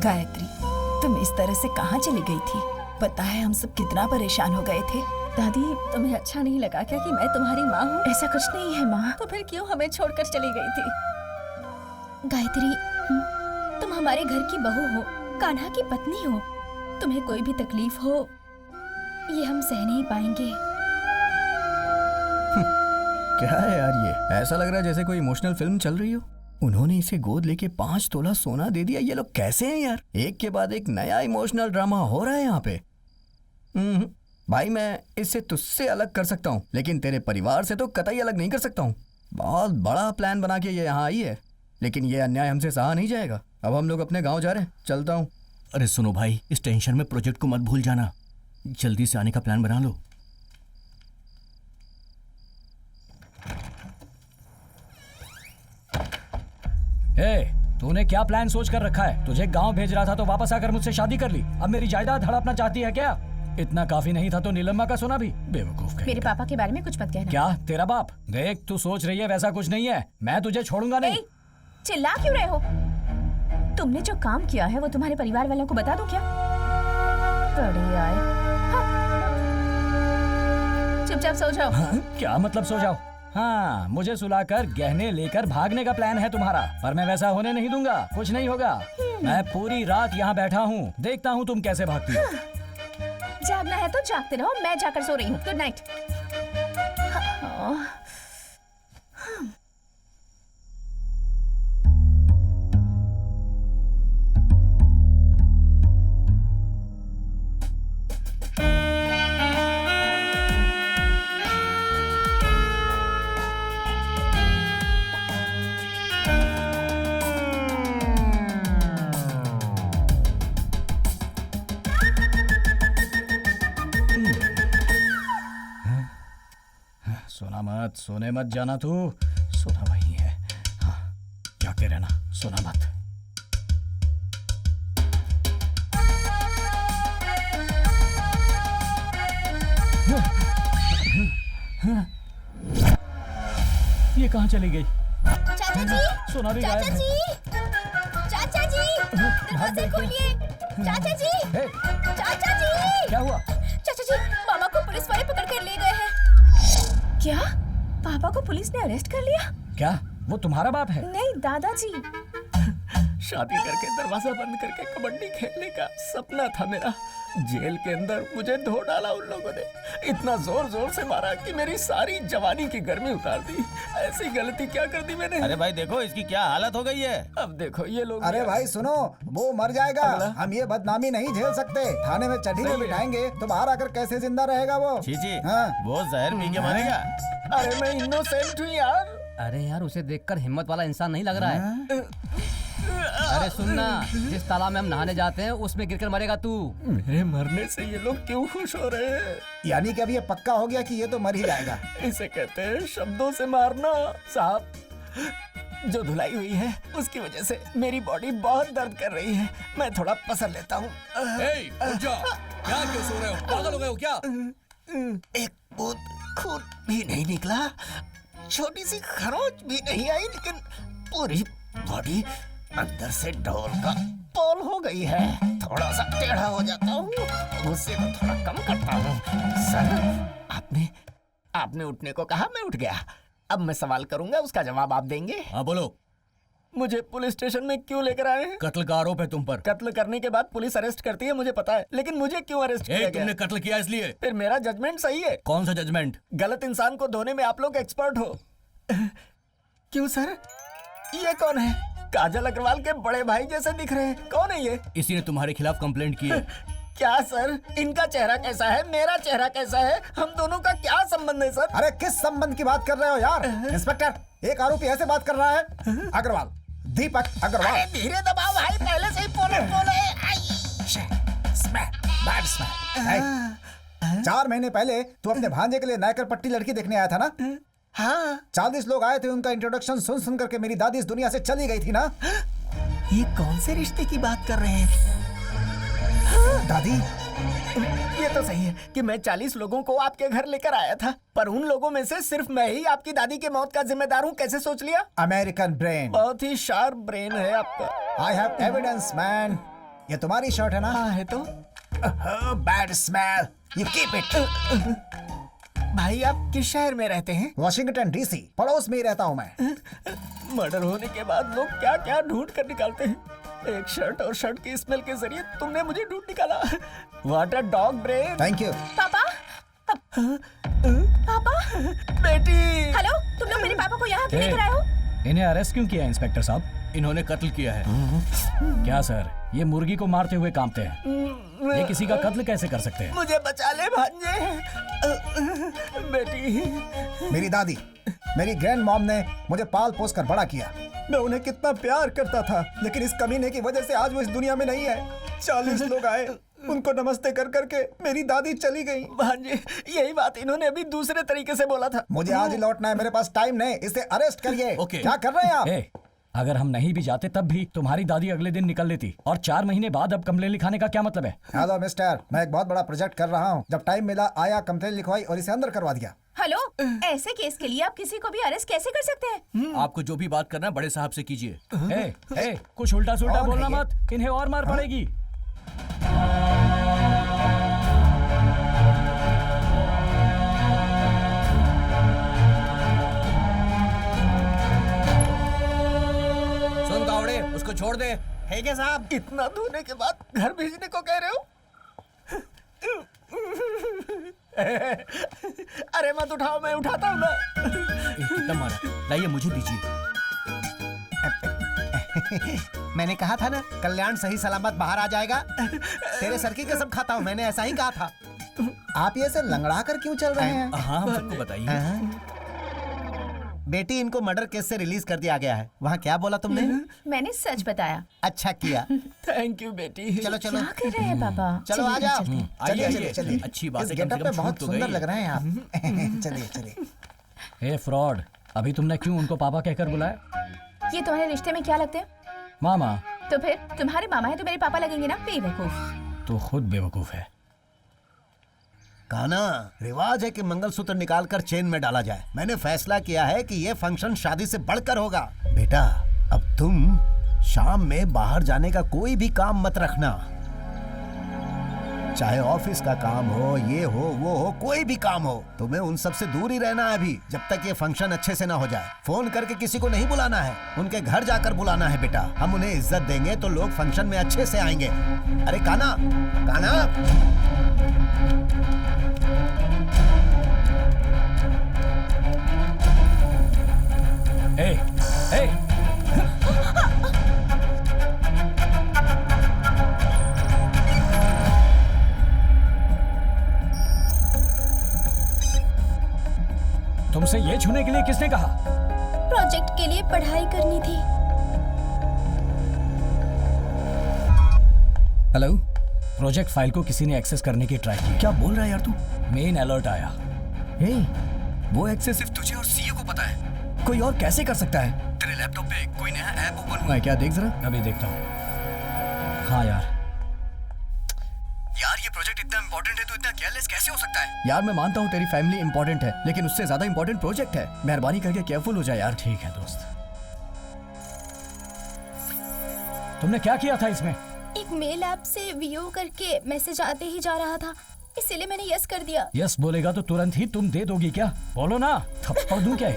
S18: गायत्री, तुम इस तरह से कहाँ चली गई थी? पता है हम सब कितना परेशान हो गए थे।
S9: दादी, तुम्हें अच्छा नहीं लगा क्या कि मैं तुम्हारी माँ हूँ?
S17: ऐसा कुछ नहीं है माँ।
S9: तो फिर क्यों हमें छोड़कर चली गई थी?
S12: गायत्री, तुम हमारे घर की बहू हो, कान्हा की पत्नी हो। तुम्हें कोई भी तकलीफ हो, ये हम सह नहीं पाएंगे।
S11: क्या है यार ये? ऐसा लग रहा है जैसे कोई इमोशनल फिल्म चल रही हो। उन्होंने इसे गोद लेके 5 तोला सोना दे दिया। ये लोग कैसे हैं यार? एक के बाद एक नया इमोशनल ड्रामा हो रहा है यहाँ पे। भाई, मैं इससे तुझसे अलग कर सकता हूँ, लेकिन तेरे परिवार से तो कतई अलग नहीं कर सकता हूँ। बहुत बड़ा प्लान बना के ये यहाँ आई है, लेकिन ये अन्याय हमसे सहा नहीं जाएगा। अब हम लोग अपने गाँव जा रहे हैं, चलता हूँ।
S15: अरे सुनो भाई, इस टेंशन में प्रोजेक्ट को मत भूल जाना। जल्दी से आने का प्लान बना लो।
S14: तूने क्या प्लान सोच कर रखा है? तुझे गांव भेज रहा था तो वापस आकर मुझसे शादी कर ली। अब मेरी जायदाद हड़पना चाहती है क्या? इतना काफी नहीं था तो नीलम्मा का सोना भी? बेवकूफ कहीं।
S17: मेरे पापा के बारे में कुछ मत कहना।
S14: क्या तेरा बाप? देख तू सोच रही है वैसा कुछ नहीं है। मैं तुझे छोड़ूंगा नहीं।
S17: चिल्ला क्यों रहे हो? तुमने जो काम किया है वो तुम्हारे परिवार वालों को बता दो क्या? बड़े आए। चुपचाप सो जाओ।
S14: क्या मतलब सो जाओ? हाँ, मुझे सुलाकर गहने लेकर भागने का प्लान है तुम्हारा, पर मैं वैसा होने नहीं दूंगा। कुछ नहीं होगा। मैं पूरी रात यहाँ बैठा हूँ, देखता हूँ तुम कैसे भागती हो।
S17: जागना है तो जागते रहो, मैं जाकर सो रही हूँ। Good night.
S14: सोने मत जाना तू। सोना वही है। हाँ, जागते रहना, सोना मत। ये कहाँ चली गई?
S12: चाचा जी,
S14: सोना भी गायब है।
S12: चाचा जी, दरवाजा खोलिए। चाचा जी, चाचा जी।
S14: क्या हुआ?
S12: चाचा जी, मामा को पुलिस वाले पकड़ कर ले गए हैं।
S17: क्या? पापा को पुलिस ने अरेस्ट कर लिया?
S14: क्या वो तुम्हारा बाप है?
S17: नहीं, दादाजी।
S11: शादी करके दरवाजा बंद करके कबड्डी खेलने का सपना था मेरा। जेल के अंदर मुझे धो डाला उन लोगों ने। इतना जोर जोर से मारा कि मेरी सारी जवानी की गर्मी उतार दी। ऐसी गलती क्या कर दी मैंने?
S2: अरे भाई देखो इसकी क्या हालत हो गई है।
S11: अब देखो ये लोग।
S4: अरे भाई सुनो, वो मर जाएगा। हम ये बदनामी नहीं झेल सकते। थाने में चढ़ी में बिठाएंगे तो बाहर आकर कैसे जिंदा रहेगा वो?
S2: चीची,
S4: हाँ।
S2: वो जहर पी के मरेगा।
S11: अरे मैं इनोसेंट हूँ यार।
S16: अरे यार, उसे देखकर हिम्मत वाला इंसान नहीं लग रहा है। अरे सुनना, जिस तालाब में हम नहाने जाते हैं उसमें गिरकर मरेगा तू।
S11: मेरे मरने से ये लोग क्यों खुश हो रहे हैं?
S4: यानी कि अब ये पक्का हो गया कि ये तो मर ही जाएगा।
S11: इसे कहते हैं शब्दों से मारना। साहब, जो धुलाई हुई है उसकी वजह से मेरी बॉडी बहुत दर्द कर रही है। मैं थोड़ा पसर लेता हूँ।
S7: उठ जा। क्या क्यों सो रहे हो? पागल हो गए हो क्या?
S13: एक बूंद खून भी नहीं निकला, छोटी सी खरोच भी नहीं आई, लेकिन पूरी बॉडी अंदर से ढोल का पोल हो गई है। थोड़ा सा टेढ़ा हो जाता हूँ, गुस्से को थोड़ा कम करता हूँ। सर, आपने उठने को कहा, मैं उठ गया। अब मैं सवाल करूंगा, उसका जवाब आप देंगे।
S7: हाँ बोलो।
S11: मुझे पुलिस स्टेशन में क्यों लेकर आए हैं?
S7: कत्ल का आरोप है तुम पर।
S11: कत्ल करने के बाद पुलिस अरेस्ट करती है, मुझे पता है, लेकिन मुझे क्यों अरेस्ट किया गया?
S7: तुमने कत्ल किया इसलिए।
S11: फिर मेरा जजमेंट सही है।
S7: कौन सा जजमेंट?
S11: गलत इंसान को धोने में आप लोग एक्सपर्ट हो। क्यों सर? ये कौन है? काजल अग्रवाल के बड़े भाई जैसे दिख रहे हैं। कौन है ये?
S7: इसी ने तुम्हारे खिलाफ कंप्लेंट की है।
S11: क्या सर? इनका चेहरा कैसा है, मेरा चेहरा कैसा है? हम दोनों का क्या संबंध है सर?
S4: अरे किस संबंध की बात कर रहे हो यार? इंस्पेक्टर, एक आरोपी ऐसे बात कर रहा है। अग्रवाल, दीपक अग्रवाल।
S13: अरे धीरे दबाओ भाई, पहले से ही पोले।
S4: 4 महीने पहले तू अपने भांजे के लिए नायकर पट्टी लड़की देखने आया था ना?
S13: हाँ।
S4: 40 लोग आए थे, उनका इंट्रोडक्शन सुन सुन करके मेरी दादी इस दुनिया से चली गई थी ना?
S13: ये कौन से रिश्ते की बात कर रहे हैं?
S4: दादी,
S11: ये तो सही है कि मैं 40 लोगों को आपके घर लेकर आया था, पर उन लोगों में से सिर्फ मैं ही आपकी दादी के मौत का जिम्मेदार हूँ। कैसे सोच लिया?
S4: American brain.
S11: बहुत ही शार्प ब्रेन है आपका।
S4: I have evidence man. ये तुम्हारी शर्ट है ना?
S11: हाँ है तो।
S4: Bad smell, you keep it.
S11: भाई आप किस शहर में रहते हैं?
S4: वॉशिंगटन डीसी, पड़ोस में ही रहता हूँ मैं।
S11: मर्डर होने के बाद लोग क्या क्या ढूंढ कर निकालते हैं। एक शर्ट और शर्ट की स्मेल के जरिए तुमने मुझे ढूंढ निकाला। What a dog brain।
S4: Thank you.
S17: पापा, पापा,
S11: बेटी।
S17: हेलो, तुम लोग मेरे पापा को यहाँ क्यों लेकर आए हो?
S14: इन्हें अरेस्ट क्यों किया इंस्पेक्टर साहब?
S7: इन्होंने कत्ल किया है।
S14: क्या सर, ये मुर्गी को मारते हुए कांपते हैं। ये किसी का कत्ल कैसे कर सकते हैं?
S11: मुझे बचा ले भांजे। बेटी।
S4: मेरी दादी, मेरी ग्रैंड मॉम ने मुझे पाल पोस कर बड़ा किया। मैं उन्हें कितना प्यार करता था, लेकिन इस कमीने की वजह से आज वो इस दुनिया में नहीं है। 40 लोग आए, उनको नमस्ते कर करके मेरी दादी चली गई।
S11: भांजे, यही बात इन्होंने अभी दूसरे तरीके से बोला था।
S4: मुझे आज ही लौटना है, मेरे पास टाइम नहीं। इसे अरेस्ट करिए।
S7: ओके।
S4: क्या कर रहे हैं आप?
S14: अगर हम नहीं भी जाते तब भी तुम्हारी दादी अगले दिन निकल लेती, और 4 महीने बाद अब कंप्लेन लिखाने का क्या मतलब है?
S4: हेलो मिस्टर, मैं एक बहुत बड़ा प्रोजेक्ट कर रहा हूँ। जब टाइम मिला आया, कंप्लेन लिखवाई और इसे अंदर करवा दिया।
S17: हेलो, ऐसे केस के लिए आप किसी को भी अरेस्ट कैसे कर सकते हैं?
S15: आपको जो भी बात करना है बड़े साहब से कीजिए।
S14: कुछ उल्टा सुल्टा
S4: कौन है
S14: बोलना
S4: ये?
S14: मत, इन्हें और मार पड़ेगी।
S15: सुन कावड़े, उसको छोड़ दे।
S13: है क्या साहब? इतना धोने के बाद घर भेजने को कह रहे हो? अरे मत उठाओ, मैं उठाता हूँ ना।
S15: कितना मारा? लाइए मुझे दीजिए।
S1: मैंने कहा था ना, कल्याण सही सलामत बाहर आ जाएगा। तेरे सर की कसम खाता हूँ, मैंने ऐसा ही कहा था।
S4: आप ये ऐसे लंगड़ा कर क्यों चल रहे हैं?
S15: हाँ, हम सबको बताइए।
S1: बेटी, इनको मर्डर केस से रिलीज कर दिया गया है। वहाँ क्या बोला तुमने?
S17: मैंने सच बताया।
S1: अच्छा किया।
S13: थैंक यू बेटी।
S1: चलो चलो।
S17: क्या कर रहे हैं पापा?
S1: चलो आ जाओ।
S4: चलिए चलिए,
S15: अच्छी बात
S4: इस
S15: है, कम से
S4: गेटअप
S15: कम
S4: पे
S15: छूट
S4: बहुत
S15: तो
S4: सुंदर
S15: गई।
S4: लग रहे हैं आप। चलिए चलिए।
S14: ए फ्रॉड, अभी तुमने क्यों उनको पापा कहकर बुलाया?
S17: ये तुम्हारे रिश्ते में क्या लगते हैं?
S14: मामा।
S17: तो फिर तुम्हारे मामा है तो मेरे पापा लगेंगे ना, बेवकूफ।
S14: तो खुद बेवकूफ है।
S1: काना, रिवाज है कि मंगलसूत्र निकालकर चेन में डाला जाए। मैंने फैसला किया है कि ये फंक्शन शादी से बढ़कर होगा। बेटा, अब तुम शाम में बाहर जाने का कोई भी काम मत रखना। चाहे ऑफिस का काम हो, ये हो, वो हो, कोई भी काम हो, तुम्हें उन सब से दूर ही रहना है अभी, जब तक ये फंक्शन अच्छे से ना हो जाए। फोन करके किसी को नहीं बुलाना है, उनके घर जाकर बुलाना है बेटा। हम उन्हें इज्जत देंगे तो लोग फंक्शन में अच्छे से आएंगे। अरे काना, काना।
S14: ए, ए, तुमसे ये छूने के लिए किसने कहा?
S12: प्रोजेक्ट के लिए पढ़ाई करनी थी।
S11: हेलो,
S14: प्रोजेक्ट फाइल को किसी ने एक्सेस करने की ट्राई की।
S11: क्या बोल रहा है यार तू?
S14: मेन अलर्ट आया।
S11: हे, वो एक्सेस सिर्फ तुझे और सीईओ को पता है। कोई और कैसे कर सकता है? तेरे लैपटॉप पे कोई नया ऐप ओपन हुआ है क्या? देख जरा।
S14: अभी देखता हूँ। हाँ यार
S11: ये प्रोजेक्ट इतना इंपॉर्टेंट है तो इतना केयरलेस कैसे हो सकता है? यार मैं मानता हूँ तेरी फैमिली इंपॉर्टेंट है, लेकिन उससे ज्यादा इंपॉर्टेंट प्रोजेक्ट है। मेहरबानी करके केयरफुल हो जाए यार।
S14: ठीक है दोस्त। तुमने क्या किया था इसमें?
S12: एक मेल ऐप से व्यू करके मैसेज आते ही जा रहा था, इसीलिए मैंने यस कर दिया।
S14: यस बोलेगा तो तुरंत ही तुम दे दोगी क्या? बोलो ना, थप्पड़ दूं क्या?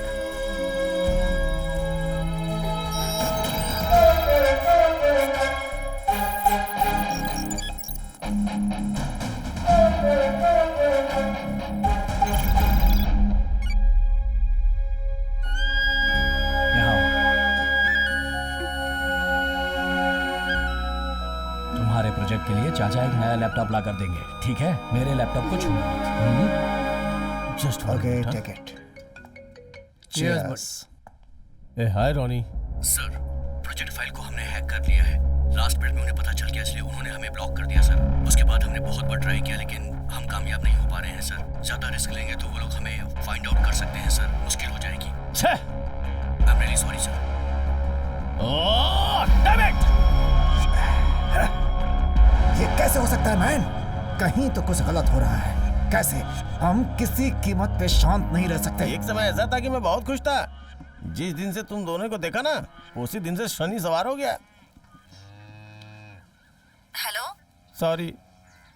S14: तुम्हारे प्रोजेक्ट के लिए चाचा एक नया लैपटॉप ला कर देंगे, ठीक है? मेरे लैपटॉप को छूना।
S1: Just
S4: okay, take it.
S2: Cheers. ए hi Ronnie.
S11: Sir, project file को हमने हैक कर लिया है। लास्ट मिनट में उन्हें पता चल गया, इसलिए उन्होंने हमें ब्लॉक कर दिया सर। उसके बाद हमने बहुत बार ट्राई किया, लेकिन हम कामयाब नहीं हो पा रहे हैं सर। ज्यादा रिस्क लेंगे तो वो लोग हमें फाइंड आउट कर सकते हैं सर। मुश्किल हो जाएगी। I am really sorry sir.
S2: Oh damn it!
S4: ये कैसे हो सकता है मैन? कहीं तो कुछ गलत हो रहा है। कैसे? हम किसी कीमत पे शांत नहीं रह सकते।
S2: एक समय ऐसा था कि मैं बहुत खुश था। जिस दिन से तुम दोनों को देखा ना, उसी दिन से शनि सवार हो गया।
S10: हेलो,
S2: सॉरी,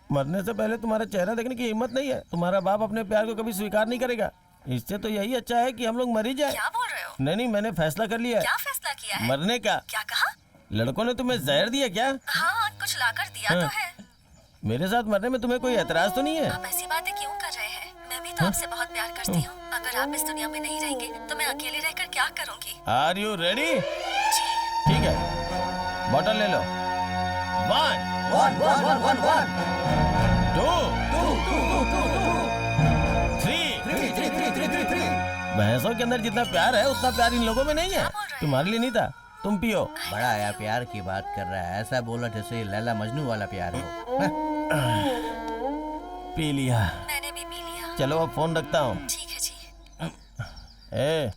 S2: मरने से पहले तुम्हारा चेहरा देखने की हिम्मत नहीं है। तुम्हारा बाप अपने प्यार को कभी स्वीकार नहीं करेगा। इससे तो यही अच्छा है कि हम लोग मर ही जाए।
S10: क्या बोल रहे हो?
S2: नहीं, मैंने फैसला कर लिया है।
S10: क्या फैसला किया है?
S2: मरने का।
S10: क्या कहा?
S2: लड़कों ने तुम्हें जहर दिया क्या?
S10: हाँ, कुछ लाकर दिया तो है।
S2: मेरे साथ मरने में तुम्हें कोई एतराज तो नहीं है?
S10: आप ऐसी बातें क्यों कर रहे हैं? मैं भी तो आपसे बहुत प्यार करती हूँ। अगर आप इस दुनिया में नहीं रहेंगे तो मैं अकेले रहकर क्या करूँगी?
S2: Are you ready? ठीक है, बॉटल ले लो। 1
S4: 1 1 1 1 1
S2: 2 3 भैंसों के अंदर जितना प्यार है उतना प्यार इन लोगों में नहीं है। तुम्हारे लिए नहीं था, तुम पियो।
S15: बड़ा आया प्यार की बात कर रहा है, ऐसा बोला जैसे लैला मजनू वाला प्यार हो।
S2: पी लिया।
S10: मैंने भी पी लिया।
S2: चलो अब फोन रखता हूँ।
S10: ठीक है जी।
S2: ए,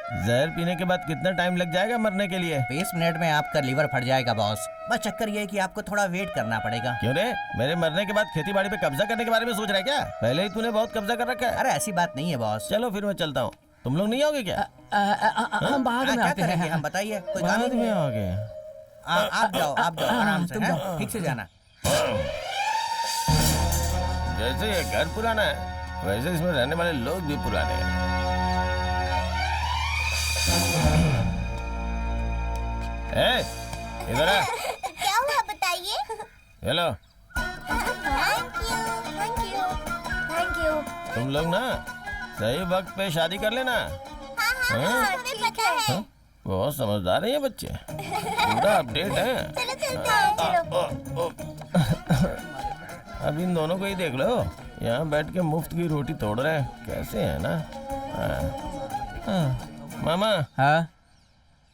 S2: जहर पीने के बाद कितना टाइम लग जाएगा मरने के लिए?
S15: 20 मिनट में आपका लीवर फट जाएगा बॉस। बस चक्कर ये है कि आपको थोड़ा वेट करना पड़ेगा।
S2: क्यों रे? मेरे मरने के बाद खेती बाड़ी पे कब्जा करने के बारे में सोच रहा है क्या? पहले ही तूने बहुत कब्जा कर रखा है।
S15: अरे ऐसी बात नहीं है बॉस।
S2: चलो फिर मैं चलता हूँ, तुम लोग नहीं आओगे क्या?
S14: हम बाद में
S15: क्या
S14: आते हैं।
S15: करेंगे हम, बताइए। कोई काम
S2: बाद
S15: नहीं
S2: में
S15: है।
S2: आओगे?
S15: आप जाओ आराम से,
S14: तुम
S15: हैं?
S14: जाओ।
S15: ठीक से जाना।
S2: जैसे ये घर पुराना है वैसे इसमें रहने वाले लोग भी पुराने हैं। इधर आ।
S19: क्या हुआ बताइए?
S2: Hello,
S19: thank you.
S2: तुम लोग ना सही वक्त पे शादी कर लेना। हाँ?
S19: हमें पता है।
S2: हाँ? बहुत समझदार है ये बच्चे, पूरा अपडेट है।
S19: चलो।
S2: अब इन दोनों को ही देख लो, यहाँ बैठ के मुफ्त की रोटी तोड़ रहे हैं, कैसे है ना? मामा,
S15: हाँ?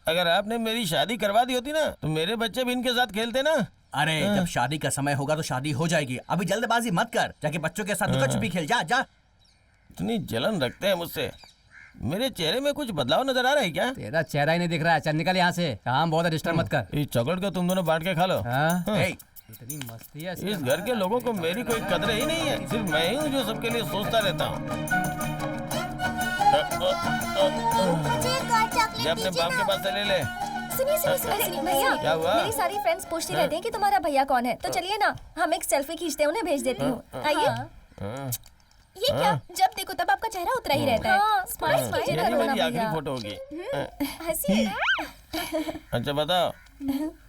S2: अगर आपने मेरी शादी करवा दी होती ना तो मेरे बच्चे भी इनके साथ खेलते ना।
S15: अरे जब शादी का समय होगा तो शादी हो जाएगी, अभी जल्दबाजी मत कर, जाके बच्चों के साथ लुका छुपी खेल। जा जा।
S2: इतनी जलन रखते हैं मुझसे। मेरे चेहरे में कुछ बदलाव नजर आ रहा है क्या?
S16: तेरा चेहरा ही नहीं दिख रहा है, चल निकल यहाँ से, काम बहुत है, डिस्टर्ब मत कर।
S2: इस चॉकलेट को तुम दोनों बांट के खा लो।
S16: इतनी मस्ती है
S2: इस घर के लोगों को मेरी कोई कदर ही नहीं है, सिर्फ मैं ही हूँ जो सबके लिए सोचता रहता हूँ। ये अपने बाप के पास से ले ले।
S9: सुनिए भैया,
S2: क्या हुआ?
S9: मेरी सारी फ्रेंड्स पूछती रहती हैं कि तुम्हारा भैया कौन है, तो चलिए ना हम एक सेल्फी खींचते हैं, उन्हें भेज देती हूँ। आइए।
S12: ये क्या, जब देखो तब आपका चेहरा उतरा ही रहता है। स्माइल कीजिए
S2: यही
S12: करो ना
S2: मेरी आखिरी
S12: भैया।
S2: फोटो होगी।
S12: हंसिए।
S2: अच्छा बताओ,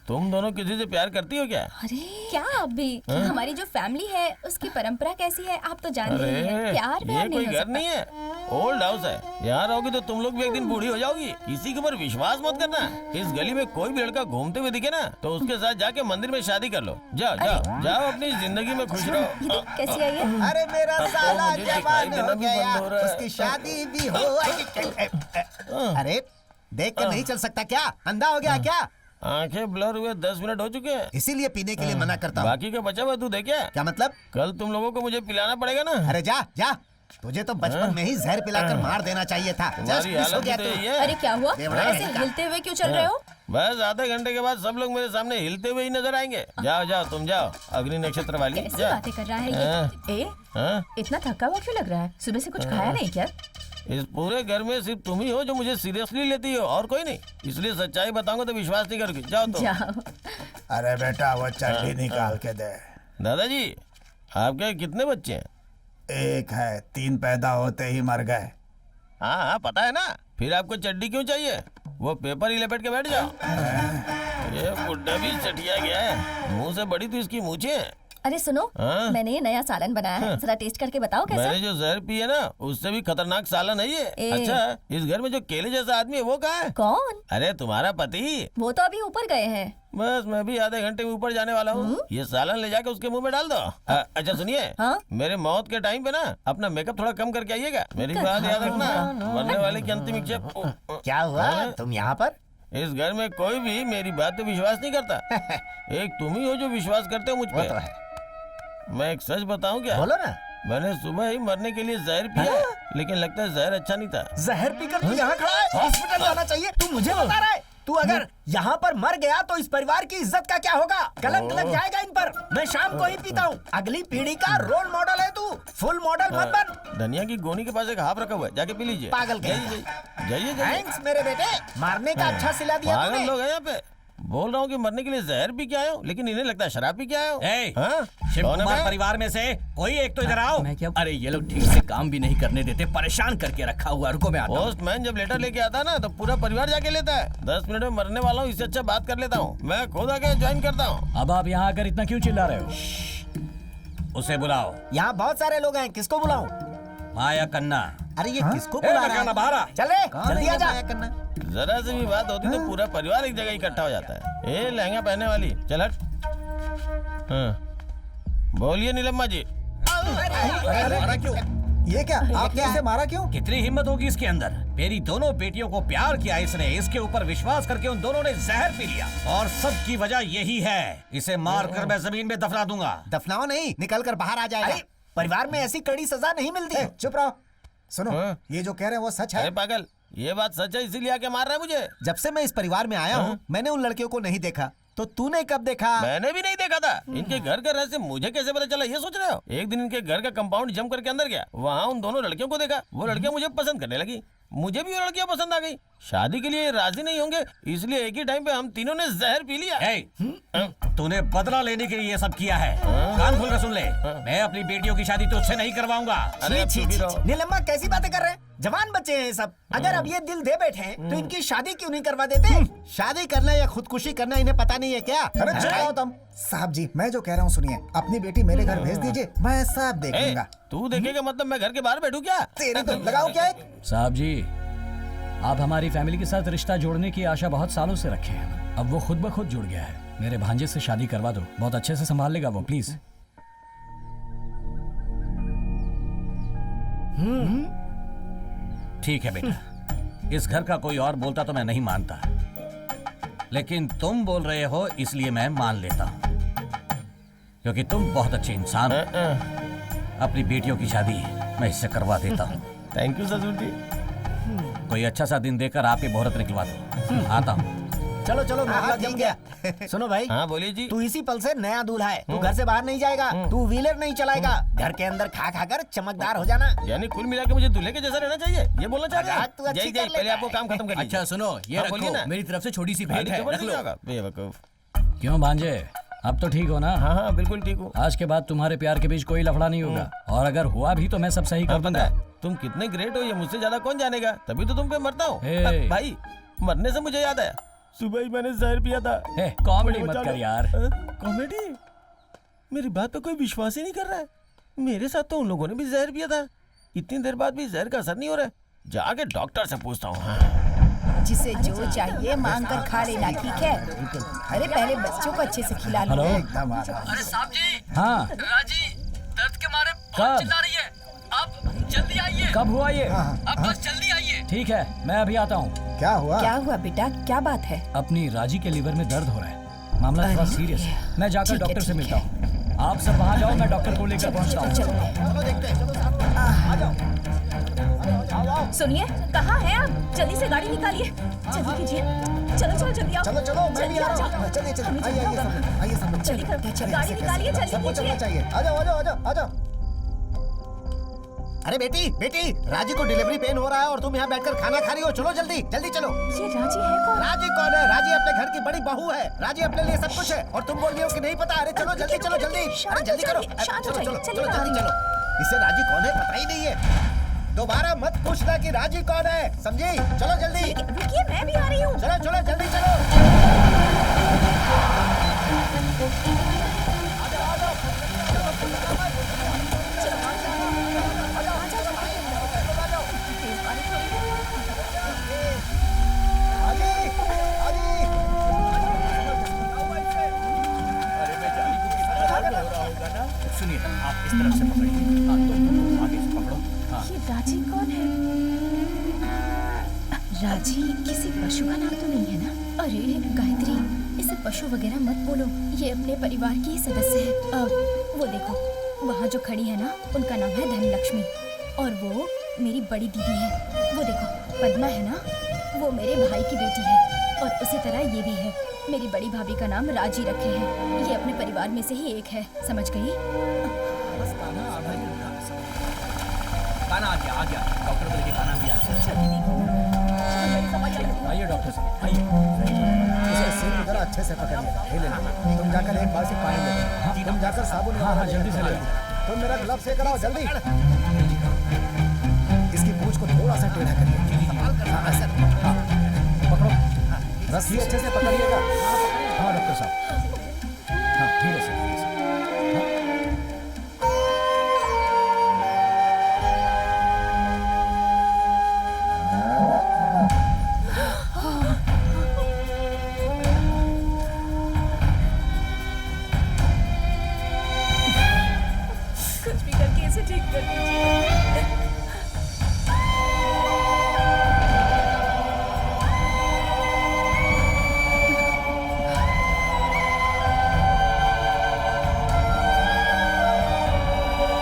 S2: तुम दोनों किसी से प्यार करती हो क्या?
S12: अरे क्या आप भी?
S2: हाँ?
S12: हमारी जो फैमिली है उसकी परंपरा कैसी है आप तो जानते ही हैं।
S2: अरे
S12: प्यार
S2: ये
S12: नहीं
S2: कोई
S12: हो
S2: घर
S12: सकता।
S2: नहीं है, ओल्ड हाउस है। यहाँ रहोगी तो तुम लोग भी एक दिन बूढ़ी हो जाओगी। किसी के ऊपर विश्वास मत करना। इस गली में कोई भी लड़का घूमते हुए दिखे ना तो उसके साथ जाके मंदिर में शादी कर लो। जाओ जाओ जाओ, अपनी जिंदगी में खुश रहो।
S9: कैसी आई है?
S4: अरे मेरा साला
S2: मुझे दिखाई
S4: जवान
S2: देना
S4: हो
S2: भी
S4: गया,
S2: बंद हो रहा है।
S4: उसकी शादी भी हो। अरे देख कर नहीं चल सकता क्या? अंधा हो गया क्या?
S2: आंखें ब्लर हुए 10 मिनट हो चुके हैं,
S4: इसीलिए पीने के लिए मना करता हूँ।
S2: बाकी का बचा हुआ तू दे क्या?
S4: क्या मतलब?
S2: कल तुम लोगों को मुझे पिलाना पड़ेगा ना।
S4: अरे जा जा, तुझे तो बचपन में ही जहर पिलाकर मार देना चाहिए था।
S2: तुम्हारी
S4: Just miss हो
S2: हालत
S4: गया
S2: तो
S4: तू।
S2: यही है।
S12: अरे क्या हुआ?
S4: देवड़ा
S12: ऐसे
S4: है।
S12: हिलते हुए क्यों चल रहे हो?
S2: बस आधे घंटे के बाद सब लोग मेरे सामने हिलते हुए ही नजर आएंगे। जाओ जाओ तुम जाओ, अग्नि नक्षत्र वाली
S12: कैसी
S2: जा।
S12: बातें कर रहा है ये?
S17: इतना थका हुआ क्यों लग रहा है? सुबह से कुछ खाया नहीं क्या?
S2: इस पूरे घर में सिर्फ तुम ही हो जो मुझे सीरियसली लेती हो, और कोई नहीं। इसलिए सच्चाई बताऊंगा तो विश्वास नहीं करोगी। जाओ तुम।
S4: अरे बेटा वो चड्डी निकाल के दे।
S2: दादाजी, आपके कितने बच्चे हैं?
S4: एक है, 3 पैदा होते ही मर गए।
S2: हाँ हाँ पता है ना। फिर आपको चड्डी क्यों चाहिए? वो पेपर ही लपेट के बैठ जाओ। ये बुड्ढा भी चटिया गया है, मुंह से बड़ी तो इसकी मूछें हैं।
S9: अरे सुनो,
S2: हाँ?
S9: मैंने ये नया सालन बनाया है, जरा टेस्ट करके बताओ कैसा?
S2: मैंने जो जहर पी है ना उससे भी खतरनाक सालन है ये।
S9: ए।
S2: अच्छा, इस घर में जो केले जैसा आदमी है वो कहाँ है?
S9: कौन?
S2: अरे तुम्हारा पति।
S9: वो तो अभी ऊपर गए हैं।
S2: बस मैं भी आधे घंटे में ऊपर जाने वाला हूँ। ये सालन ले जाके उसके मुंह में डाल दो। अच्छा सुनिए, मेरे मौत के टाइम पे ना अपना मेकअप थोड़ा कम करके आइएगा। मेरी बात याद रखना, मरने वाले की अंतिम इच्छा।
S4: क्या हुआ? तुम यहाँ पर?
S2: इस घर में कोई भी मेरी बात पे विश्वास नहीं करता। एक तुम ही हो जो विश्वास करते हो मुझ पे।
S4: वो तो है।
S2: मैं एक सच बताऊं क्या?
S4: बोलो ना।
S2: मैंने सुबह ही मरने के लिए जहर पिया, लेकिन लगता है जहर अच्छा नहीं था।
S4: जहर पीकर तू यहाँ खड़ा है? हॉस्पिटल जाना चाहिए। तू मुझे बता रहा है? तू अगर यहाँ पर मर गया तो इस परिवार की इज्जत का क्या होगा? कलंक लग जाएगा इन पर। मैं शाम को ही पीता हूँ। अगली पीढ़ी का रोल मॉडल है तू। फुल मॉडल मत बन।
S2: धनिया की गोनी के पास एक हाफ रखा हुआ है, जाके पी लीजिए।
S4: पागल के।
S2: जाइए।
S4: थैंक्स मेरे बेटे, मारने का अच्छा सिला दिया
S2: पागल
S4: तूने।
S2: लोग हैं यहाँ पे। बोल रहा हूँ कि मरने के लिए जहर पी के आया हूँ, लेकिन इन्हें लगता है शराब पी के आया हूँ।
S6: शिव कुमार परिवार में से कोई एक तो इधर आओ।
S15: अरे ये लोग ठीक से काम भी नहीं करने देते, परेशान करके रखा हुआ। रुको मैं आता हूँ।
S2: पोस्टमैन जब लेटर लेके आता है ना तो पूरा परिवार जाके लेता है। 10 मिनट में मरने वाला हूँ, इससे अच्छा बात कर लेता हूँ। मैं खुद आके ज्वाइन करता हूँ।
S14: अब आप यहाँ आकर इतना क्यों चिल्ला रहे हो?
S6: उसे बुलाओ।
S13: यहाँ बहुत सारे लोग हैं, किसको बुलाऊं?
S6: माया कन्ना।
S13: अरे ये किसको बुला रहा है?
S6: बाहर आ।
S13: चल रे, जल्दी आ जा।
S2: जरा से भी बात होती तो पूरा परिवार एक जगह इकट्ठा हो जाता है। ए लहंगा पहनने वाली, चल हट। बोलिए नीलम्मा जी।
S4: ये क्या? आपने इसे मारा क्यों?
S6: कितनी हिम्मत होगी इसके अंदर? मेरी दोनों बेटियों को प्यार किया इसने, इसके ऊपर विश्वास करके उन दोनों ने जहर पी लिया, और सब की वजह यही है। इसे मार कर मैं जमीन में दफना दूंगा।
S4: दफनाओ नहीं, निकल कर बाहर आ जाएगा।
S13: परिवार में ऐसी कड़ी सजा नहीं मिलती।
S4: चुप रहो। सुनो, ये जो कह रहे हैं वो सच है?
S2: अरे पागल, ये बात सच है, इसीलिए आके मार रहा है मुझे।
S1: जब से मैं इस परिवार में आया हूँ मैंने उन लड़कियों को नहीं देखा, तो तूने कब देखा?
S2: मैंने भी नहीं देखा था। इनके घर का रहस्य मुझे कैसे पता चला ये सोच रहे हो? एक दिन इनके घर का कंपाउंड जम करके अंदर गया, वहाँ उन दोनों लड़कियों को देखा। वो लड़कियां मुझे पसंद करने लगी, मुझे भी वो लड़कियां पसंद आ गई। शादी के लिए राजी नहीं होंगे, इसलिए एक ही टाइम पे हम तीनों ने जहर पी लिया।
S6: तूने बदला लेने के लिए ये सब किया है। कान खोल कर सुन ले, मैं अपनी बेटियों की शादी तुझसे नहीं करवाऊंगा।
S13: नीलम्मा कैसी बातें कर रहे हैं? जवान बच्चे हैं सब। अगर अब ये दिल दे बैठे हैं तो इनकी शादी क्यों नहीं करवा देते?
S1: शादी करना या खुदकुशी करना इन्हें पता नहीं है क्या?
S4: अरे चुप तुम। साहब जी मैं जो कह रहा हूँ सुनिए, अपनी बेटी मेरे घर भेज दीजिए, मैं सब देख लूंगा।
S2: तू देखेगा मतलब मैं घर के बाहर बैठू क्या?
S4: तेरी तो लगाओ क्या एक?
S14: साहब जी, आप हमारी फैमिली के साथ रिश्ता जोड़ने की आशा बहुत सालों से रखे हैं। अब वो खुद ब खुद जुड़ गया है। मेरे भांजे से शादी करवा दो, बहुत अच्छे से संभाल लेगा वो, प्लीज।
S6: ठीक है बेटा, इस घर का कोई और बोलता तो मैं नहीं मानता, लेकिन तुम बोल रहे हो इसलिए मैं मान लेता हूँ, क्योंकि तुम बहुत अच्छे इंसान हो। अपनी बेटियों की शादी मैं इससे करवा देता हूँ।
S2: थैंक यू ससुर जी।
S6: कोई अच्छा सा दिन देकर आप ही मुहूर्त निकलवा दो। आता हूँ।
S13: चलो चलो मामला जम गया। सुनो भाई,
S2: हाँ बोलिए जी।
S13: तू इसी पल से नया दूल्हा है। तू घर से बाहर नहीं जाएगा, तू व्हीलर नहीं चलाएगा, घर के अंदर खा खा कर चमकदार हो जाना।
S2: यानी कुल मिला के मुझे दूल्हे के जैसा रहना चाहिए, ये बोलना चाह रहे
S13: तू अच्छी
S2: हैं?
S13: कर
S2: पहले आपको काम खत्म कर
S15: अच्छा सुनो, ये रखो, मेरी तरफ से छोटी सी भेंट है, रख लो।
S2: बेवकूफ।
S14: क्यों भांजे, अब तो ठीक हो ना?
S2: हाँ हाँ बिल्कुल ठीक हूँ।
S14: आज के बाद तुम्हारे प्यार के बीच कोई लफड़ा नहीं होगा, और अगर हुआ भी तो मैं सब सही कर दूंगा।
S2: तुम कितने ग्रेट हो ये मुझसे ज्यादा कौन जानेगा, तभी तो तुम पे मरता हूँ। भाई मरने से मुझे याद आया, सुबह ही मैंने जहर पिया था।
S14: कॉमेडी मत कर यार।
S2: कॉमेडी? मेरी बात पे कोई विश्वास ही नहीं कर रहा है। मेरे साथ तो उन लोगों ने भी जहर पिया था, इतनी देर बाद भी जहर का असर नहीं हो रहा है। जाके डॉक्टर से पूछता हूँ।
S18: जिसे जो चाहिए मांग कर खा लेना, ठीक है? अरे पहले बच्चों को अच्छे से खिला लो।
S14: हेलो।
S16: अरे साहब जी।
S14: हाँ।
S16: राजी दर्द के मारे
S14: कब?
S16: चिल्ला रही है, आप जल्दी आइए।
S14: कब हुआ ये?
S16: आप बस जल्दी आइए।
S14: ठीक है, मैं अभी आता हूँ।
S4: क्या हुआ?
S18: क्या हुआ बेटा, क्या बात है?
S14: अपनी राजी के लीवर में दर्द हो रहा है, मामला थोड़ा सीरियस है। मैं जाकर डॉक्टर से मिलता हूँ। आप सब वहाँ जाओ, मैं डॉक्टर को लेकर पहुँचता हूँ।
S17: सुनिए, कहाँ हैं आप? जल्दी से गाड़ी निकालिए, जल्दी कीजिए। चलो चलो जल्दी आओ।
S4: चलो चलो मैं भी आ रहा हूँ। चलिए चलिए आइए सब लोग।
S17: जल्दी करो, गाड़ी निकालिए, जल्दी
S4: सबको चलना
S17: कीजिए।
S4: चाहिए। आ जाओ आ जाओ आ जाओ आ जाओ।
S1: अरे बेटी बेटी, राजी को डिलीवरी पेन हो रहा है और तुम यहाँ बैठकर खाना खा रही हो। चलो जल्दी जल्दी चलो।
S17: ये राजी है कौन?
S1: राजी कौन है? राजी अपने घर की बड़ी बहू है। राजी अपने लिए सब कुछ है और तुम बोल रही हो कि नहीं पता। अरे चलो जल्दी चलो जल्दी, अरे जल्दी करो। चलो चलो चलो जल्दी चलो। इससे राजी कौन है पता ही नहीं है। दोबारा मत पूछना कि राजी कौन है, समझी? चलो जल्दी।
S17: रुकिए, मैं भी आ रही हूँ।
S1: चलो चलो जल्दी चलो।
S15: सुनिए, आप इस तरफ से पकड़िए। हाँ, तुम आगे से पकड़ो। हाँ।
S17: ये राजी कौन है? राजी किसी पशु का नाम तो नहीं है ना? अरे गायत्री, इसे पशु वगैरह मत बोलो, ये अपने परिवार की ही सदस्य है। वो देखो, वहाँ जो खड़ी है ना, उनका नाम है धनलक्ष्मी, और वो मेरी बड़ी दीदी है। वो देखो पद्मा है ना, वो मेरे भाई की बेटी है, और उसी तरह ये भी है। मेरी बड़ी भाभी का नाम राजी रखे हैं, ये अपने परिवार में से ही एक है, समझ गई?
S15: खाना आ गया, डॉक्टर को लेके खाना भी आ गया।
S14: आइए डॉक्टर साहब, आइए।
S4: इसे सीट की तरह अच्छे से पकड़िए। ले तुम जाकर एक बाल्टी पानी ले। तुम जाकर साबुन।
S14: हाँ जल्दी से ले।
S4: तुम मेरा ग्लव्स लेकर आओ जल्दी। इसकी पूंछ को थोड़ा सा टेढ़ा करिए।
S14: पकड़ो,
S4: रस्सी अच्छे से पकड़िएगा।
S14: हाँ डॉक्टर साहब, हाँ धीरे से धीरे से।
S17: कुछ भी करके इसे ठीक कर दीजिए।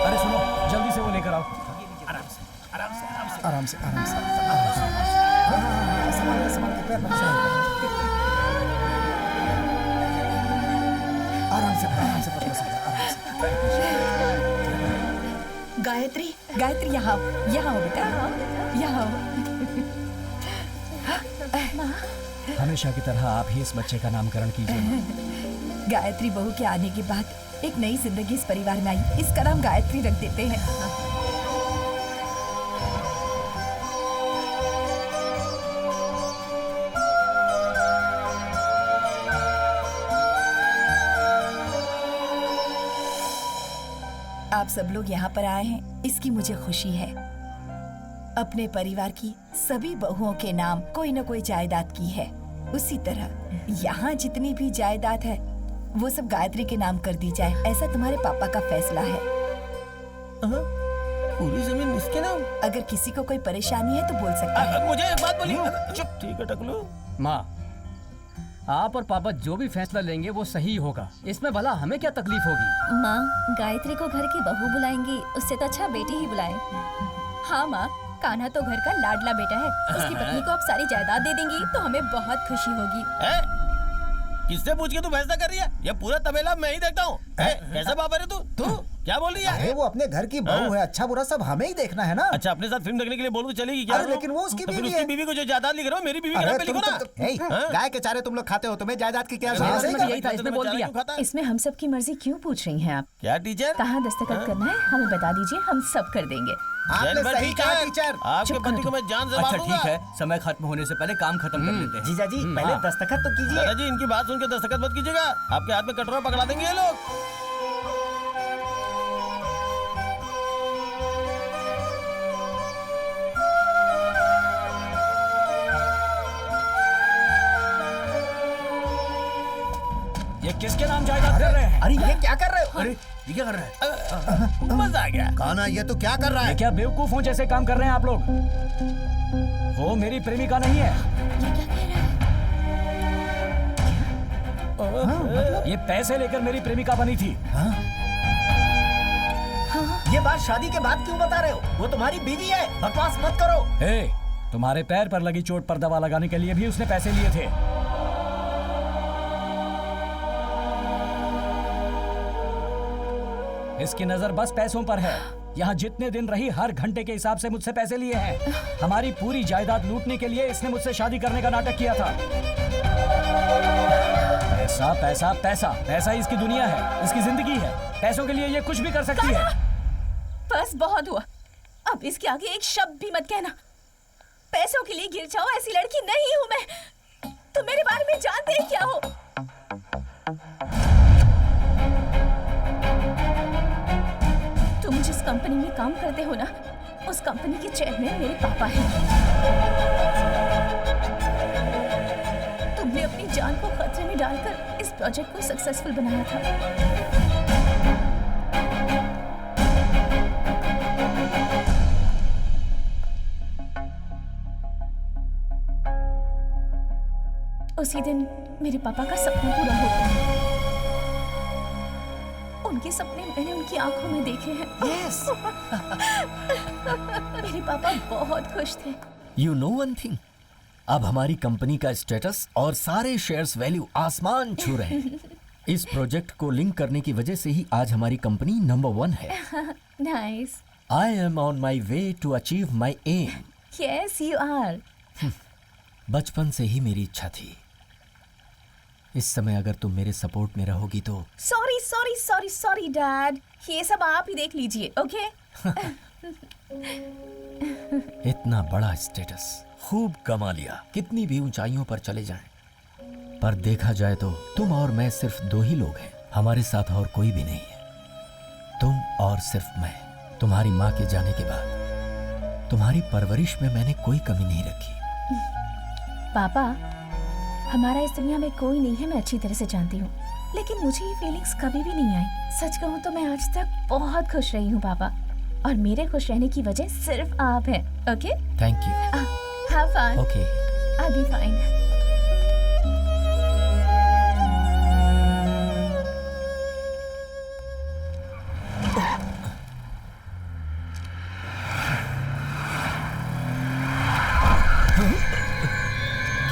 S14: अरे सुनो, जल्दी से वो लेकर आओ।
S4: आराम से आराम से आराम से। संभाल के पैर मत फिसल। आराम से पकड़ सकते, आराम से।
S18: गायत्री, गायत्री यहाँ हो बेटा, यहाँ हो।
S14: हमेशा की तरह आप ही इस बच्चे का नामकरण कीजिए।
S18: गायत्री बहू के आने के बाद एक नई जिंदगी इस परिवार में आई, इसका नाम गायत्री रख देते हैं। आप सब लोग यहाँ पर आए हैं, इसकी मुझे खुशी है। अपने परिवार की सभी बहुओं के नाम कोई न कोई जायदाद की है। उसी तरह यहाँ जितनी भी जायदाद है वो सब गायत्री के नाम कर दी जाए, ऐसा तुम्हारे पापा का फैसला है।
S2: पूरी जमीन इसके नाम?
S18: अगर किसी को कोई परेशानी है तो बोल सकता है।
S2: मुझे एक बात बोलिए। चुप, ठीक है टकलू।
S16: माँ, आप और पापा जो भी फैसला लेंगे वो सही होगा, इसमें भला हमें क्या तकलीफ होगी।
S9: माँ, गायत्री को घर की बहू बुलाएंगी, उससे तो अच्छा बेटी ही बुलाए।
S12: हाँ माँ, कान्हा तो घर का लाडला बेटा है, उसकी पत्नी को आप सारी जायदाद दे देंगी तो हमें बहुत खुशी होगी।
S2: किससे पूछ के तू फैसला कर रही है? ये पूरा तबेला मैं ही देखता हूँ। कैसा बाबर है तू क्या बोल रही है?
S4: अरे वो अपने घर की बहू है, अच्छा बुरा सब हमें ही देखना है ना।
S2: अच्छा, अपने साथ फिल्म देखने के लिए बोल तो चलेगी क्या?
S4: अरे लेकिन वो उसकी बीवी है।
S2: उसकी बीवी को जो जायदाद लिख रहे हो, मेरी बीवी के नाम पे लिखो ना।
S4: गाय के चारे तुम लोग खाते हो, तुम्हें जायदाद की क्या
S16: यही था, इसने बोल दिया।
S18: इसमें हम सब की मर्जी क्यों पूछ रही हैं आप?
S2: क्या टीचर?
S18: कहाँ दस्तखत करना है हमें बता दीजिए, हम सब कर देंगे।
S4: आपने सही कहा टीचर।
S2: आपके पति को मैं जान से
S15: अच्छा
S2: मारूंगा।
S15: ठीक है, समय खत्म होने से पहले काम खत्म कर लेते हैं।
S4: जीजा जी पहले दस्तखत तो कीजिए।
S2: दादाजी, इनकी बात सुन के दस्तखत मत कीजिएगा, आपके हाथ में कटोरा पकड़ा देंगे ये लोग।
S14: ये किसके नाम जायदाद कर रहे हैं?
S4: अरे ये क्या कर रहे हो?
S15: अरे ये क्या कर रहा है?
S2: मजा आ गया।
S4: कान्हा ये तो क्या कर रहा है?
S14: क्या बेवकूफों जैसे काम कर रहे हैं आप लोग? वो मेरी प्रेमिका नहीं है। ये पैसे लेकर मेरी प्रेमिका बनी थी।
S13: ये बात शादी के बाद क्यों बता रहे हो? वो तुम्हारी बीवी है, बकवास मत करो।
S14: ए, तुम्हारे पैर पर लगी चोट पर दवा लगाने के लिए भी उसने पैसे लिए थे। इसकी नजर बस पैसों पर है। यहाँ जितने दिन रही हर घंटे के हिसाब से मुझसे पैसे लिए हैं। हमारी पूरी जायदाद लूटने के लिए इसने मुझसे शादी करने का नाटक किया था। पैसा पैसा पैसा पैसा ही इसकी दुनिया है, इसकी जिंदगी है। पैसों के लिए ये कुछ भी कर सकती है।
S18: बस बहुत हुआ, अब इसके आगे एक शब्द भी मत कहना। पैसों के लिए गिर जाओ ऐसी लड़की नहीं हूँ मैं। तुम मेरे बारे में जानते ही क्या हो? तुम जिस कंपनी में काम करते हो ना, उस कंपनी के चेयरमैन मेरे पापा हैं। तुमने अपनी जान को खतरे में डालकर इस प्रोजेक्ट को सक्सेसफुल बनाया था। उसी दिन मेरे पापा का सपना पूरा होता है। उनके सपने मैंने उनकी आंखों में देखे हैं।
S5: Yes.
S18: मेरे पापा बहुत खुश थे।
S5: You know one thing? अब हमारी कंपनी का स्टेटस और सारे शेयर्स वैल्यू आसमान छू रहे हैं। इस प्रोजेक्ट को लिंक करने की वजह से ही आज हमारी कंपनी नंबर 1 है।
S18: Nice.
S5: I am on my way to achieve my aim.
S18: Yes, you are.
S5: बचपन से ही मेरी इच्छा थी। इस समय अगर तुम मेरे सपोर्ट में रहोगी तो।
S18: Sorry sorry sorry sorry dad, ये सब आप ही देख लीजिए, ओके?
S5: इतना बड़ा स्टेटस खूब कमा लिया, कितनी भी ऊंचाइयों पर चले जाएं, पर देखा जाए तो तुम और मैं सिर्फ 2 ही लोग हैं। हमारे साथ और कोई भी नहीं है। तुम और सिर्फ मैं। तुम्हारी माँ के जाने के बाद तुम्हारी परवरिश में मैंने कोई कमी नहीं रखी।
S18: पापा, हमारा इस दुनिया में कोई नहीं है, मैं अच्छी तरह से जानती हूँ, लेकिन मुझे ये फीलिंग्स कभी भी नहीं आई। सच कहूँ तो मैं आज तक बहुत खुश रही हूँ पापा, और मेरे खुश रहने की वजह सिर्फ आप हैं, okay?
S5: Thank you.
S18: Have fun.
S5: Okay.
S18: I'll be fine.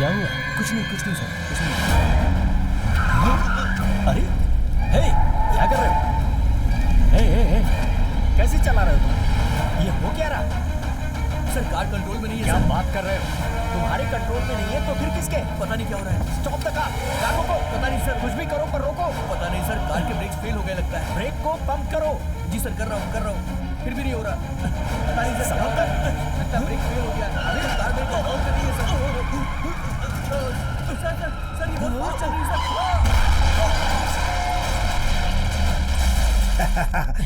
S5: क्या हुआ?
S14: कुछ नहीं सर, कुछ नहीं।
S5: अरे हे, क्या कर रहे हो? हे, कैसे चला रहे हो तुम? ये हो क्या रहा?
S14: सर कार कंट्रोल में नहीं है।
S5: क्या
S14: सर।
S5: बात कर रहे हो? तुम्हारे कंट्रोल में नहीं है तो फिर किसके?
S14: पता नहीं क्या हो रहा है।
S5: स्टॉप द कार, कार रोको।
S14: पता नहीं सर,
S5: कुछ भी करो पर रोको।
S14: पता नहीं सर, कार के ब्रेक्स फेल हो गए लगता है।
S5: ब्रेक को पंप करो।
S14: जी सर, कर रहा हूँ, फिर भी नहीं हो रहा। पता नहीं सर, लगता है ब्रेक फेल हो गया। अरे कार ब्रेक को ऑन कर रही है सर। सर ये बहुत फास्ट चल रही है sir.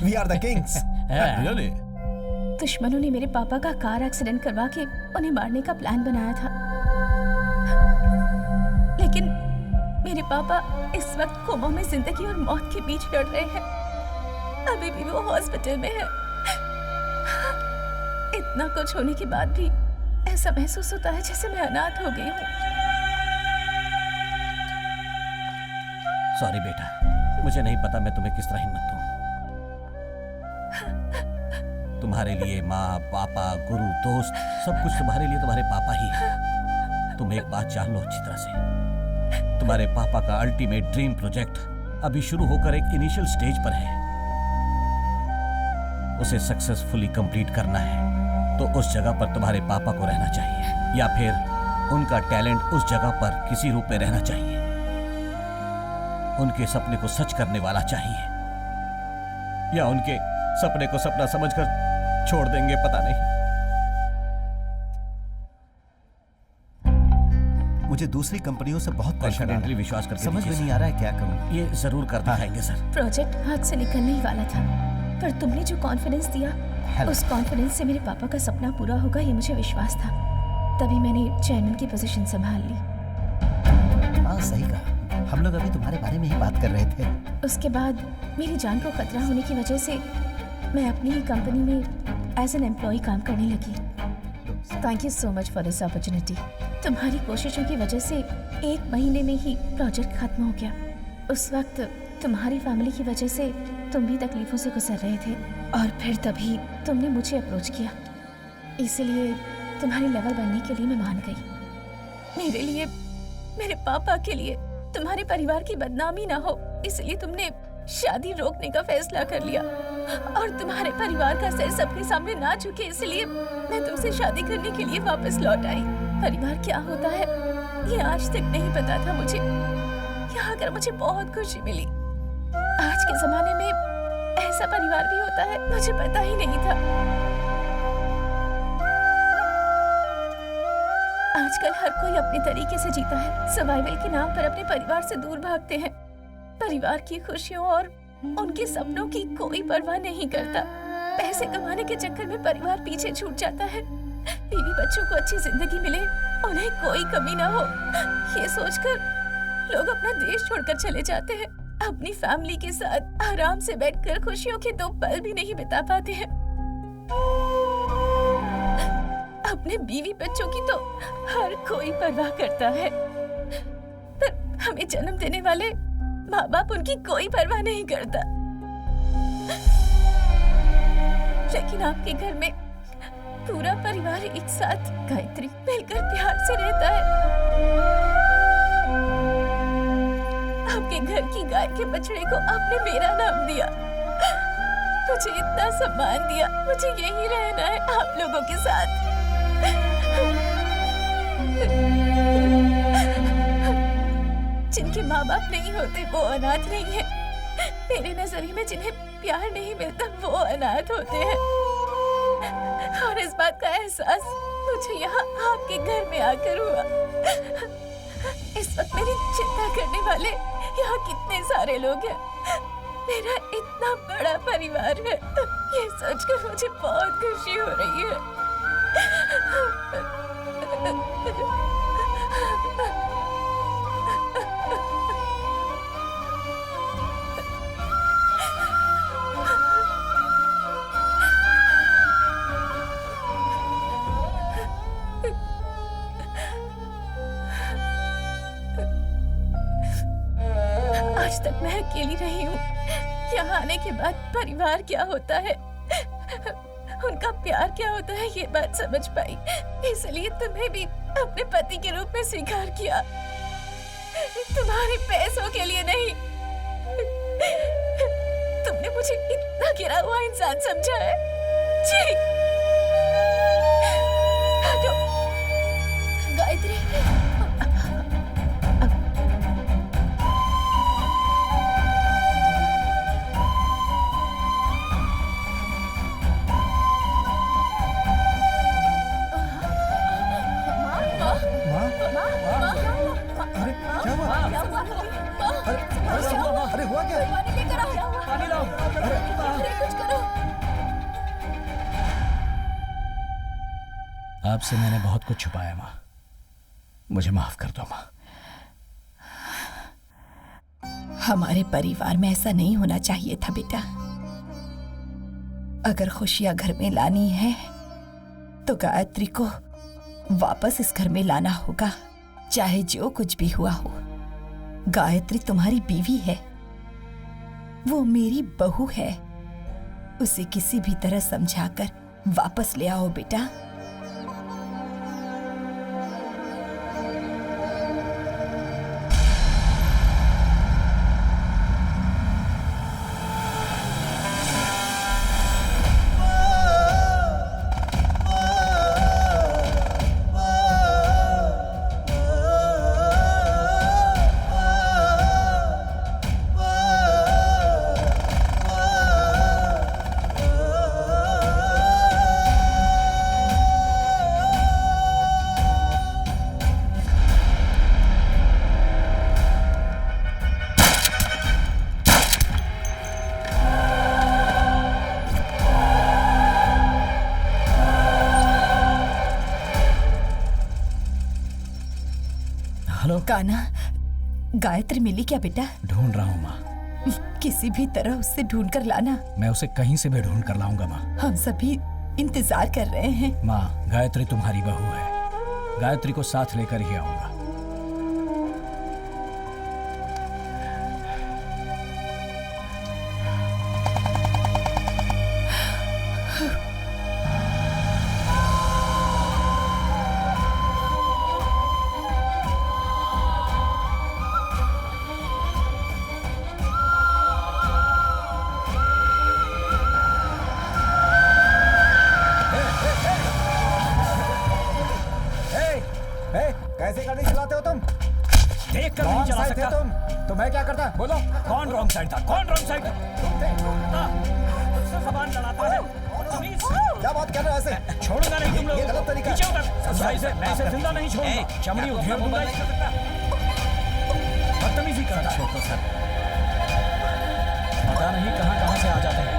S4: We are the kings.
S2: Really?
S17: दुश्मनों ने मेरे पापा का कार एक्सीडेंट करवा के उन्हें मारने का प्लान बनाया था, लेकिन मेरे पापा इस वक्त कोमा में जिंदगी और मौत के बीच लड़ रहे हैं। अभी भी वो हॉस्पिटल में है। इतना कुछ होने के बाद भी ऐसा महसूस होता है जैसे मैं अनाथ हो गई हूँ।
S6: सॉरी बेटा, मुझे नहीं पता मैं तुम्हें किस तरह हिम्मत दूं। तुम्हारे लिए माँ, पापा, गुरु, दोस्त, सब कुछ तुम्हारे लिए तुम्हारे पापा ही है। तुम एक बात जान लो अच्छी तरह से, तुम्हारे पापा का अल्टीमेट ड्रीम प्रोजेक्ट अभी शुरू होकर एक इनिशियल स्टेज पर है। उसे सक्सेसफुली कंप्लीट करना है तो उस जगह पर तुम्हारे पापा को रहना चाहिए, या फिर उनका टैलेंट उस जगह पर किसी रूप में रहना चाहिए। उनके सपने को सच करने वाला चाहिए, या उनके सपने को सपना समझकर छोड़ देंगे, पता नहीं।
S1: मुझे दूसरी कंपनियों से बहुत प्रेशर आ रहा
S6: कॉन्फिडेंटली
S1: है।
S6: विश्वास करके
S1: समझ में
S6: दीजिए
S1: नहीं आ रहा है क्या करूं।
S6: ये जरूर कर दिखाएंगे सर।
S17: प्रोजेक्ट हाथ से निकलने ही वाला था, पर तुमने जो कॉन्फिडेंस दिया, उस कॉन्फिडेंस से मेरे पापा का सपना पूरा होगा ये मुझे विश्वास था। तभी मैंने चेयरमैन की पोजीशन संभाल ली।
S1: हाँ सही कहा, हम लोग अभी तुम्हारे बारे में ही बात कर रहे थे।
S17: उसके बाद मेरी जान को खतरा होने की वजह से मैं अपनी ही कंपनी में एज एन एम्प्लॉय काम करने लगी। Thank you so much for this opportunity. तुम्हारी कोशिशों की वजह से 1 महीने में ही प्रोजेक्ट खत्म हो गया। उस वक्त तुम्हारी फैमिली की वजह से तुम भी तकलीफों से गुजर रहे थे, और फिर तभी तुमने मुझे अप्रोच किया। इसलिए तुम्हारी लेवल बनने के लिए मैं मान गई। मेरे लिए, मेरे पापा के लिए, तुम्हारे परिवार की बदनामी ना हो, इसलिए तुमने शादी रोकने का फैसला कर लिया, और तुम्हारे परिवार का सिर सबके सामने ना झुके, इसलिए मैं तुमसे शादी करने के लिए वापस लौट आई। परिवार क्या होता है ये आज तक नहीं पता था मुझे। यहाँ आकर मुझे बहुत खुशी मिली। आज के जमाने में ऐसा परिवार भी होता है, मुझे पता ही नहीं था। आजकल हर कोई अपने तरीके से जीता है। सर्वाइवल के नाम पर अपने परिवार से दूर भागते हैं। परिवार की खुशियों और उनके सपनों की कोई परवाह नहीं करता। पैसे कमाने के चक्कर में परिवार पीछे छूट जाता है। बीवी बच्चों को अच्छी जिंदगी मिले, उन्हें कोई कमी ना हो, ये सोचकर लोग अपना देश छोड़कर चले जाते हैं। अपनी फैमिली के साथ आराम से बैठकर खुशियों के 2 पल भी नहीं बिता पाते हैं। अपने बीवी बच्चों की तो हर कोई परवाह करता है, पर हमें जन्म देने वाले माँ बाप उनकी कोई परवाह नहीं करता। लेकिन आपके घर में पूरा परिवार एक साथ गायत्री मिलकर प्यार से रहता है। आपके घर की गाय के बछड़े को आपने मेरा नाम दिया, मुझे इतना सम्मान दिया। मुझे यही रहना है आप लोगों के साथ। जिनके माँ बाप नहीं होते वो अनाथ नहीं है। मेरे नजरिए में जिन्हें प्यार नहीं मिलता वो अनाथ होते हैं, और इस बात का एहसास मुझे यहाँ आपके घर में आकर हुआ। इस वक्त मेरी चिंता करने वाले यहाँ कितने सारे लोग हैं। मेरा इतना बड़ा परिवार है, ये सोचकर मुझे बहुत खुशी हो रही है। आज तक मैं अकेली रही हूँ। यहाँ आने के बाद परिवार क्या होता है, उनका प्यार क्या होता है ये बात समझ पाई, इसलिए तुम्हें भी अपने पति के रूप में स्वीकार किया, तुम्हारे पैसों के लिए नहीं। तुमने मुझे इतना गिरा हुआ इंसान समझा है। जी हटो। गायत्री,
S4: अरे हुआ क्या?
S17: पानी लेकर आओ, पानी लाओ। अरे कुछ करो।
S14: आपसे मैंने बहुत कुछ छुपाया माँ, मुझे माफ कर दो माँ।
S18: हमारे परिवार में ऐसा नहीं होना चाहिए था बेटा। अगर खुशियां घर में लानी है तो गायत्री को वापस इस घर में लाना होगा, चाहे जो कुछ भी हुआ हो। गायत्री तुम्हारी बीवी है, वो मेरी बहू है, उसे किसी भी तरह समझाकर वापस ले आओ बेटा। कान्हा, गायत्री मिली क्या बेटा?
S14: ढूंढ रहा हूँ माँ।
S18: किसी भी तरह उससे ढूंढ कर लाना।
S14: मैं उसे कहीं से भी ढूंढ कर लाऊंगा माँ।
S18: हम सभी इंतजार कर रहे हैं।
S14: माँ, गायत्री तुम्हारी बहू है, गायत्री को साथ लेकर ही आऊंगा।
S4: कैसे गाड़ी चलाते हो तुम?
S14: देख कर नहीं चला सकता
S4: तुम तो मैं क्या करता? बोलो
S14: कौन रॉन्ग साइड था? कौन रॉन्ग साइड था? जबान लड़ाता है।
S4: क्या बात कर रहे हो ऐसे?
S14: छोड़ूंगा नहीं तुम लोग।
S4: ये गलत तरीका
S14: है। मैं इसे जिंदा नहीं छोड़ूंगा। चमड़ी उधेड़ दूंगा। बदतमीजी करता है। छोड़ो सर। पता नहीं कहां से आ जाते हैं।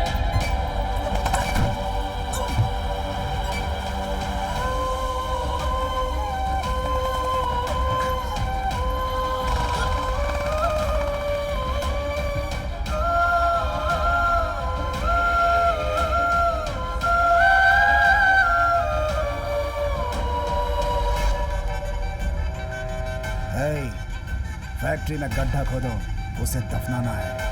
S4: फैक्ट्री में गड्ढा खोदो, उसे दफनाना है।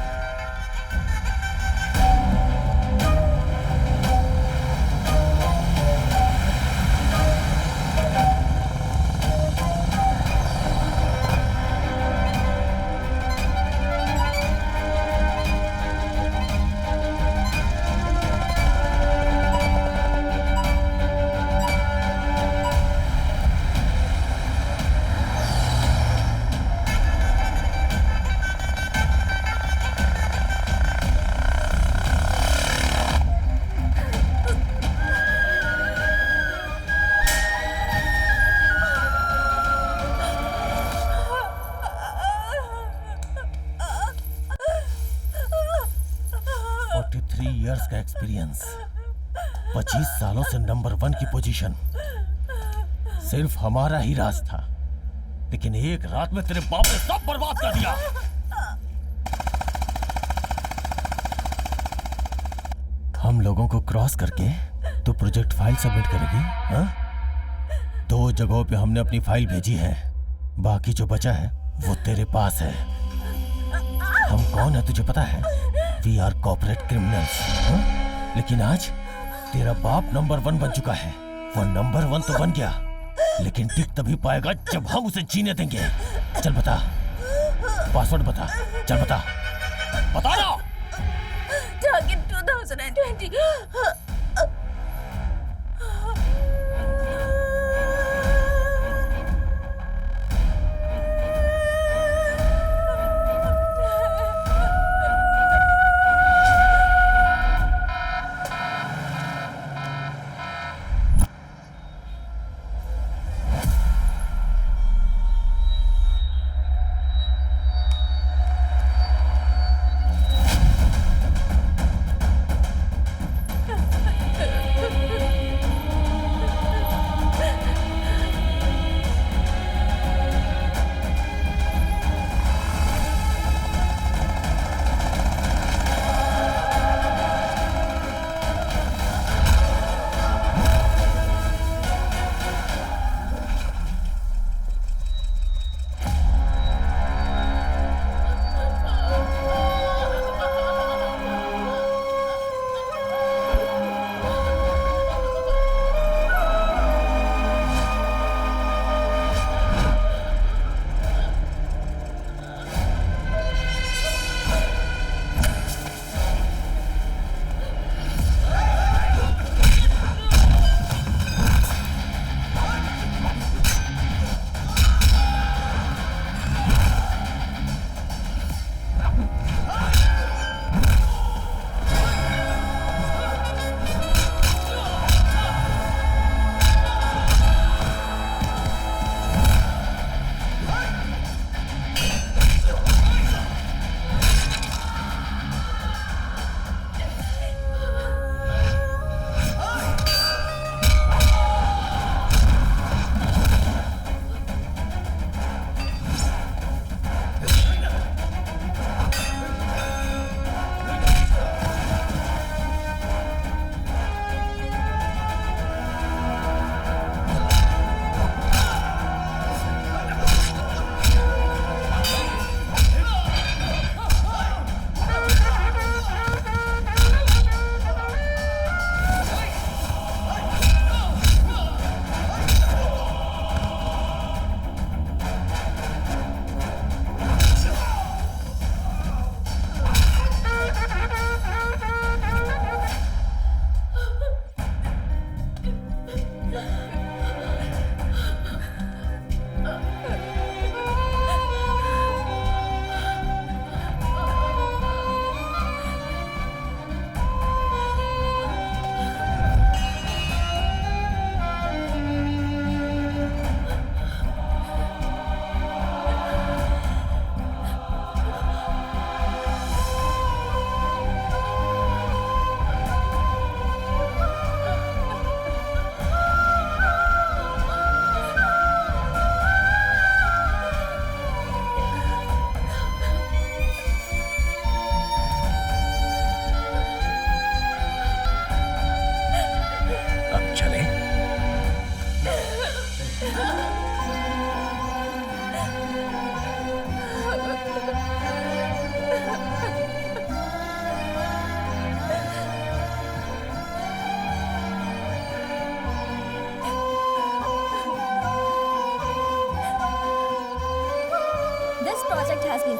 S2: का एक्सपीरियंस, 25 सालों से नंबर 1 की पोजीशन, सिर्फ हमारा ही राज था, लेकिन एक रात में तेरे बाप ने सब बर्बाद कर दिया। हम लोगों को क्रॉस करके तो प्रोजेक्ट फाइल सबमिट करेगी? हाँ? 2 जगहों पे हमने अपनी फाइल भेजी है, बाकी जो बचा है वो तेरे पास है। हम कौन है तुझे पता है? We are corporate criminals. लेकिन आज तेरा बाप नंबर 1 बन चुका है। वो नंबर 1 तो बन गया, लेकिन टिक तभी पाएगा जब हम उसे जीने देंगे। चल बता, पासवर्ड बता, चल बता, बता ना।
S19: Target 2020।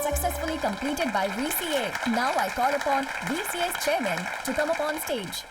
S9: Successfully completed by VCA. Now I call upon VCA's chairman to come up on stage.